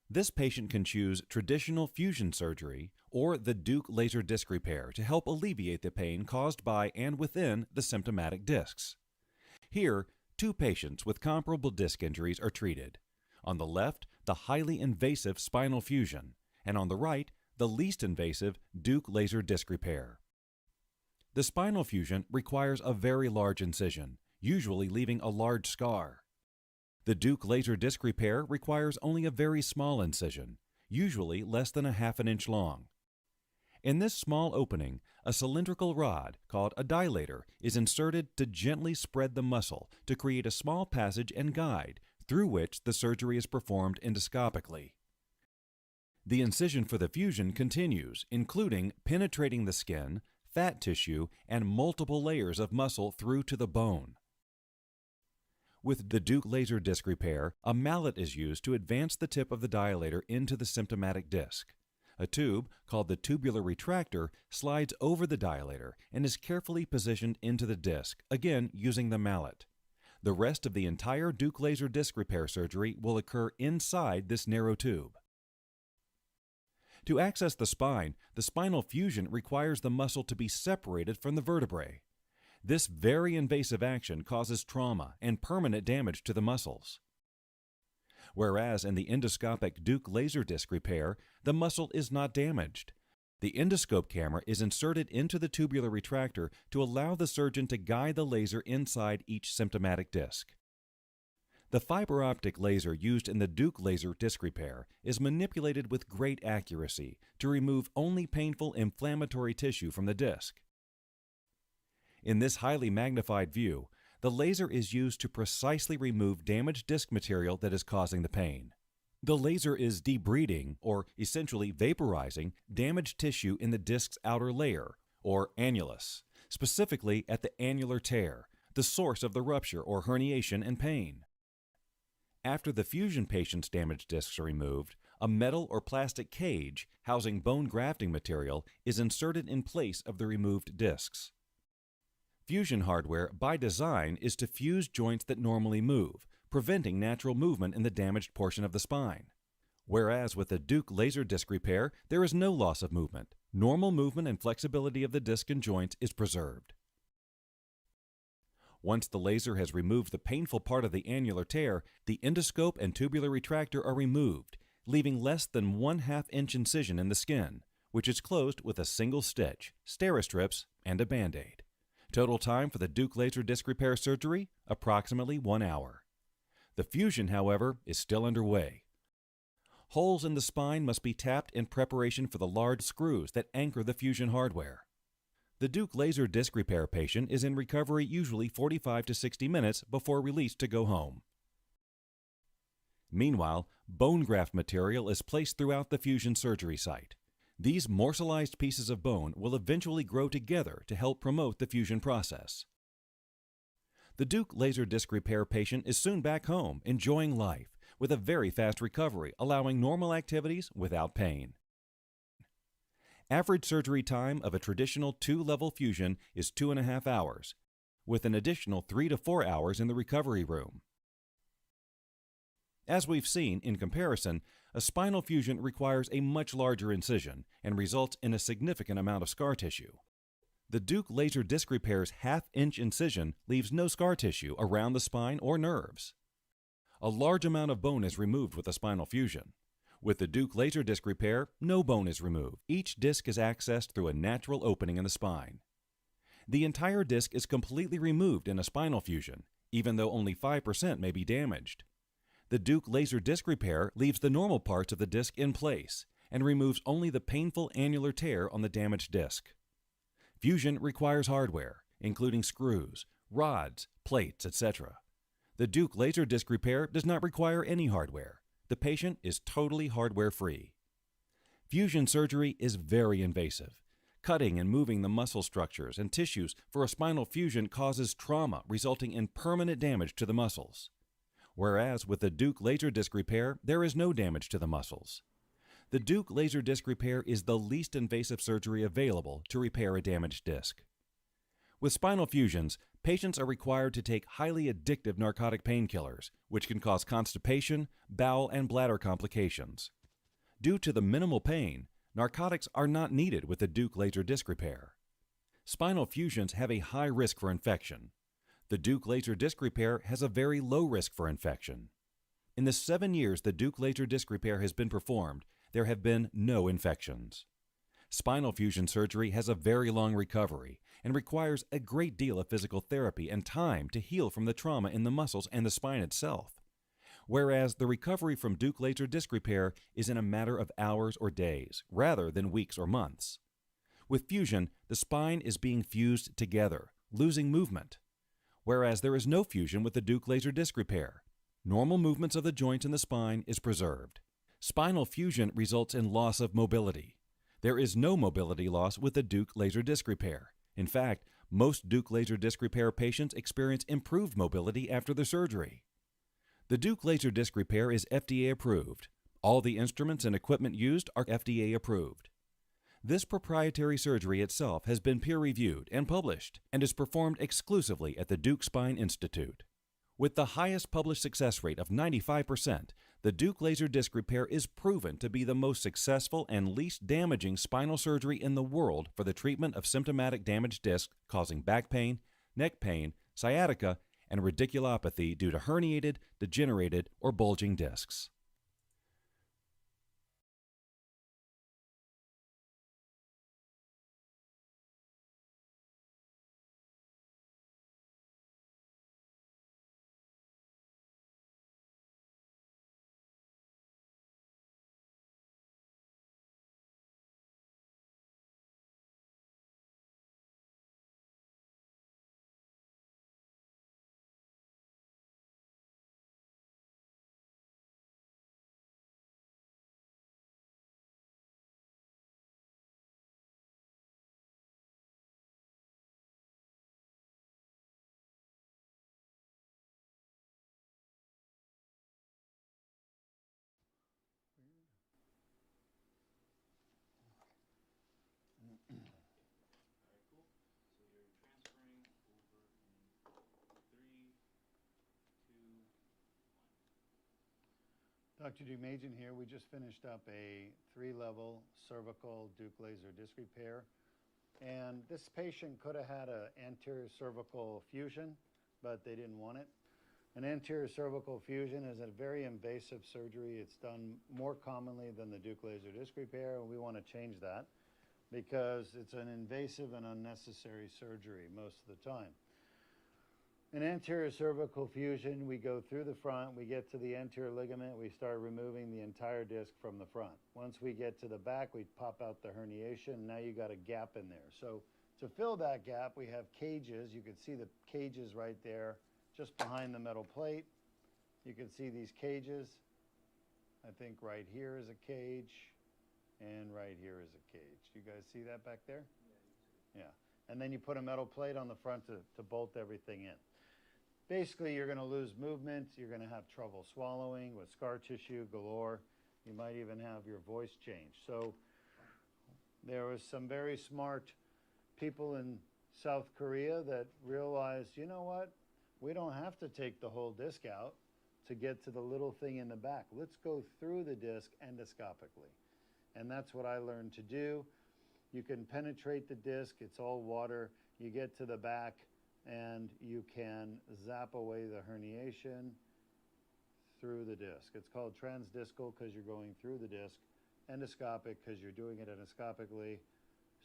This patient can choose traditional fusion surgery or the Deuk laser disc repair to help alleviate the pain caused by and within the symptomatic discs. Here, two patients with comparable disc injuries are treated. On the left, the highly invasive spinal fusion, and on the right, the least invasive Deuk laser disc repair. The spinal fusion requires a very large incision, usually leaving a large scar. The Deuk laser disc repair requires only a very small incision, usually less than a half an inch long. In this small opening, a cylindrical rod, called a dilator, is inserted to gently spread the muscle to create a small passage and guide through which the surgery is performed endoscopically. The incision for the fusion continues, including penetrating the skin, fat tissue, and multiple layers of muscle through to the bone. With the Deuk laser disc repair, a mallet is used to advance the tip of the dilator into the symptomatic disc. A tube, called the tubular retractor, slides over the dilator and is carefully positioned into the disc, again using the mallet. The rest of the entire Deuk laser disc repair surgery will occur inside this narrow tube. To access the spine, the spinal fusion requires the muscle to be separated from the vertebrae. This very invasive action causes trauma and permanent damage to the muscles. Whereas in the endoscopic Deuk laser disc repair, the muscle is not damaged. The endoscope camera is inserted into the tubular retractor to allow the surgeon to guide the laser inside each symptomatic disc. The fiber optic laser used in the Deuk laser disc repair is manipulated with great accuracy to remove only painful inflammatory tissue from the disc. In this highly magnified view, the laser is used to precisely remove damaged disc material that is causing the pain. The laser is debriding, or essentially vaporizing, damaged tissue in the disc's outer layer, or annulus, specifically at the annular tear, the source of the rupture or herniation and pain. After the fusion patient's damaged discs are removed, a metal or plastic cage housing bone grafting material is inserted in place of the removed discs. Fusion hardware, by design, is to fuse joints that normally move, preventing natural movement in the damaged portion of the spine. Whereas with the Deuk laser disc repair, there is no loss of movement. Normal movement and flexibility of the disc and joints is preserved. Once the laser has removed the painful part of the annular tear, the endoscope and tubular retractor are removed, leaving less than 1/2 inch incision in the skin, which is closed with a single stitch, Steri-strips, and a Band-Aid. Total time for the Deuk laser disc repair surgery, approximately 1 hour. The fusion, however, is still underway. Holes in the spine must be tapped in preparation for the large screws that anchor the fusion hardware. The Deuk laser disc repair patient is in recovery usually 45 to 60 minutes before released to go home. Meanwhile, bone graft material is placed throughout the fusion surgery site. These morselized pieces of bone will eventually grow together to help promote the fusion process. The Deuk laser disc repair patient is soon back home, enjoying life, with a very fast recovery, allowing normal activities without pain. Average surgery time of a traditional 2-level fusion is 2.5 hours, with an additional 3 to 4 hours in the recovery room. As we've seen, in comparison, a spinal fusion requires a much larger incision and results in a significant amount of scar tissue. The Deuk laser disc repair's 1/2 inch incision leaves no scar tissue around the spine or nerves. A large amount of bone is removed with a spinal fusion. With the Deuk laser disc repair, no bone is removed. Each disc is accessed through a natural opening in the spine. The entire disc is completely removed in a spinal fusion, even though only 5% may be damaged. The Deuk laser disc repair leaves the normal parts of the disc in place and removes only the painful annular tear on the damaged disc. Fusion requires hardware, including screws, rods, plates, etc. The Deuk laser disc repair does not require any hardware. The patient is totally hardware-free. Fusion surgery is very invasive. Cutting and moving the muscle structures and tissues for a spinal fusion causes trauma, resulting in permanent damage to the muscles. Whereas with the Deuk laser disc repair, there is no damage to the muscles. The Deuk laser disc repair is the least invasive surgery available to repair a damaged disc. With spinal fusions, patients are required to take highly addictive narcotic painkillers, which can cause constipation, bowel, and bladder complications. Due to the minimal pain, narcotics are not needed with the Deuk laser disc repair. Spinal fusions have a high risk for infection. The Deuk laser disc repair has a very low risk for infection. In the 7 years the Deuk laser disc repair has been performed, there have been no infections. Spinal fusion surgery has a very long recovery and requires a great deal of physical therapy and time to heal from the trauma in the muscles and the spine itself. Whereas the recovery from Deuk laser disc repair is in a matter of hours or days, rather than weeks or months. With fusion, the spine is being fused together, losing movement. Whereas there is no fusion with the Deuk laser disc repair. Normal movements of the joints in the spine is preserved. Spinal fusion results in loss of mobility. There is no mobility loss with the Deuk laser disc repair. In fact, most Deuk laser disc repair patients experience improved mobility after the surgery. The Deuk laser disc repair is FDA approved. All the instruments and equipment used are FDA approved. This proprietary surgery itself has been peer-reviewed and published and is performed exclusively at the Deuk Spine Institute. With the highest published success rate of 95%, the Deuk laser disc repair is proven to be the most successful and least damaging spinal surgery in the world for the treatment of symptomatic damaged discs causing back pain, neck pain, sciatica, and radiculopathy due to herniated, degenerated, or bulging discs. Dr. Deukmedjian here. We just finished up a 3-level cervical Deuk laser disc repair. And this patient could have had an anterior cervical fusion, but they didn't want it. An anterior cervical fusion is a very invasive surgery. It's done more commonly than the Deuk laser disc repair, and we want to change that because it's an invasive and unnecessary surgery most of the time. An anterior cervical fusion, we go through the front, we get to the anterior ligament, we start removing the entire disc from the front. Once we get to the back, we pop out the herniation. Now you got a gap in there. So to fill that gap, we have cages. You can see the cages right there, just behind the metal plate. You can see these cages. I think right here is a cage, and right here is a cage. You guys see that back there? Yeah. And then you put a metal plate on the front to bolt everything in. Basically, you're going to lose movement. You're going to have trouble swallowing with scar tissue galore. You might even have your voice change. So there was some very smart people in South Korea that realized, you know what? We don't have to take the whole disc out to get to the little thing in the back. Let's go through the disc endoscopically. And that's what I learned to do. You can penetrate the disc. It's all water. You get to the back, and you can zap away the herniation through the disc. It's called transdiscal because you're going through the disc, endoscopic because you're doing it endoscopically.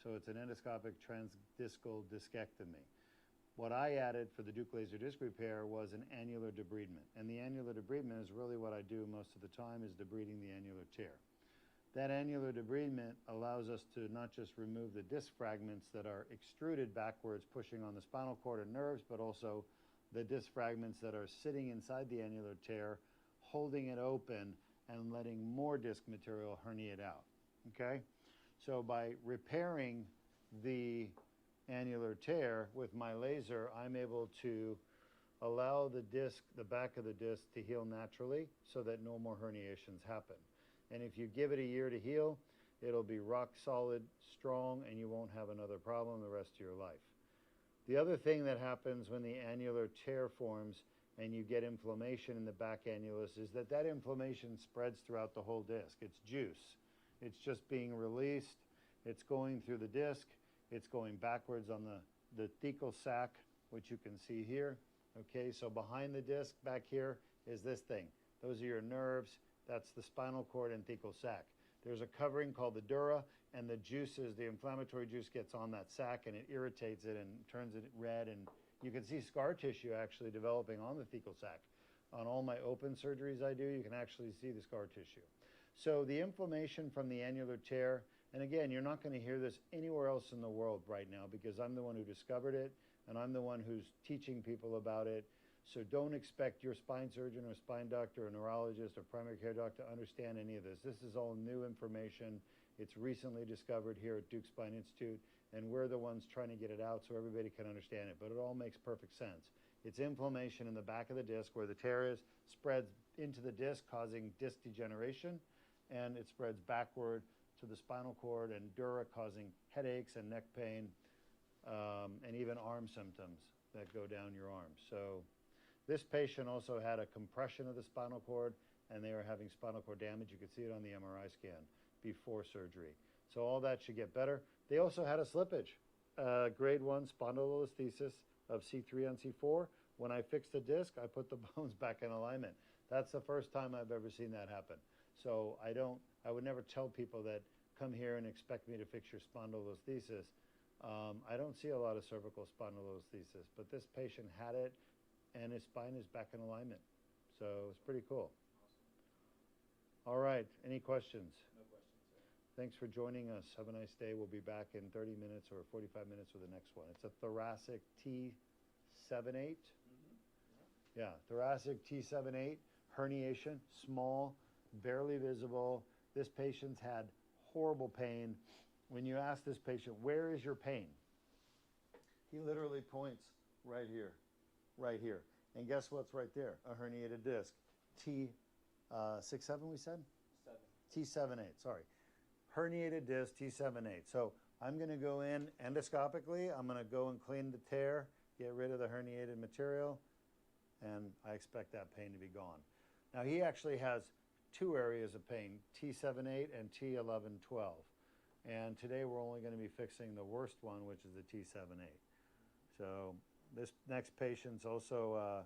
So it's an endoscopic transdiscal discectomy. What I added for the Deuk laser disc repair was an annular debridement. And the annular debridement is really what I do most of the time, is debriding the annular tear. That annular debridement allows us to not just remove the disc fragments that are extruded backwards, pushing on the spinal cord and nerves, but also the disc fragments that are sitting inside the annular tear, holding it open and letting more disc material herniate out, okay? So by repairing the annular tear with my laser, I'm able to allow the disc, the back of the disc, to heal naturally so that no more herniations happen. And if you give it a year to heal, it'll be rock solid, strong, and you won't have another problem the rest of your life. The other thing that happens when the annular tear forms and you get inflammation in the back annulus is that that inflammation spreads throughout the whole disc. It's juice. It's just being released. It's going through the disc. It's going backwards on the thecal sac, which you can see here. Okay, so behind the disc back here is this thing. Those are your nerves. That's the spinal cord and thecal sac. There's a covering called the dura, and the juices, the inflammatory juice gets on that sac and it irritates it and turns it red, and you can see scar tissue actually developing on the thecal sac. On all my open surgeries I do, you can actually see the scar tissue. So the inflammation from the annular tear, and again, you're not going to hear this anywhere else in the world right now because I'm the one who discovered it and I'm the one who's teaching people about it. So don't expect your spine surgeon or spine doctor or neurologist or primary care doctor to understand any of this. This is all new information. It's recently discovered here at Deuk Spine Institute, and we're the ones trying to get it out so everybody can understand it, but it all makes perfect sense. It's inflammation in the back of the disc where the tear is, spreads into the disc, causing disc degeneration, and it spreads backward to the spinal cord and dura, causing headaches and neck pain, and even arm symptoms that go down your arms. So this patient also had a compression of the spinal cord, and they were having spinal cord damage. You could see it on the MRI scan before surgery. So all that should get better. They also had a slippage, grade 1 spondylolisthesis of C3 on C4. When I fixed the disc, I put the bones back in alignment. That's the first time I've ever seen that happen. So I would never tell people that come here and expect me to fix your spondylolisthesis. I don't see a lot of cervical spondylolisthesis, but this patient had it, and his spine is back in alignment. So it's pretty cool. Awesome. All right, any questions? No questions, sir. Thanks for joining us. Have a nice day. We'll be back in 30 minutes or 45 minutes with the next one. It's a thoracic T7-8. Yeah, thoracic T7-8, herniation, small, barely visible. This patient's had horrible pain. When you ask this patient, where is your pain? He literally points right here. Right here. And guess what's right there? A herniated disc. T6-7 we said? 7. T7-8, sorry. Herniated disc, T7-8. So I'm going to go in endoscopically. I'm going to go and clean the tear, get rid of the herniated material, and I expect that pain to be gone. Now he actually has two areas of pain, T7-8 and T11-12. And today we're only going to be fixing the worst one, which is the T7-8. So this next patient's also,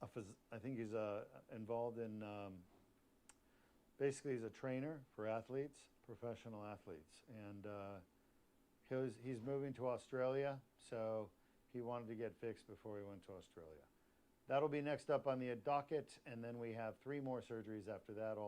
I think he's involved in, basically he's a trainer for athletes, professional athletes. And he's moving to Australia, so he wanted to get fixed before he went to Australia. That'll be next up on the docket, and then we have 3 more surgeries after that, all